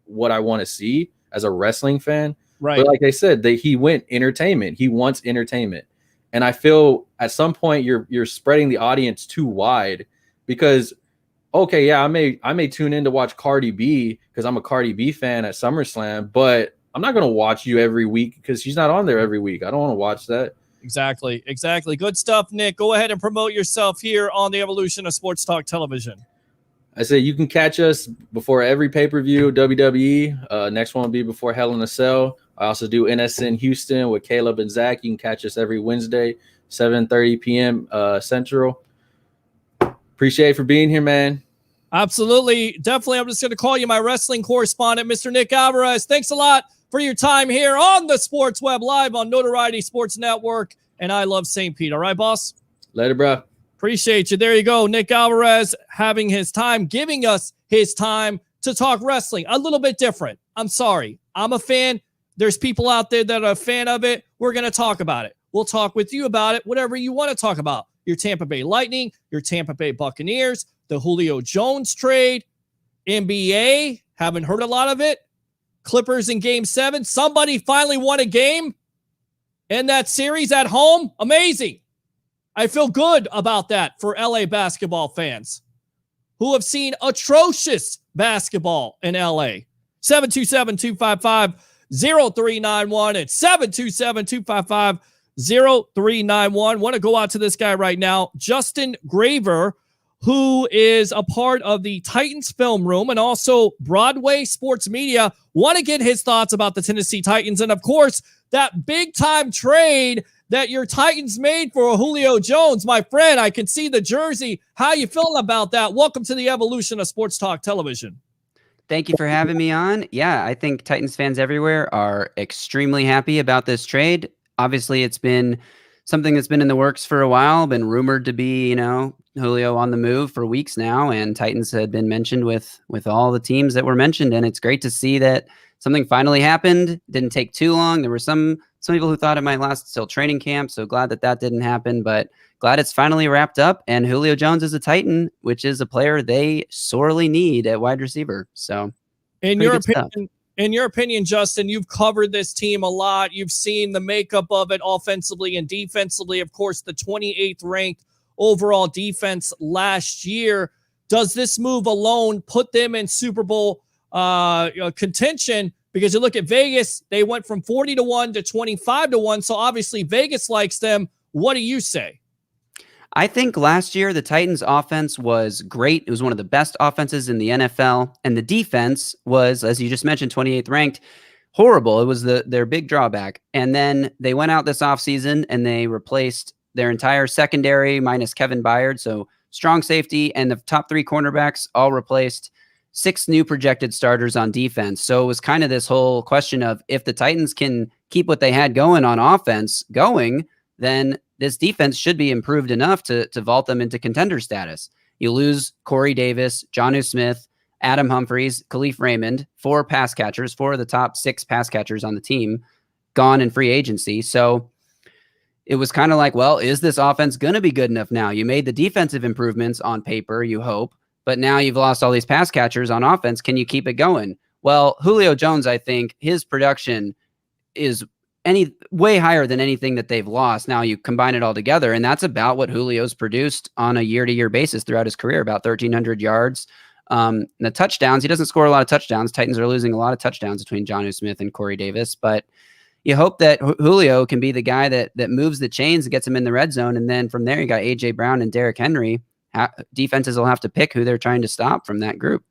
what I want to see as a wrestling fan. Right. But like I said, he went entertainment. He wants entertainment. And I feel at some point you're spreading the audience too wide because, okay, yeah, I may tune in to watch Cardi B because I'm a Cardi B fan at SummerSlam, but I'm not going to watch you every week because she's not on there every week. I don't want to watch that. Exactly. Good stuff, Nick. Go ahead and promote yourself here on the Evolution of Sports Talk Television. I say you can catch us before every pay-per-view, WWE. Next one will be before Hell in a Cell. I also do NSN Houston with Caleb and Zach. You can catch us every Wednesday, 7:30 p.m. Central. Appreciate for being here, man. Absolutely. Definitely. I'm just going to call you my wrestling correspondent, Mr. Nick Alvarez. Thanks a lot for your time here on the Sports Web Live on Notoriety Sports Network. And I love St. Pete. All right, boss? Later, bro. Appreciate you. There you go. Nick Alvarez having his time, giving us his time to talk wrestling. A little bit different. I'm sorry. I'm a fan. There's people out there that are a fan of it. We're going to talk about it. We'll talk with you about it, whatever you want to talk about. Your Tampa Bay Lightning, your Tampa Bay Buccaneers, the Julio Jones trade, NBA, haven't heard a lot of it. Clippers in Game 7. Somebody finally won a game in that series at home. Amazing. I feel good about that for LA basketball fans who have seen atrocious basketball in LA. 727-255-0391. It's 727-255-0391. Want to go out to this guy right now, Justin Graver, who is a part of the Titans Film Room and also Broadway Sports Media. Want to get his thoughts about the Tennessee Titans and, of course, that big-time trade that your Titans made for Julio Jones. My friend, I can see the jersey. How you feeling about that? Welcome to the Evolution of Sports Talk Television. Thank you for having me on. Yeah, I think Titans fans everywhere are extremely happy about this trade. Obviously, it's been something that's been in the works for a while, been rumored to be, Julio on the move for weeks now, and Titans had been mentioned with all the teams that were mentioned, and it's great to see that something finally happened. Didn't take too long. There were some people who thought it might last till training camp, so glad that didn't happen, but glad it's finally wrapped up, and Julio Jones is a Titan, which is a player they sorely need at wide receiver. So in your opinion, Justin, you've covered this team a lot. You've seen the makeup of it offensively and defensively. Of course, the 28th ranked overall defense last year. Does this move alone put them in Super Bowl contention? Because you look at Vegas, they went from 40-1 to 25-1. So obviously Vegas likes them. What do you say? I think last year the Titans offense was great. It was one of the best offenses in the NFL, and the defense was, as you just mentioned, 28th ranked, horrible. It was their big drawback. And then they went out this offseason and they replaced their entire secondary minus Kevin Byard. So strong safety and the top 3 cornerbacks all replaced, 6 new projected starters on defense. So it was kind of this whole question of, if the Titans can keep what they had going on offense going, then this defense should be improved enough to vault them into contender status. You lose Corey Davis, Jonnu Smith, Adam Humphries, Khalif Raymond, 4 pass catchers, 4 of the top 6 pass catchers on the team gone in free agency. So it was kind of like, well, is this offense going to be good enough now? You made the defensive improvements on paper, you hope, but now you've lost all these pass catchers on offense. Can you keep it going? Well, Julio Jones, I think his production is way higher than anything that they've lost. Now you combine it all together, and that's about what Julio's produced on a year-to-year basis throughout his career, about 1,300 yards. The touchdowns, he doesn't score a lot of touchdowns. Titans are losing a lot of touchdowns between Jonnu Smith and Corey Davis, but you hope that Julio can be the guy that moves the chains and gets him in the red zone. And then from there, you got A.J. Brown and Derrick Henry. Defenses will have to pick who they're trying to stop from that group.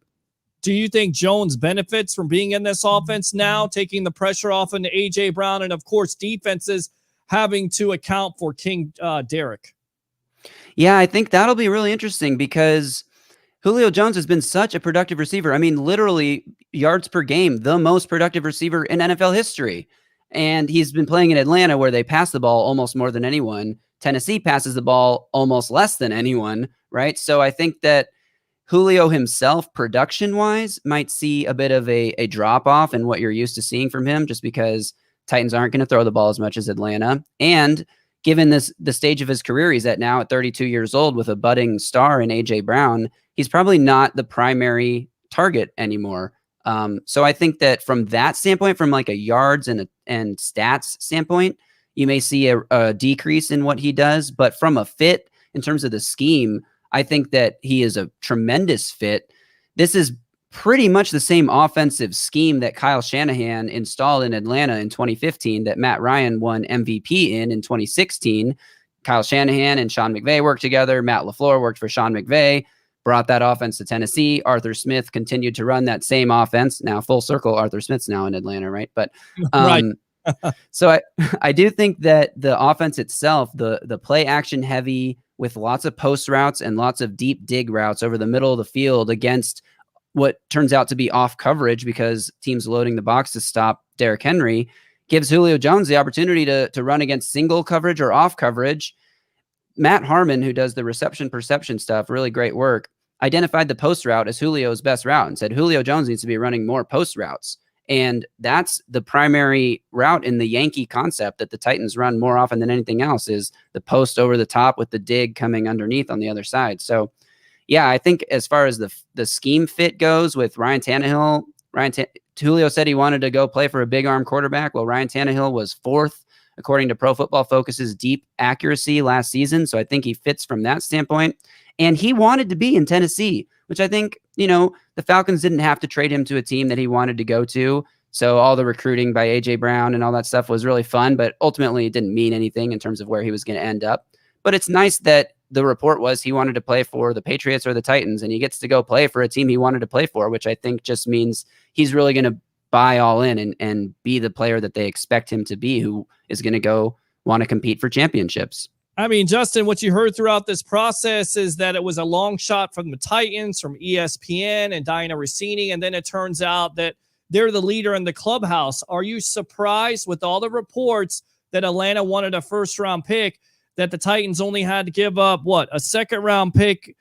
Do you think Jones benefits from being in this offense now, taking the pressure off into A.J. Brown, and, of course, defenses having to account for King Derrick? Yeah, I think that'll be really interesting because Julio Jones has been such a productive receiver. I mean, literally yards per game, the most productive receiver in NFL history. And he's been playing in Atlanta where they pass the ball almost more than anyone. Tennessee passes the ball almost less than anyone, right? So I think that Julio himself, production-wise, might see a bit of a drop-off in what you're used to seeing from him, just because Titans aren't going to throw the ball as much as Atlanta. And given the stage of his career he's at now at 32 years old with a budding star in A.J. Brown, he's probably not the primary target anymore. So I think that from that standpoint, from like a yards and stats standpoint, you may see a decrease in what he does. But from a fit, in terms of the scheme, I think that he is a tremendous fit. This is pretty much the same offensive scheme that Kyle Shanahan installed in Atlanta in 2015 that Matt Ryan won MVP in 2016. Kyle Shanahan and Sean McVay worked together. Matt LaFleur worked for Sean McVay, brought that offense to Tennessee. Arthur Smith continued to run that same offense. Now, full circle, Arthur Smith's now in Atlanta, right? But right. So I do think that the offense itself, the play action heavy with lots of post routes and lots of deep dig routes over the middle of the field against what turns out to be off coverage because teams loading the box to stop Derrick Henry, gives Julio Jones the opportunity to run against single coverage or off coverage. Matt Harmon, who does the reception perception stuff, really great work, identified the post route as Julio's best route and said Julio Jones needs to be running more post routes. And that's the primary route in the Yankee concept that the Titans run more often than anything else, is the post over the top with the dig coming underneath on the other side. So, yeah, I think as far as the scheme fit goes with Ryan Tannehill, Julio said he wanted to go play for a big arm quarterback. Well, Ryan Tannehill was 4th, according to Pro Football Focus's deep accuracy last season. So I think he fits from that standpoint. And he wanted to be in Tennessee, which I think, the Falcons didn't have to trade him to a team that he wanted to go to. So all the recruiting by A.J. Brown and all that stuff was really fun, but ultimately it didn't mean anything in terms of where he was going to end up. But it's nice that the report was he wanted to play for the Patriots or the Titans, and he gets to go play for a team he wanted to play for, which I think just means he's really going to buy all in and be the player that they expect him to be, who is going to go want to compete for championships. I mean, Justin, what you heard throughout this process is that it was a long shot from the Titans, from ESPN and Diana Rossini, and then it turns out that they're the leader in the clubhouse. Are you surprised with all the reports that Atlanta wanted a first-round pick, that the Titans only had to give up, a second-round pick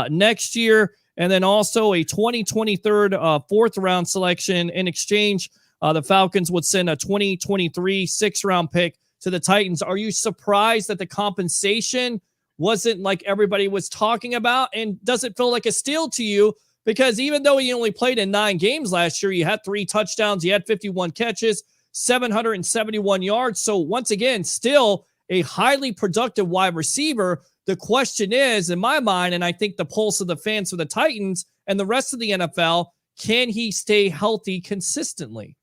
next year, and then also a 2023 fourth-round selection. In exchange, the Falcons would send a 2023 sixth-round pick to the Titans. Are you surprised that the compensation wasn't like everybody was talking about? And does it feel like a steal to you? Because even though he only played in 9 games last year, you had 3 touchdowns, you had 51 catches, 771 yards. So once again, still a highly productive wide receiver. The question is, in my mind, and I think the pulse of the fans for the Titans and the rest of the NFL, can he stay healthy consistently?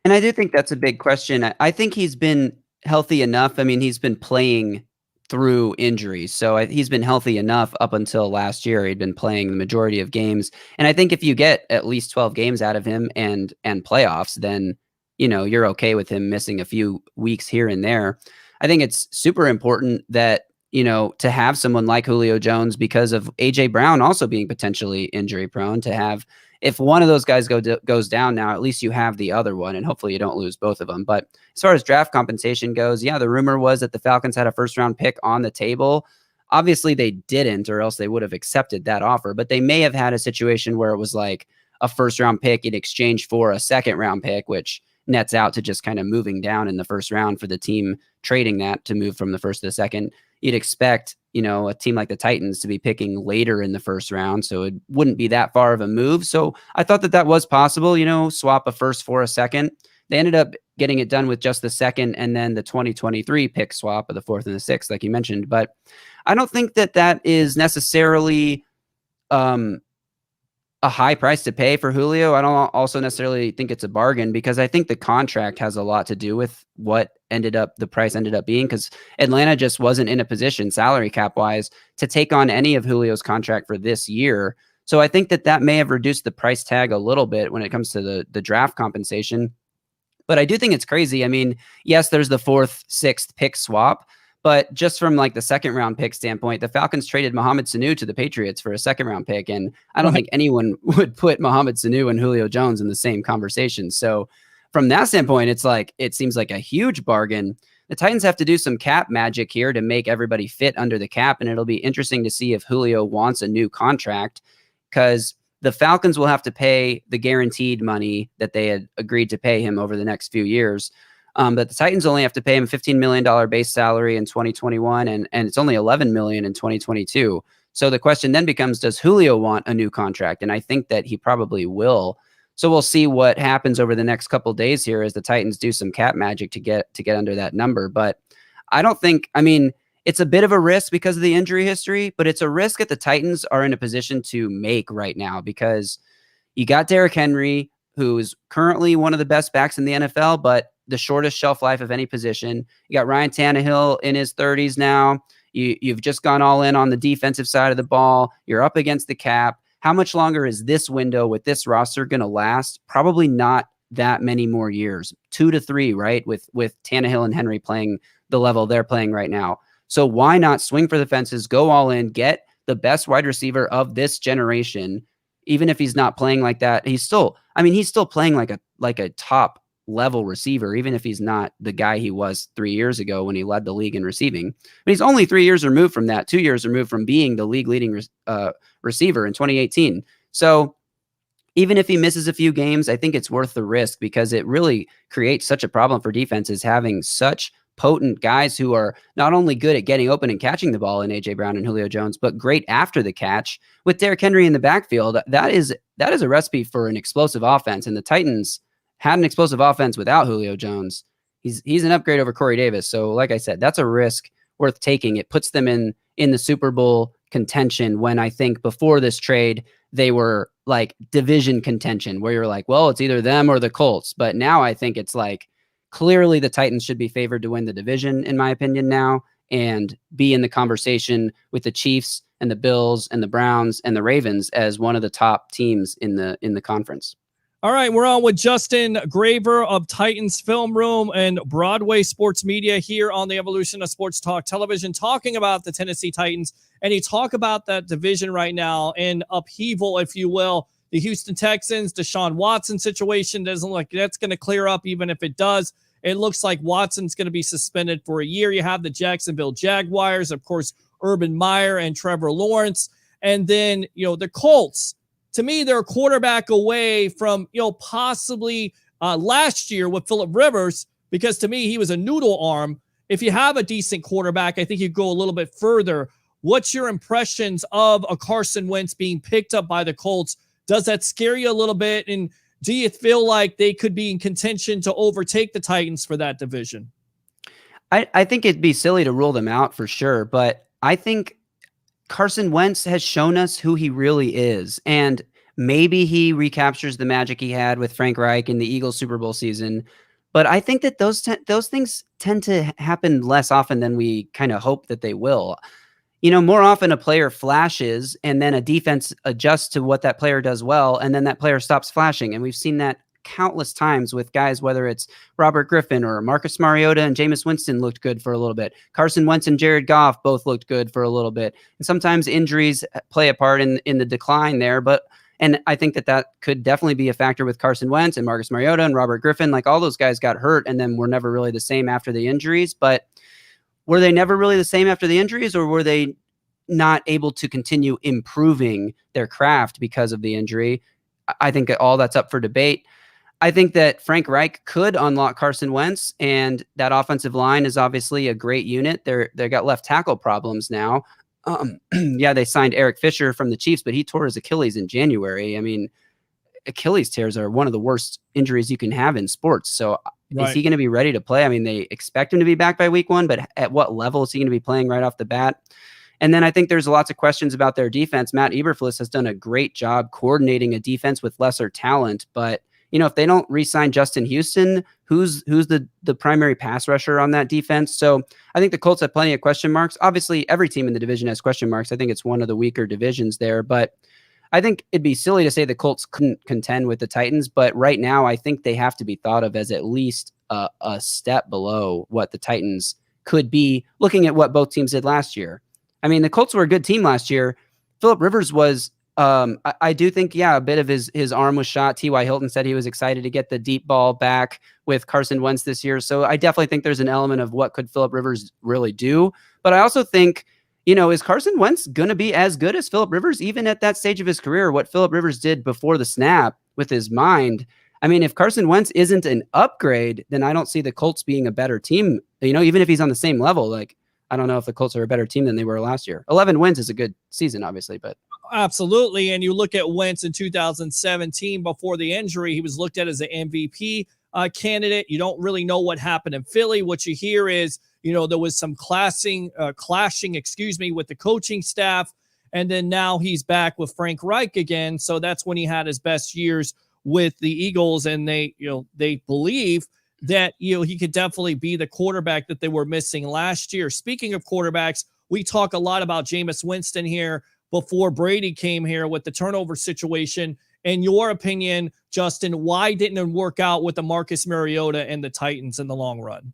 And I do think that's a big question. I think he's been healthy enough. I mean, he's been playing through injuries. So he's been healthy enough up until last year. He'd been playing the majority of games. And I think if you get at least 12 games out of him and playoffs, then, you're okay with him missing a few weeks here and there. I think it's super important that, to have someone like Julio Jones, because of AJ Brown also being potentially injury prone, to have, if one of those guys goes down now, at least you have the other one, and hopefully you don't lose both of them. But as far as draft compensation goes, yeah, the rumor was that the Falcons had a first-round pick on the table. Obviously, they didn't, or else they would have accepted that offer. But they may have had a situation where it was like a first-round pick in exchange for a second-round pick, which nets out to just kind of moving down in the first round for the team trading that to move from the first to the second. You'd expect, a team like the Titans to be picking later in the first round, so it wouldn't be that far of a move. So I thought that was possible, swap a first for a second. They ended up getting it done with just the second and then the 2023 pick swap of the fourth and the sixth, like you mentioned. But I don't think that is necessarily a high price to pay for Julio. I don't also necessarily think it's a bargain, because I think the contract has a lot to do with what the price ended up being, because Atlanta just wasn't in a position salary cap wise to take on any of Julio's contract for this year. So I think that may have reduced the price tag a little bit when it comes to the draft compensation. But I do think it's crazy. I mean, yes, there's the 4th, 6th pick swap, but just from like the second round pick standpoint, the Falcons traded Mohamed Sanu to the Patriots for a second round pick. And I don't think anyone would put Mohamed Sanu and Julio Jones in the same conversation. So from that standpoint, it seems like a huge bargain. The Titans have to do some cap magic here to make everybody fit under the cap. And it'll be interesting to see if Julio wants a new contract, because the Falcons will have to pay the guaranteed money that they had agreed to pay him over the next few years. But the Titans only have to pay him a $15 million base salary in 2021, and it's only $11 million in 2022. So the question then becomes, does Julio want a new contract? And I think that he probably will. So we'll see what happens over the next couple of days here as the Titans do some cap magic to get under that number. But it's a bit of a risk because of the injury history, but it's a risk that the Titans are in a position to make right now, because you got Derrick Henry, who is currently one of the best backs in the NFL, but the shortest shelf life of any position. You got Ryan Tannehill in his 30s now. You've just gone all in on the defensive side of the ball. You're up against the cap. How much longer is this window with this roster going to last? Probably not that many more years, 2 to 3, right? With Tannehill and Henry playing the level they're playing right now. So why not swing for the fences, go all in, get the best wide receiver of this generation? Even if he's not playing like that, he's still playing like a top level receiver, even if he's not the guy he was 3 years ago when he led the league in receiving. But he's only 3 years removed from that, 2 years removed from being the league leading receiver in 2018. So even if he misses a few games, I think it's worth the risk, because it really creates such a problem for defenses having such potent guys who are not only good at getting open and catching the ball in AJ Brown and Julio Jones, but great after the catch with Derrick Henry in the backfield. That is a recipe for an explosive offense. And the Titans had an explosive offense without Julio Jones. He's an upgrade over Corey Davis. So like I said, that's a risk worth taking. It puts them in the Super Bowl contention, when I think before this trade, they were like division contention, where you're like, well, it's either them or the Colts. But now I think it's like, clearly the Titans should be favored to win the division, in my opinion now, and be in the conversation with the Chiefs and the Bills and the Browns and the Ravens as one of the top teams in the conference. All right, we're on with Justin Graver of Titans Film Room and Broadway Sports Media here on the Evolution of Sports Talk Television, talking about the Tennessee Titans. And you talk about that division right now in upheaval, if you will. The Houston Texans, Deshaun Watson situation doesn't look like that's going to clear up, even if it does. It looks like Watson's going to be suspended for a year. You have the Jacksonville Jaguars, of course, Urban Meyer and Trevor Lawrence. And then, the Colts, to me, they're a quarterback away from, possibly last year with Phillip Rivers, because to me, he was a noodle arm. If you have a decent quarterback, I think you go a little bit further. What's your impressions of a Carson Wentz being picked up by the Colts? Does that scare you a little bit? And do you feel like they could be in contention to overtake the Titans for that division? I think it'd be silly to rule them out for sure, but I think Carson Wentz has shown us who he really is. And maybe he recaptures the magic he had with Frank Reich in the Eagles Super Bowl season. But I think that those things tend to happen less often than we kind of hope that they will. More often a player flashes and then a defense adjusts to what that player does well, and then that player stops flashing. And we've seen that countless times with guys, whether it's Robert Griffin or Marcus Mariota and Jameis Winston looked good for a little bit. Carson Wentz and Jared Goff both looked good for a little bit. And sometimes injuries play a part in the decline there. And I think that could definitely be a factor with Carson Wentz and Marcus Mariota and Robert Griffin. Like, all those guys got hurt and then were never really the same after the injuries. But were they never really the same after the injuries, or were they not able to continue improving their craft because of the injury? I think all that's up for debate. I think that Frank Reich could unlock Carson Wentz, and that offensive line is obviously a great unit. They got left tackle problems now. They signed Eric Fisher from the Chiefs, but he tore his Achilles in January. I mean, Achilles tears are one of the worst injuries you can have in sports. So Is he going to be ready to play? I mean, they expect him to be back by week 1, but at what level is he going to be playing right off the bat? And then I think there's lots of questions about their defense. Matt Eberflus has done a great job coordinating a defense with lesser talent, but if they don't re-sign Justin Houston, who's the primary pass rusher on that defense? So I think the Colts have plenty of question marks. Obviously, every team in the division has question marks. I think it's one of the weaker divisions there, but I think it'd be silly to say the Colts couldn't contend with the Titans, but right now I think they have to be thought of as at least a step below what the Titans could be, looking at what both teams did last year. I mean, the Colts were a good team last year. Phillip Rivers was, I do think, a bit of his arm was shot. T.Y. Hilton said he was excited to get the deep ball back with Carson Wentz this year. So I definitely think there's an element of what could Phillip Rivers really do. But I also think, is Carson Wentz going to be as good as Phillip Rivers, even at that stage of his career? What Phillip Rivers did before the snap with his mind. I mean, if Carson Wentz isn't an upgrade, then I don't see the Colts being a better team. Even if he's on the same level, like, I don't know if the Colts are a better team than they were last year. 11 wins is a good season, obviously, but. Absolutely. And you look at Wentz in 2017 before the injury, he was looked at as an MVP candidate. You don't really know what happened in Philly. What you hear is, there was some clashing, with the coaching staff. And then now he's back with Frank Reich again. So that's when he had his best years with the Eagles. And they believe that, he could definitely be the quarterback that they were missing last year. Speaking of quarterbacks, we talk a lot about Jameis Winston here before Brady came here with the turnover situation. In your opinion, Justin, why didn't it work out with the Marcus Mariota and the Titans in the long run?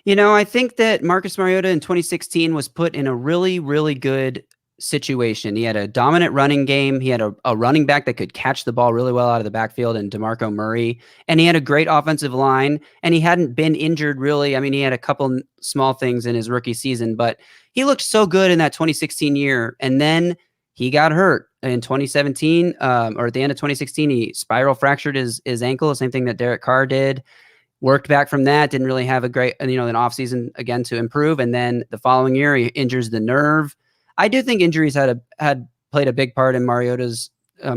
I think that Marcus Mariota in 2016 was put in a really, really good situation. He had a dominant running game. He had a running back that could catch the ball really well out of the backfield in DeMarco Murray. And he had a great offensive line, and he hadn't been injured really. I mean, he had a couple small things in his rookie season, but he looked so good in that 2016 year. And then he got hurt in 2017, or at the end of 2016, he spiral fractured his ankle, the same thing that Derek Carr did. Worked back from that, didn't really have a great, an offseason again to improve. And then the following year, he injures the nerve. I do think injuries had played a big part in Mariota's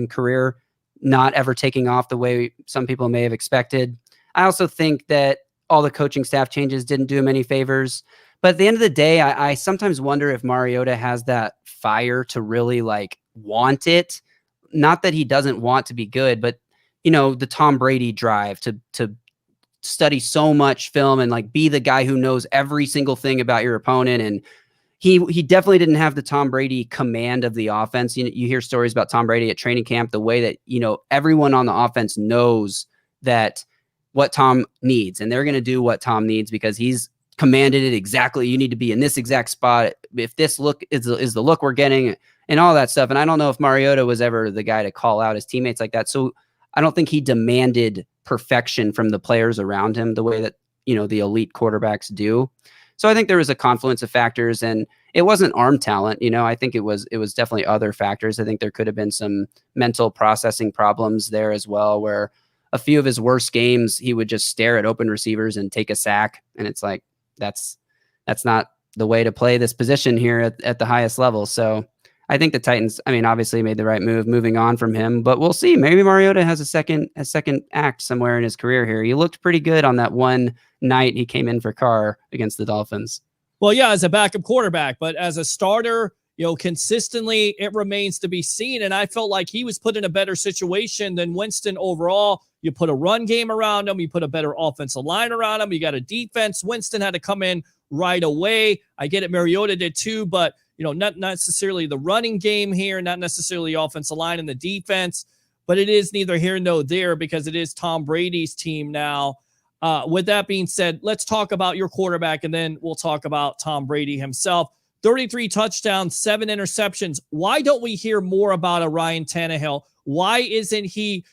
career, not ever taking off the way some people may have expected. I also think that all the coaching staff changes didn't do him any favors. But at the end of the day, I sometimes wonder if Mariota has that fire to really want it. Not that he doesn't want to be good, but the Tom Brady drive to study so much film and be the guy who knows every single thing about your opponent. And he definitely didn't have the Tom Brady command of the offense. You hear stories about Tom Brady at training camp, the way that, everyone on the offense knows that what Tom needs, and they're going to do what Tom needs because he's commanded it exactly. You need to be in this exact spot. If this look is the look we're getting and all that stuff. And I don't know if Mariota was ever the guy to call out his teammates like that. So I don't think he demanded perfection from the players around him the way that the elite quarterbacks do. So I think there was a confluence of factors, and it wasn't arm talent. I think it was definitely other factors. I think there could have been some mental processing problems there as well, where a few of his worst games, he would just stare at open receivers and take a sack. And it's like, that's not the way to play this position here at the highest level. So I think the Titans, obviously made the right move moving on from him, but we'll see. Maybe Mariota has a second act somewhere in his career here. He looked pretty good on that one night he came in for Carr against the Dolphins. Well, yeah, as a backup quarterback, but as a starter, consistently, it remains to be seen. And I felt like he was put in a better situation than Winston overall. You put a run game around him. You put a better offensive line around him. You got a defense. Winston had to come in right away. I get it. Mariota did too, but not necessarily the running game here, not necessarily the offensive line and the defense, but it is neither here nor there because it is Tom Brady's team now. With that being said, let's talk about your quarterback, and then we'll talk about Tom Brady himself. 33 touchdowns, 7 interceptions. Why don't we hear more about a Ryan Tannehill? Why isn't he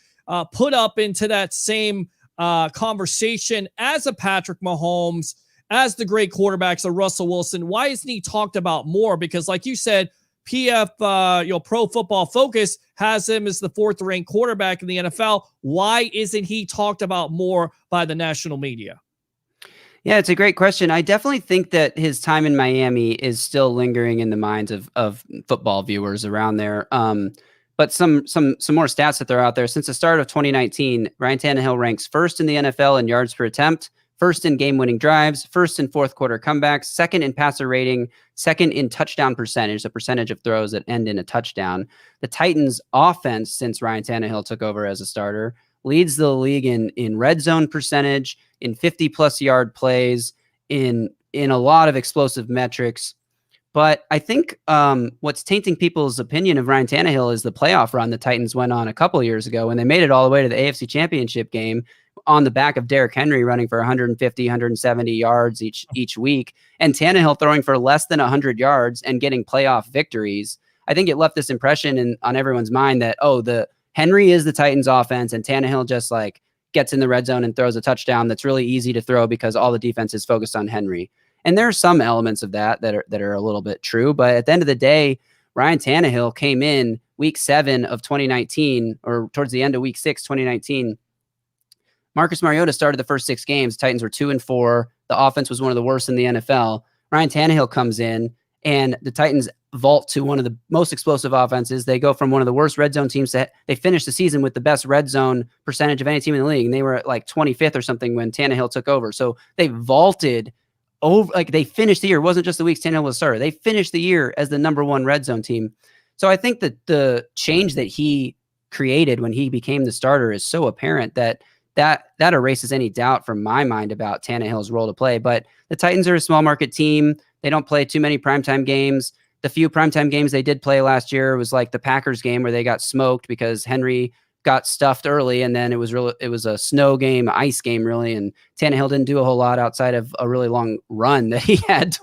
put up into that same conversation as a Patrick Mahomes, as the great quarterbacks of Russell Wilson? Why isn't he talked about more? Because like you said, Pro Football Focus has him as the 4th-ranked quarterback in the NFL. Why isn't he talked about more by the national media? Yeah, it's a great question. I definitely think that his time in Miami is still lingering in the minds of football viewers around there. But some more stats that they're out there. Since the start of 2019, Ryan Tannehill ranks 1st in the NFL in yards per attempt, 1st in game-winning drives, 1st in fourth-quarter comebacks, 2nd in passer rating, 2nd in touchdown percentage, the percentage of throws that end in a touchdown. The Titans' offense, since Ryan Tannehill took over as a starter, leads the league in red zone percentage, in 50-plus yard plays, in a lot of explosive metrics. But I think what's tainting people's opinion of Ryan Tannehill is the playoff run the Titans went on a couple of years ago when they made it all the way to the AFC Championship game on the back of Derrick Henry running for 150, 170 yards each week, and Tannehill throwing for less than 100 yards and getting playoff victories. I think it left this impression on everyone's mind that, the Henry is the Titans offense and Tannehill just like gets in the red zone and throws a touchdown that's really easy to throw because all the defense is focused on Henry. And there are some elements of that are a little bit true, but at the end of the day, Ryan Tannehill came in week 7 of 2019, or towards the end of week 6, 2019. Marcus Mariota started the first 6 games. Titans were 2-4. The offense was one of the worst in the NFL. Ryan Tannehill comes in, and the Titans vault to one of the most explosive offenses. They go from one of the worst red zone teams to they finished the season with the best red zone percentage of any team in the league. And they were at like 25th or something when Tannehill took over. So they vaulted over, like they finished the year. It wasn't just the weeks Tannehill was starter. They finished the year as the number 1 red zone team. So I think that the change that he created when he became the starter is so apparent that erases any doubt from my mind about Tannehill's role to play. But the Titans are a small market team. They don't play too many primetime games. The few primetime games they did play last year was like the Packers game where they got smoked because Henry got stuffed early, and then it was a snow game, ice game really, and Tannehill didn't do a whole lot outside of a really long run that he had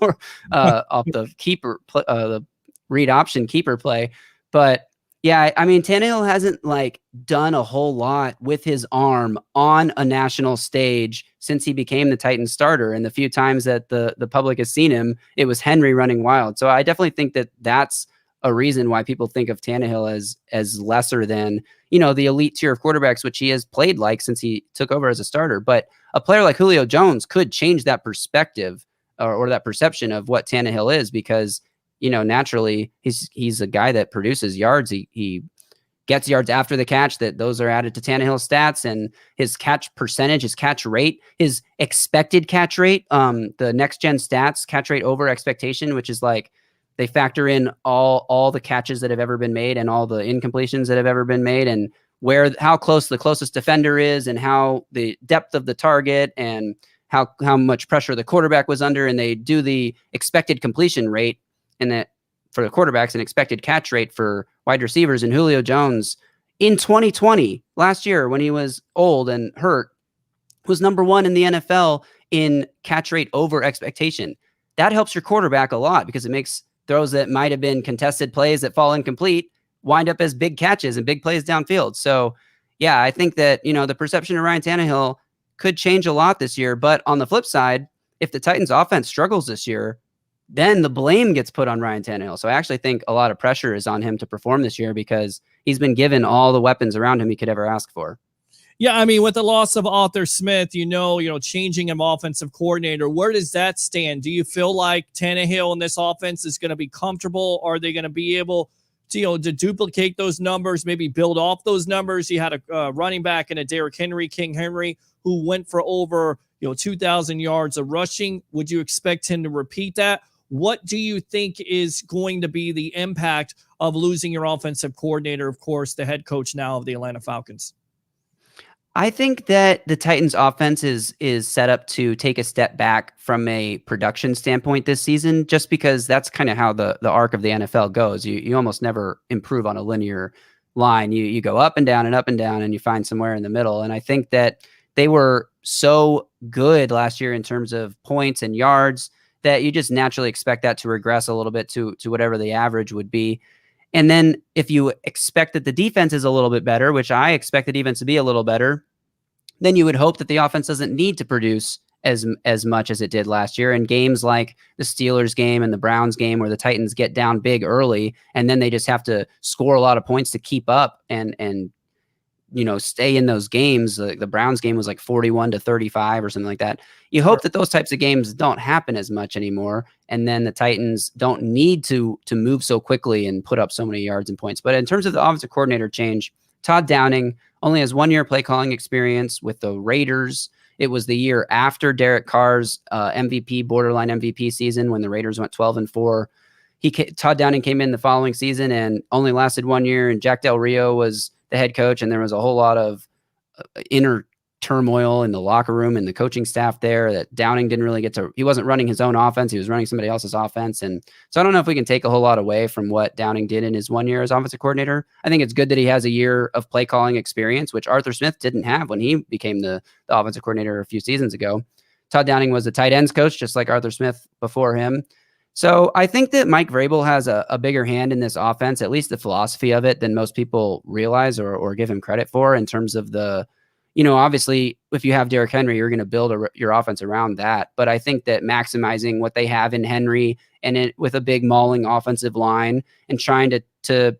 off the keeper, the read option keeper play. But yeah, I mean, Tannehill hasn't like done a whole lot with his arm on a national stage since he became the Titans starter. And the few times that the public has seen him, it was Henry running wild. So I definitely think that that's a reason why people think of Tannehill as lesser than, the elite tier of quarterbacks, which he has played like since he took over as a starter. But a player like Julio Jones could change that perspective or that perception of what Tannehill is, because naturally he's a guy that produces yards. He gets yards after the catch, that those are added to Tannehill's stats, and his catch percentage, his catch rate, his expected catch rate, the next gen stats, catch rate over expectation, which is like they factor in all the catches that have ever been made and all the incompletions that have ever been made, and how close the closest defender is, and how the depth of the target, and how much pressure the quarterback was under, and they do the expected completion rate, and that for the quarterbacks, an expected catch rate for wide receivers. And Julio Jones in 2020, last year, when he was old and hurt, was number 1 in the NFL in catch rate over expectation. That helps your quarterback a lot because it makes throws that might have been contested plays that fall incomplete wind up as big catches and big plays downfield. So yeah, I think that, the perception of Ryan Tannehill could change a lot this year. But on the flip side, if the Titans offense struggles this year, then the blame gets put on Ryan Tannehill. So I actually think a lot of pressure is on him to perform this year because he's been given all the weapons around him he could ever ask for. Yeah, I mean, with the loss of Arthur Smith, changing an offensive coordinator, where does that stand? Do you feel like Tannehill in this offense is going to be comfortable? Are they going to be able to, to duplicate those numbers, maybe build off those numbers? You had a running back in a Derrick Henry, King Henry, who went for over 2,000 yards of rushing. Would you expect him to repeat that? What do you think is going to be the impact of losing your offensive coordinator, of course, the head coach now of the Atlanta Falcons? I think that the Titans offense is set up to take a step back from a production standpoint this season, just because that's kind of how the arc of the NFL goes. You almost never improve on a linear line. You go up and down, and you find somewhere in the middle. And I think that they were so good last year in terms of points and yards that you just naturally expect that to regress a little bit to whatever the average would be. And then if you expect that the defense is a little bit better, which I expect the defense to be a little better, then you would hope that the offense doesn't need to produce as much as it did last year in games like the Steelers game and the Browns game, where the Titans get down big early and then they just have to score a lot of points to keep up and stay in those games. The Browns game was like 41-35 or something like that. You hope that those types of games don't happen as much anymore. And then the Titans don't need to move so quickly and put up so many yards and points. But in terms of the offensive coordinator change, Todd Downing only has 1 year play calling experience with the Raiders. It was the year after Derek Carr's borderline MVP season when the Raiders went 12-4. Todd Downing came in the following season and only lasted 1 year. And Jack Del Rio was the head coach, and there was a whole lot of inner turmoil in the locker room and the coaching staff there that Downing didn't really he wasn't running his own offense. He was running somebody else's offense. And so I don't know if we can take a whole lot away from what Downing did in his 1 year as offensive coordinator. I think it's good that he has a year of play calling experience, which Arthur Smith didn't have when he became the offensive coordinator a few seasons ago. Todd Downing was a tight ends coach, just like Arthur Smith before him. So I think that Mike Vrabel has a bigger hand in this offense, at least the philosophy of it, than most people realize or give him credit for, in terms of obviously if you have Derrick Henry, you're going to build your offense around that. But I think that maximizing what they have in Henry and with a big mauling offensive line and trying to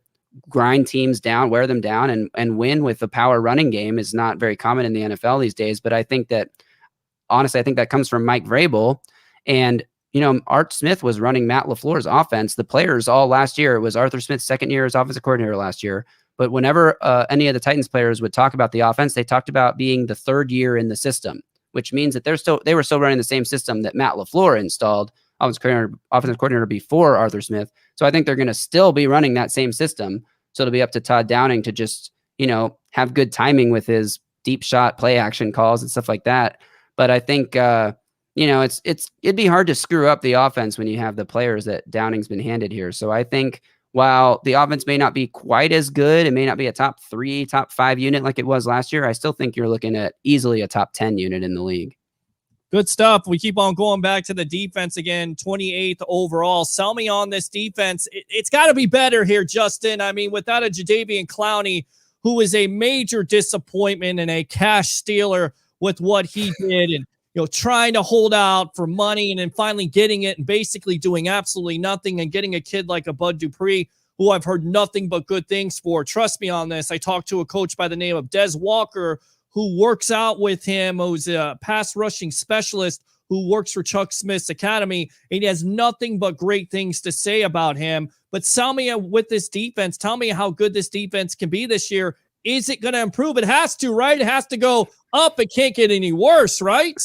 grind teams down, wear them down and win with a power running game is not very common in the NFL these days. But I think that, honestly, I think that comes from Mike Vrabel. And Art Smith was running Matt LaFleur's offense. The players all last year, it was Arthur Smith's second year as offensive coordinator last year. But whenever any of the Titans players would talk about the offense, they talked about being the third year in the system, which means that they were still running the same system that Matt LaFleur installed, offensive coordinator before Arthur Smith. So I think they're going to still be running that same system. So it'll be up to Todd Downing to just, have good timing with his deep shot play action calls and stuff like that. But I think, it'd be hard to screw up the offense when you have the players that Downing's been handed here. So I think while the offense may not be quite as good, it may not be a top 3, top 5 unit like it was last year, I still think you're looking at easily a top 10 unit in the league. Good stuff. We keep on going back to the defense again, 28th overall. Sell me on this defense. It's got to be better here, Justin. I mean, without a Jadeveon Clowney, who is a major disappointment and a cash stealer with what he did, and trying to hold out for money and then finally getting it and basically doing absolutely nothing, and getting a kid like a Bud Dupree, who I've heard nothing but good things for. Trust me on this. I talked to a coach by the name of Des Walker, who works out with him, who's a pass rushing specialist who works for Chuck Smith's Academy, and he has nothing but great things to say about him. But tell me with this defense, tell me how good this defense can be this year. Is it going to improve? It has to, right? It has to go up. It can't get any worse, right?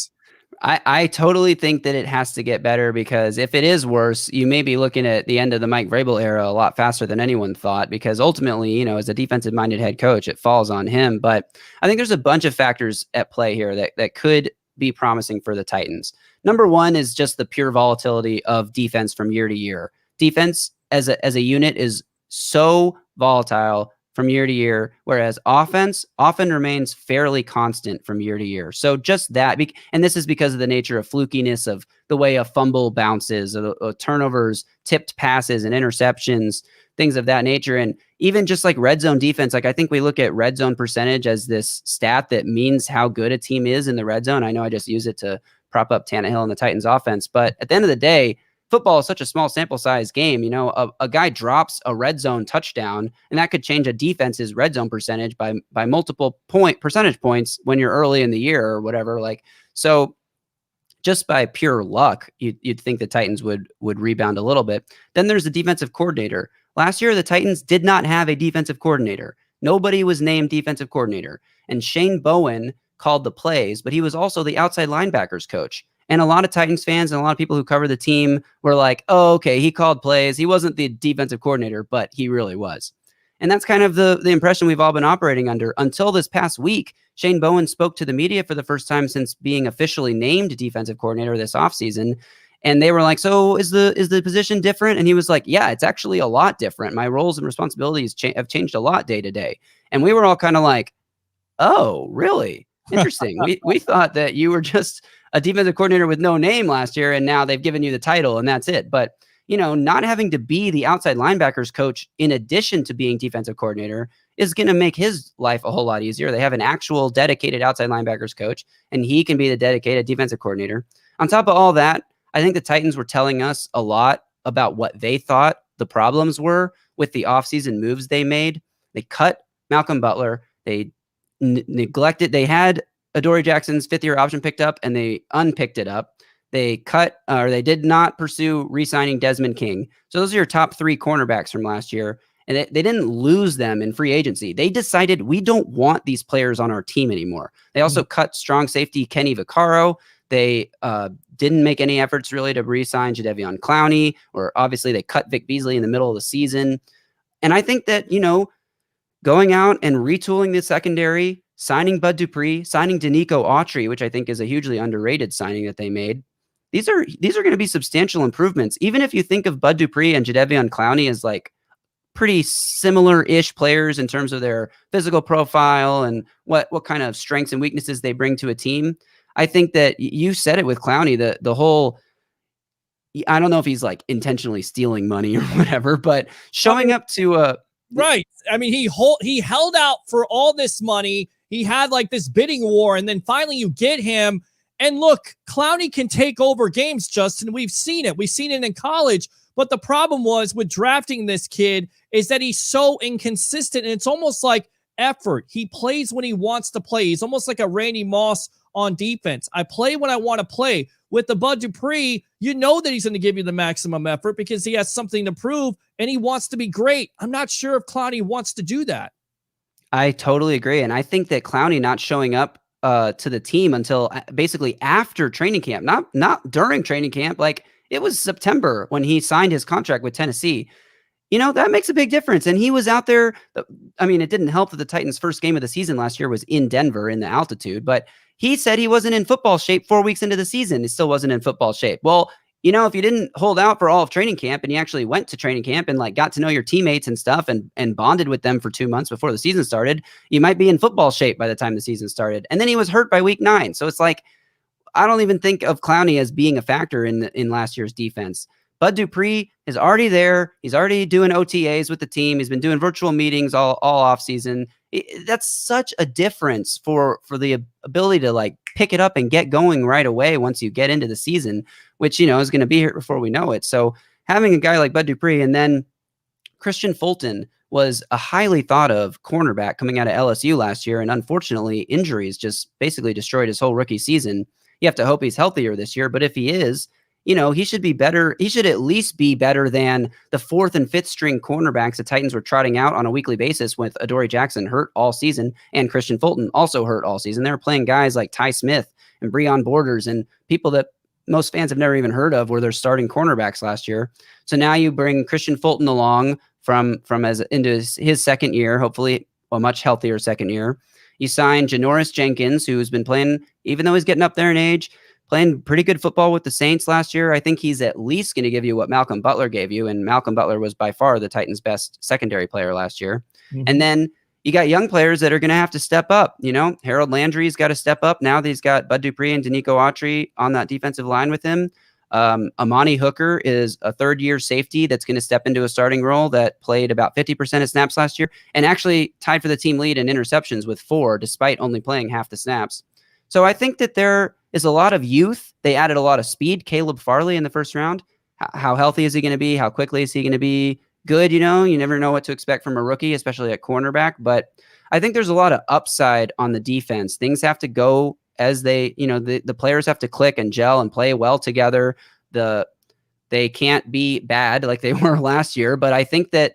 I totally think that it has to get better, because if it is worse, you may be looking at the end of the Mike Vrabel era a lot faster than anyone thought, because ultimately, as a defensive-minded head coach, it falls on him. But I think there's a bunch of factors at play here that could be promising for the Titans. Number one is just the pure volatility of defense from year to year. Defense as a unit is so volatile from year to year, whereas offense often remains fairly constant from year to year. So just that, and this is because of the nature of flukiness of the way a fumble bounces, or turnovers, tipped passes, and interceptions, things of that nature. And even just like red zone defense, like I think we look at red zone percentage as this stat that means how good a team is in the red zone. I know I just use it to prop up Tannehill and the Titans offense, but at the end of the day, football is such a small sample size game. You know, a guy drops a red zone touchdown and that could change a defense's red zone percentage by multiple percentage points when you're early in the year or whatever. Like, so just by pure luck, you'd think the Titans would rebound a little bit. Then there's the defensive coordinator. Last year, the Titans did not have a defensive coordinator. Nobody was named defensive coordinator. And Shane Bowen called the plays, but he was also the outside linebackers coach. And a lot of Titans fans and a lot of people who cover the team were like, oh, okay, he called plays. He wasn't the defensive coordinator, but he really was. And that's kind of the impression we've all been operating under until this past week. Shane Bowen spoke to the media for the first time since being officially named defensive coordinator this offseason. And they were like, so is the position different? And he was like, yeah, it's actually a lot different. My roles and responsibilities have changed a lot day to day. And we were all kind of like, oh, really? Interesting. we thought that you were just a defensive coordinator with no name last year, and now they've given you the title and that's it. But, you know, not having to be the outside linebackers coach in addition to being defensive coordinator is going to make his life a whole lot easier. They have an actual dedicated outside linebackers coach, and he can be the dedicated defensive coordinator. On top of all that, I think the Titans were telling us a lot about what they thought the problems were with the offseason moves they made. They cut Malcolm Butler. They neglected. They had Adoree Jackson's fifth-year option picked up, and they unpicked it up. They cut, or they did not pursue re-signing Desmond King. So those are your top three cornerbacks from last year. And they didn't lose them in free agency. They decided we don't want these players on our team anymore. They also cut strong safety Kenny Vaccaro. They didn't make any efforts really to re-sign Jadeveon Clowney, or obviously they cut Vic Beasley in the middle of the season. And I think that, you know, going out and retooling the secondary, signing Bud Dupree, signing Danico Autry, which I think is a hugely underrated signing that they made. These are going to be substantial improvements. Even if you think of Bud Dupree and Jadeveon Clowney as like pretty similar-ish players in terms of their physical profile and what kind of strengths and weaknesses they bring to a team. I think that you said it with Clowney, the whole, I don't know if he's like intentionally stealing money or whatever, but showing up to right. I mean, he held out for all this money. He had like this bidding war, and then finally you get him. And look, Clowney can take over games, Justin. We've seen it. We've seen it in college. But the problem was with drafting this kid is that he's so inconsistent, and it's almost like effort. He plays when he wants to play. He's almost like a Randy Moss on defense. I play when I want to play. With the Bud Dupree, you know that he's going to give you the maximum effort because he has something to prove and he wants to be great. I'm not sure if Clowney wants to do that. I totally agree. And I think that Clowney not showing up to the team until basically after training camp, not during training camp, like it was September when he signed his contract with Tennessee. You know, that makes a big difference. And he was out there. I mean, it didn't help that the Titans' first game of the season last year was in Denver in the altitude, but he said he wasn't in football shape 4 weeks into the season. He still wasn't in football shape. Well, you know, if you didn't hold out for all of training camp and you actually went to training camp and like got to know your teammates and stuff and bonded with them for 2 months before the season started, you might be in football shape by the time the season started. And then he was hurt by week 9. So it's like, I don't even think of Clowney as being a factor in last year's defense. Bud Dupree is already there. He's already doing OTAs with the team. He's been doing virtual meetings all off season. That's such a difference for the ability to like pick it up and get going right away once you get into the season, which, you know, is going to be here before we know it. So having a guy like Bud Dupree, and then Christian Fulton was a highly thought of cornerback coming out of LSU last year. And unfortunately, injuries just basically destroyed his whole rookie season. You have to hope he's healthier this year, but if he is, you know, he should be better. He should at least be better than the 4th and 5th string cornerbacks the Titans were trotting out on a weekly basis with Adoree Jackson hurt all season and Christian Fulton also hurt all season. They were playing guys like Ty Smith and Breon Borders and people that most fans have never even heard of were their starting cornerbacks last year. So now you bring Christian Fulton along from as into his second year, hopefully a much healthier second year. You sign Janoris Jenkins, who's been playing, even though he's getting up there in age, playing pretty good football with the Saints last year. I think he's at least going to give you what Malcolm Butler gave you. And Malcolm Butler was by far the Titans' best secondary player last year. Mm-hmm. And then you got young players that are going to have to step up. You know, Harold Landry's got to step up now that he's got Bud Dupree and Danico Autry on that defensive line with him. Amani Hooker is a third-year safety that's going to step into a starting role that played about 50% of snaps last year and actually tied for the team lead in interceptions with 4, despite only playing half the snaps. So I think that there is a lot of youth. They added a lot of speed. Caleb Farley in the first round. How healthy is he going to be? How quickly is he going to be good? You never know what to expect from a rookie, especially at cornerback. But I think there's a lot of upside on the defense. Things have to go as they, the players have to click and gel and play well together. They can't be bad like they were last year. But I think that,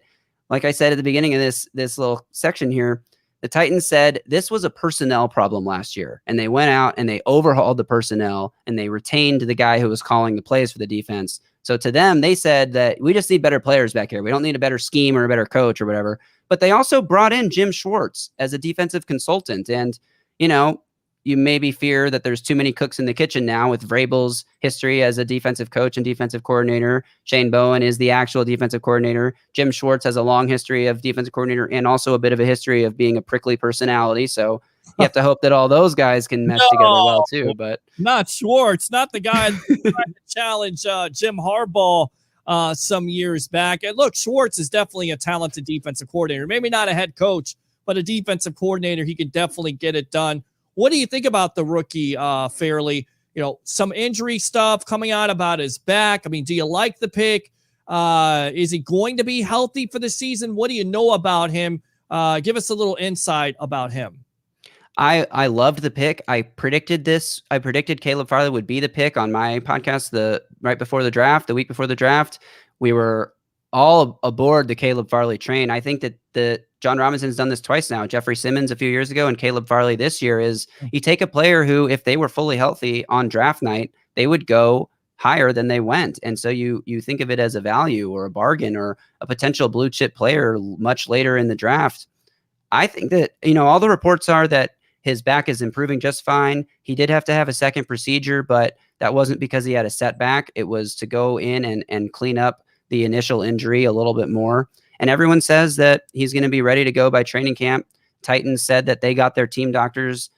like I said at the beginning of this little section here, the Titans said this was a personnel problem last year, and they went out and they overhauled the personnel and they retained the guy who was calling the plays for the defense. So to them, they said that we just need better players back here. We don't need a better scheme or a better coach or whatever. But they also brought in Jim Schwartz as a defensive consultant. And, you maybe fear that there's too many cooks in the kitchen now with Vrabel's history as a defensive coach and defensive coordinator. Shane Bowen is the actual defensive coordinator. Jim Schwartz has a long history of defensive coordinator and also a bit of a history of being a prickly personality. So you have to hope that all those guys can mesh together well too. But not Schwartz, not the guy that tried to challenge Jim Harbaugh some years back. And look, Schwartz is definitely a talented defensive coordinator. Maybe not a head coach, but a defensive coordinator. He can definitely get it done. What do you think about the rookie, Fairley? Some injury stuff coming out about his back. I mean, do you like the pick? Is he going to be healthy for the season? What do you know about him? Give us a little insight about him. I loved the pick. I predicted this. I predicted Caleb Farley would be the pick on my podcast the week before the draft. We were all aboard the Caleb Farley train. I think that John Robinson's done this twice now. Jeffrey Simmons a few years ago and Caleb Farley this year is you take a player who, if they were fully healthy on draft night, they would go higher than they went. And so you think of it as a value or a bargain or a potential blue chip player much later in the draft. I think that, all the reports are that his back is improving just fine. He did have to have a second procedure, but that wasn't because he had a setback. It was to go in and clean up the initial injury a little bit more. And everyone says that he's going to be ready to go by training camp. Titans said that they got their team doctors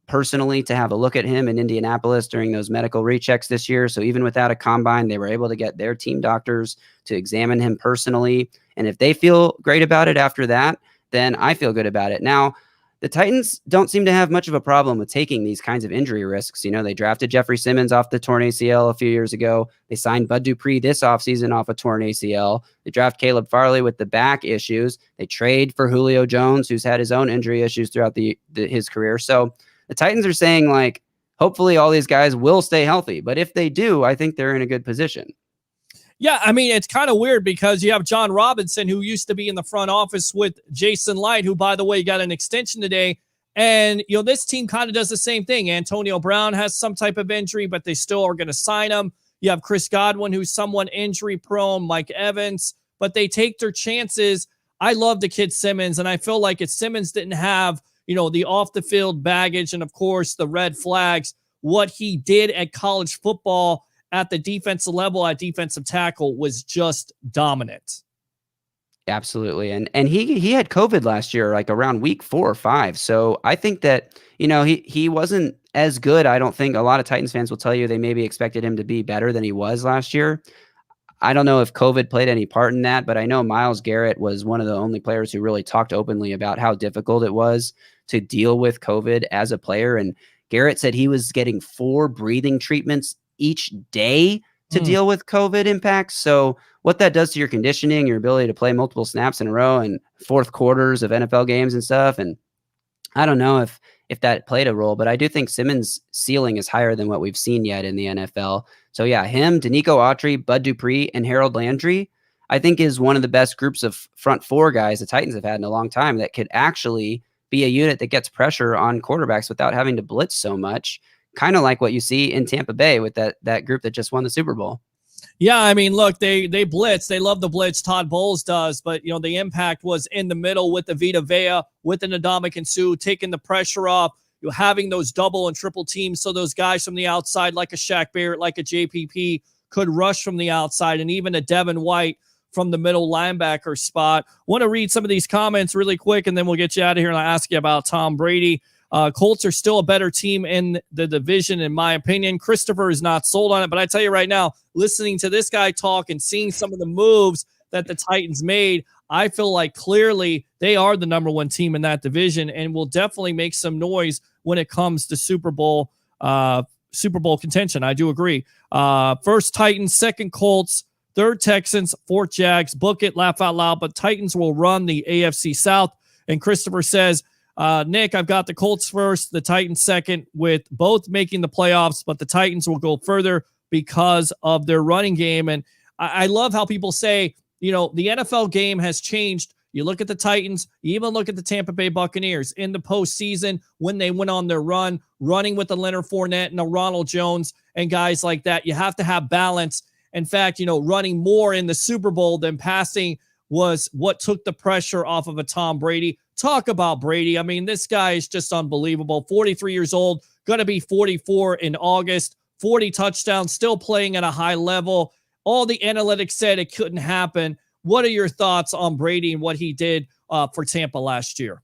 personally to have a look at him in Indianapolis during those medical rechecks this year. So even without a combine, they were able to get their team doctors to examine him personally. And if they feel great about it after that, then I feel good about it. Now, the Titans don't seem to have much of a problem with taking these kinds of injury risks. They drafted Jeffrey Simmons off the torn ACL a few years ago. They signed Bud Dupree this offseason off a torn ACL. They draft Caleb Farley with the back issues. They trade for Julio Jones, who's had his own injury issues throughout his career. So the Titans are saying, hopefully all these guys will stay healthy. But if they do, I think they're in a good position. Yeah, I mean, it's kind of weird because you have John Robinson, who used to be in the front office with Jason Light, who, by the way, got an extension today. And, this team kind of does the same thing. Antonio Brown has some type of injury, but they still are going to sign him. You have Chris Godwin, who's somewhat injury prone, Mike Evans, but they take their chances. I love the kid Simmons, and I feel like if Simmons didn't have, the off the field baggage and, of course, the red flags, what he did at college football at the defensive level, at defensive tackle, was just dominant. Absolutely. And he had COVID last year, around week 4 or 5. So I think that, he wasn't as good. I don't think a lot of Titans fans will tell you they maybe expected him to be better than he was last year. I don't know if COVID played any part in that, but I know Myles Garrett was one of the only players who really talked openly about how difficult it was to deal with COVID as a player. And Garrett said he was getting 4 breathing treatments each day to deal with COVID impacts. So what that does to your conditioning, your ability to play multiple snaps in a row and fourth quarters of NFL games and stuff. And I don't know if that played a role, but I do think Simmons' ceiling is higher than what we've seen yet in the NFL. So yeah, him, Danico Autry, Bud Dupree, and Harold Landry, I think is one of the best groups of front 4 guys the Titans have had in a long time that could actually be a unit that gets pressure on quarterbacks without having to blitz so much. Kind of like what you see in Tampa Bay with that group that just won the Super Bowl. Yeah, I mean, look, they blitz. They love the blitz. Todd Bowles does. But, the impact was in the middle with the Vita Vea, with the Ndamukong Suh, taking the pressure off, having those double and triple teams so those guys from the outside, like a Shaq Barrett, like a JPP, could rush from the outside, and even a Devin White from the middle linebacker spot. Want to read some of these comments really quick, and then we'll get you out of here, and I'll ask you about Tom Brady. Colts are still a better team in the division, in my opinion. Christopher is not sold on it, but I tell you right now, listening to this guy talk and seeing some of the moves that the Titans made, I feel like clearly they are the number one team in that division and will definitely make some noise when it comes to Super Bowl contention. I do agree. First Titans, second Colts, third Texans, fourth Jags. Book it, laugh out loud, but Titans will run the AFC South. And Christopher says, Nick, I've got the Colts first, the Titans second, with both making the playoffs, but the Titans will go further because of their running game. And I love how people say, the NFL game has changed. You look at the Titans, you even look at the Tampa Bay Buccaneers in the postseason when they went on their run, running with the Leonard Fournette and the Ronald Jones and guys like that. You have to have balance. In fact, running more in the Super Bowl than passing was what took the pressure off of a Tom Brady. Talk about Brady. I mean, this guy is just unbelievable. 43 years old, going to be 44 in August, 40 touchdowns, still playing at a high level. All the analytics said it couldn't happen. What are your thoughts on Brady and what he did for Tampa last year?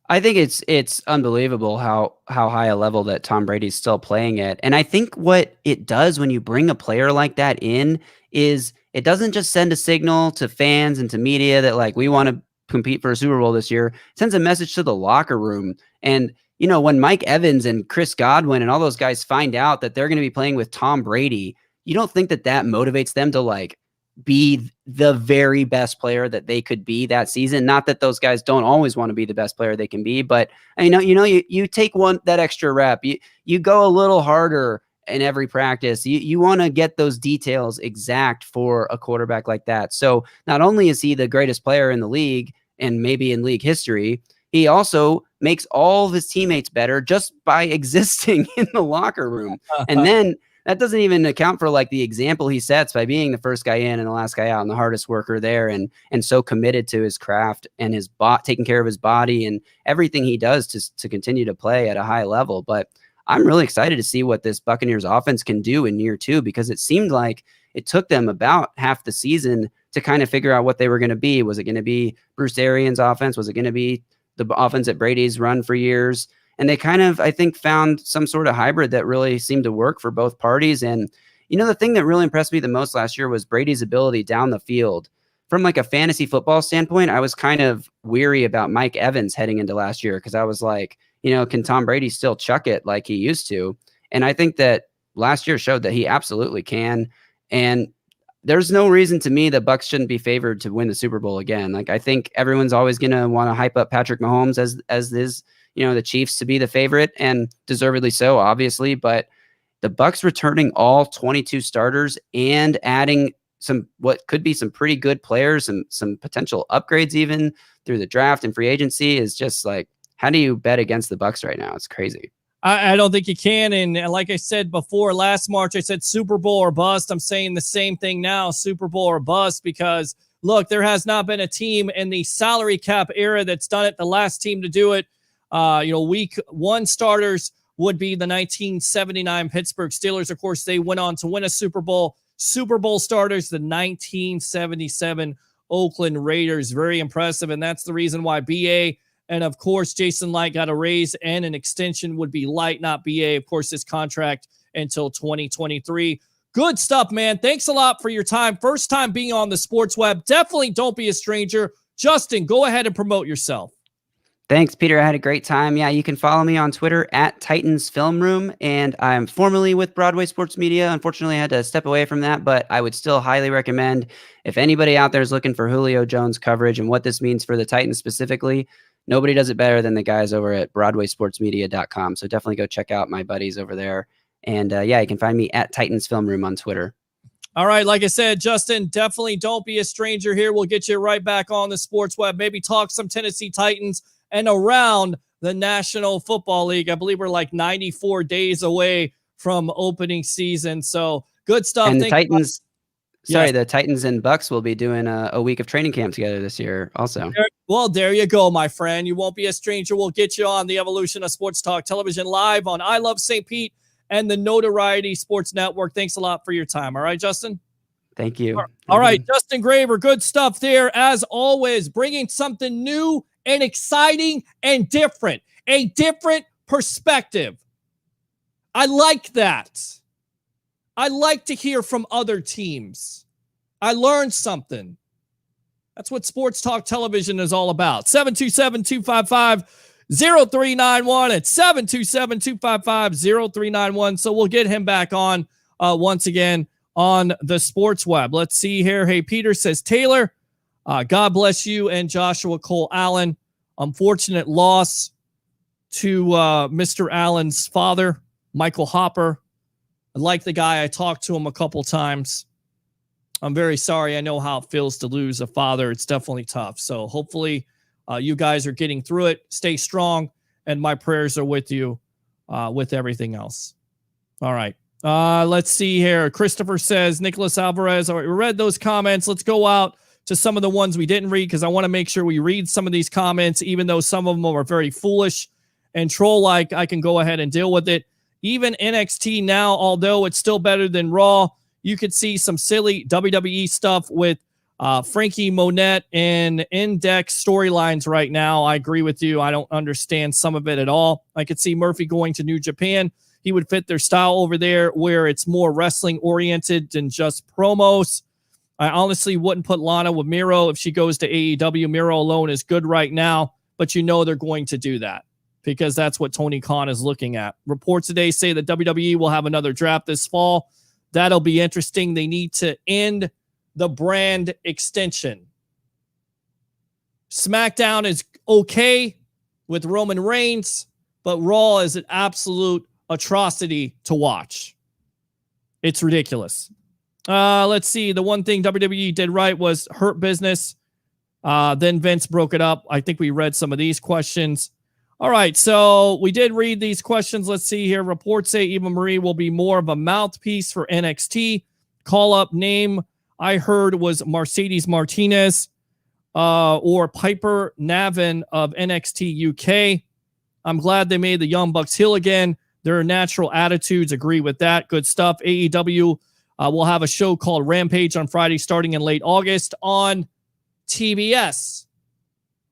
I think it's unbelievable how high a level that Tom Brady's still playing at. And I think what it does when you bring a player like that in is it doesn't just send a signal to fans and to media that like we want to compete for a Super Bowl this year. It sends a message to the locker room. And when Mike Evans and Chris Godwin and all those guys find out that they're going to be playing with Tom Brady, you don't think that motivates them to like be the very best player that they could be that season? Not that those guys don't always want to be the best player they can be, but you take that extra rep, you go a little harder in every practice. You want to get those details exact for a quarterback like that. So not only is he the greatest player in the league and maybe in league history, he also makes all of his teammates better just by existing in the locker room. And then that doesn't even account for like the example he sets by being the first guy in and the last guy out and the hardest worker there and so committed to his craft and his taking care of his body and everything he does to continue to play at a high level. But I'm really excited to see what this Buccaneers offense can do in year two, because it seemed like it took them about half the season to kind of figure out what they were going to be. Was it going to be Bruce Arians' offense? Was it going to be the offense that Brady's run for years? And they kind of, I think, found some sort of hybrid that really seemed to work for both parties. And, the thing that really impressed me the most last year was Brady's ability down the field. From like a fantasy football standpoint, I was kind of weary about Mike Evans heading into last year because I was like, can Tom Brady still chuck it like he used to? And I think that last year showed that he absolutely can. And there's no reason to me that Bucs shouldn't be favored to win the Super Bowl again. Like, I think everyone's always going to want to hype up Patrick Mahomes as is, the Chiefs to be the favorite, and deservedly so, obviously. But the Bucs returning all 22 starters and adding what could be some pretty good players and some potential upgrades even through the draft and free agency is just like, how do you bet against the Bucs right now? It's crazy. I don't think you can. And like I said before, last March, I said Super Bowl or bust. I'm saying the same thing now, Super Bowl or bust, because look, there has not been a team in the salary cap era that's done it. The last team to do it, week one starters would be the 1979 Pittsburgh Steelers. Of course, they went on to win a Super Bowl. Super Bowl starters, the 1977 Oakland Raiders. Very impressive. And that's the reason why BA and, of course, Jason Light got a raise and an extension. Would be Light, not BA. Of course, this contract until 2023. Good stuff, man. Thanks a lot for your time. First time being on the Sports Web. Definitely don't be a stranger. Justin, go ahead and promote yourself. Thanks, Peter. I had a great time. Yeah, you can follow me on Twitter at Titans Film Room, and I'm formerly with Broadway Sports Media. Unfortunately, I had to step away from that, but I would still highly recommend, if anybody out there is looking for Julio Jones coverage and what this means for the Titans specifically, nobody does it better than the guys over at BroadwaySportsMedia.com. So definitely go check out my buddies over there. And you can find me at Titans Film Room on Twitter. All right. Like I said, Justin, definitely don't be a stranger here. We'll get you right back on the Sports Web. Maybe talk some Tennessee Titans and around the National Football League. I believe we're like 94 days away from opening season. So good stuff. And the Titans, the Titans and Bucs will be doing a week of training camp together this year also. Well, there you go, my friend. You won't be a stranger. We'll get you on the Evolution of Sports Talk Television live on I Love St. Pete and the Notoriety Sports Network. Thanks a lot for your time. All right, Justin? Thank you. All right, Justin Graver, good stuff there. As always, bringing something new and exciting and different. A different perspective. I like that. I like to hear from other teams. I learned something. That's what Sports Talk Television is all about. 727-255-0391. It's 727-255-0391. So we'll get him back on once again on the Sports Web. Let's see here. Hey, Peter says, Taylor, God bless you and Joshua Cole Allen. Unfortunate loss to Mr. Allen's father, Michael Hopper. I like the guy. I talked to him a couple times. I'm very sorry. I know how it feels to lose a father. It's definitely tough. So hopefully you guys are getting through it. Stay strong. And my prayers are with you with everything else. All right. Let's see here. Christopher says, Nicholas Alvarez. All right, we read those comments. Let's go out to some of the ones we didn't read because I want to make sure we read some of these comments, even though some of them are very foolish and troll-like. I can go ahead and deal with it. Even NXT now, although it's still better than Raw, you could see some silly WWE stuff with Frankie Monette and Index storylines right now. I agree with you. I don't understand some of it at all. I could see Murphy going to New Japan. He would fit their style over there where it's more wrestling oriented than just promos. I honestly wouldn't put Lana with Miro if she goes to AEW. Miro alone is good right now, but you know they're going to do that because that's what Tony Khan is looking at. Reports today say that WWE will have another draft this fall. That'll be interesting. They need to end the brand extension. SmackDown is okay with Roman Reigns, but Raw is an absolute atrocity to watch. It's ridiculous. Let's see. The one thing WWE did right was Hurt Business. Then Vince broke it up. I think we read some of these questions. All right, so we did read these questions. Let's see here. Reports say Eva Marie will be more of a mouthpiece for NXT. Call-up name I heard was Mercedes Martinez or Piper Niven of NXT UK. I'm glad they made the Young Bucks heel again. Their natural attitudes agree with that. Good stuff. AEW will have a show called Rampage on Friday starting in late August on TBS,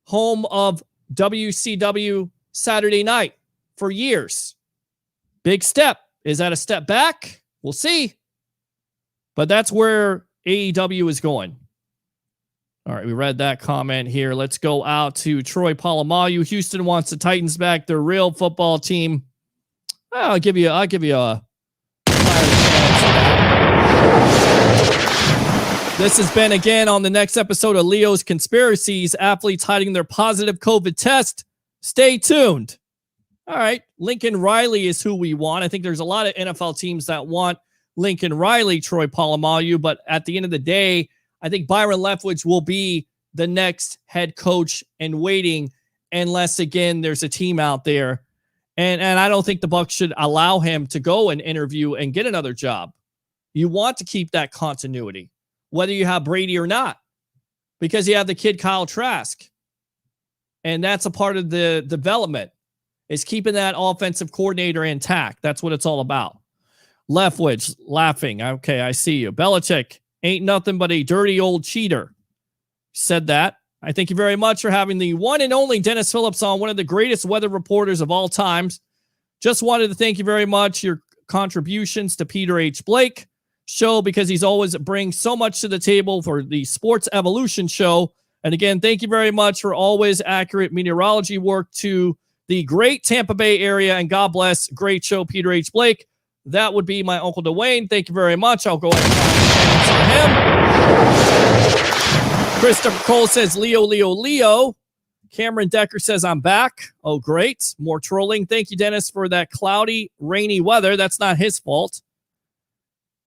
home of WCW Saturday Night for years. Big step. Is that a step back? We'll see. But that's where AEW is going. All right, we read that comment here. Let's go out to Troy Polamalu. Houston wants the Titans back. Their real football team. I'll give you a This has been again on the next episode of Leo's Conspiracies. Athletes hiding their positive COVID test. Stay tuned. All right. Lincoln Riley is who we want. I think there's a lot of NFL teams that want Lincoln Riley, Troy Polamalu, but at the end of the day, I think Byron Leftwich will be the next head coach in waiting unless, again, there's a team out there. And I don't think the Bucs should allow him to go and interview and get another job. You want to keep that continuity, whether you have Brady or not, because you have the kid Kyle Trask. And that's a part of the development, is keeping that offensive coordinator intact. That's what it's all about. Leftwich laughing. Okay, I see you. Belichick ain't nothing but a dirty old cheater. Said that. I thank you very much for having the one and only Dennis Phillips on, one of the greatest weather reporters of all times. Just wanted to thank you very much, your contributions to Peter H. Blake show, because he's always brings so much to the table for the Sports Evolution show. And again, thank you very much for always accurate meteorology work to the great Tampa Bay area. And God bless. Great show, Peter H. Blake. That would be my Uncle Dwayne. Thank you very much. I'll go ahead and answer him. Christopher Cole says, Leo. Cameron Decker says, I'm back. Oh, great. More trolling. Thank you, Dennis, for that cloudy, rainy weather. That's not his fault.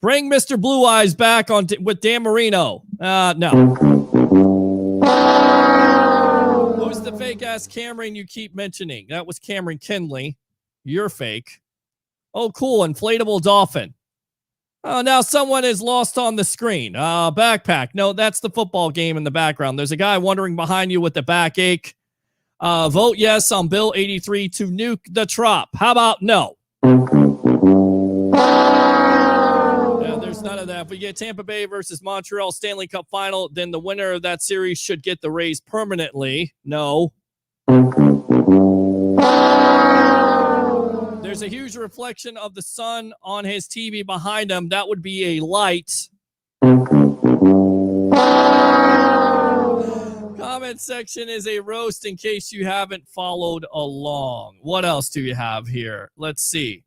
Bring Mr. Blue Eyes back on with Dan Marino. No. Who's the fake-ass Cameron you keep mentioning? That was Cameron Kinley. You're fake. Oh, cool. Inflatable dolphin. Oh, now someone is lost on the screen. Backpack. No, that's the football game in the background. There's a guy wandering behind you with the backache. Vote yes on Bill 83 to nuke the Trop. How about no? There's none of that. If we get Tampa Bay versus Montreal Stanley Cup final, then the winner of that series should get the Rays permanently. No. There's a huge reflection of the sun on his TV behind him. That would be a light. Comment section is a roast in case you haven't followed along. What else do you have here? Let's see.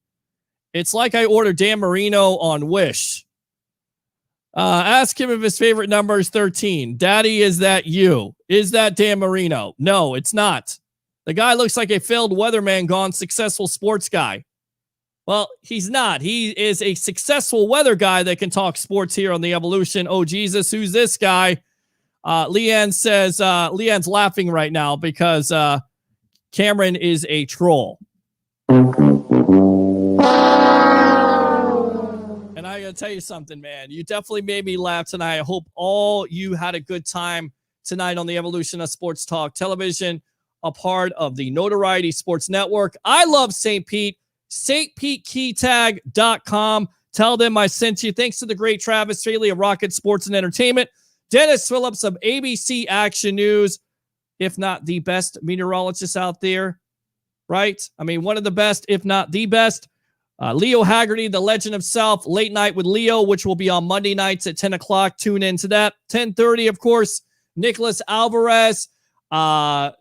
It's like I ordered Dan Marino on Wish. Ask him if his favorite number is 13. Daddy, is that you? Is that Dan Marino? No, it's not. The guy looks like a failed weatherman gone successful sports guy. Well, he's not. He is a successful weather guy that can talk sports here on The Evolution. Oh, Jesus, who's this guy? Leanne says, Leanne's laughing right now because Cameron is a troll. And I gotta tell you something, man. You definitely made me laugh tonight. I hope all you had a good time tonight on the Evolution of Sports Talk Television, a part of the Notoriety Sports Network. I love St. Pete. StPeteKeyTag.com. Tell them I sent you. Thanks to the great Travis Fraley of Rocket Sports and Entertainment. Dennis Phillips of ABC Action News, if not the best meteorologist out there, right? I mean, one of the best, if not the best. Leo Haggerty, the legend himself, Late Night with Leo, which will be on Monday nights at 10 o'clock. Tune into that. 10:30, of course, Nicholas Alvarez, the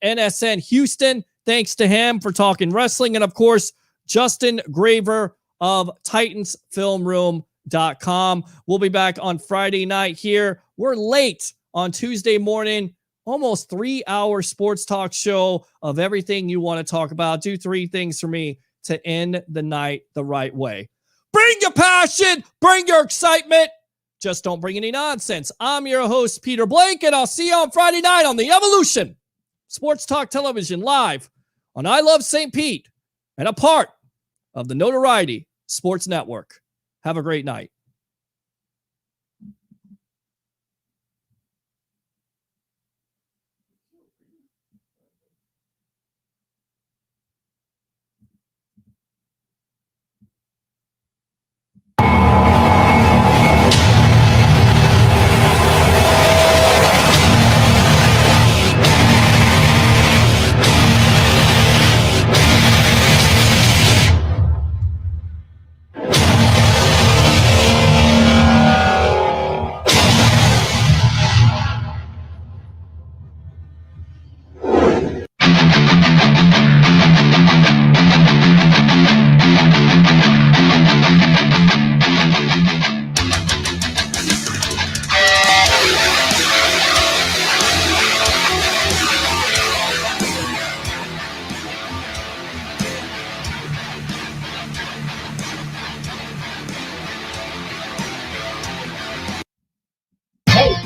NSN Houston. Thanks to him for talking wrestling. And, of course, Justin Graver of TitansFilmRoom.com. We'll be back on Friday night here. We're late on Tuesday morning. Almost 3-hour sports talk show of everything you want to talk about. Do 3 things for me to end the night the right way. Bring your passion. Bring your excitement. Just don't bring any nonsense. I'm your host, Peter Blank, and I'll see you on Friday night on the Evolution Sports Talk Television live on I Love St. Pete and a part of the Notoriety Sports Network. Have a great night.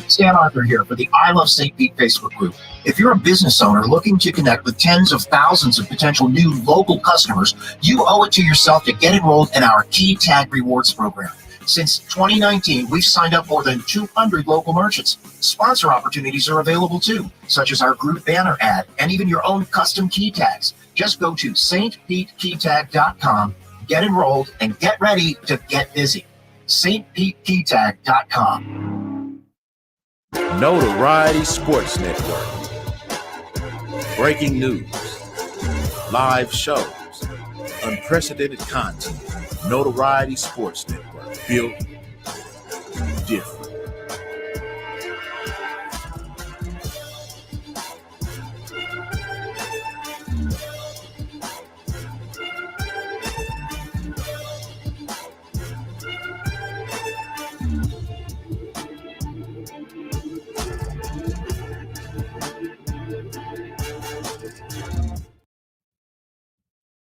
Stan Arthur here for the I Love St. Pete Facebook group. If you're a business owner looking to connect with tens of thousands of potential new local customers, you owe it to yourself to get enrolled in our Key Tag Rewards program. Since 2019, we've signed up more than 200 local merchants. Sponsor opportunities are available too, such as our group banner ad and even your own custom key tags. Just go to stpetekeytag.com, get enrolled, and get ready to get busy. stpetekeytag.com. Notoriety Sports Network. Breaking news, live shows, unprecedented content. Notoriety Sports Network. Built different.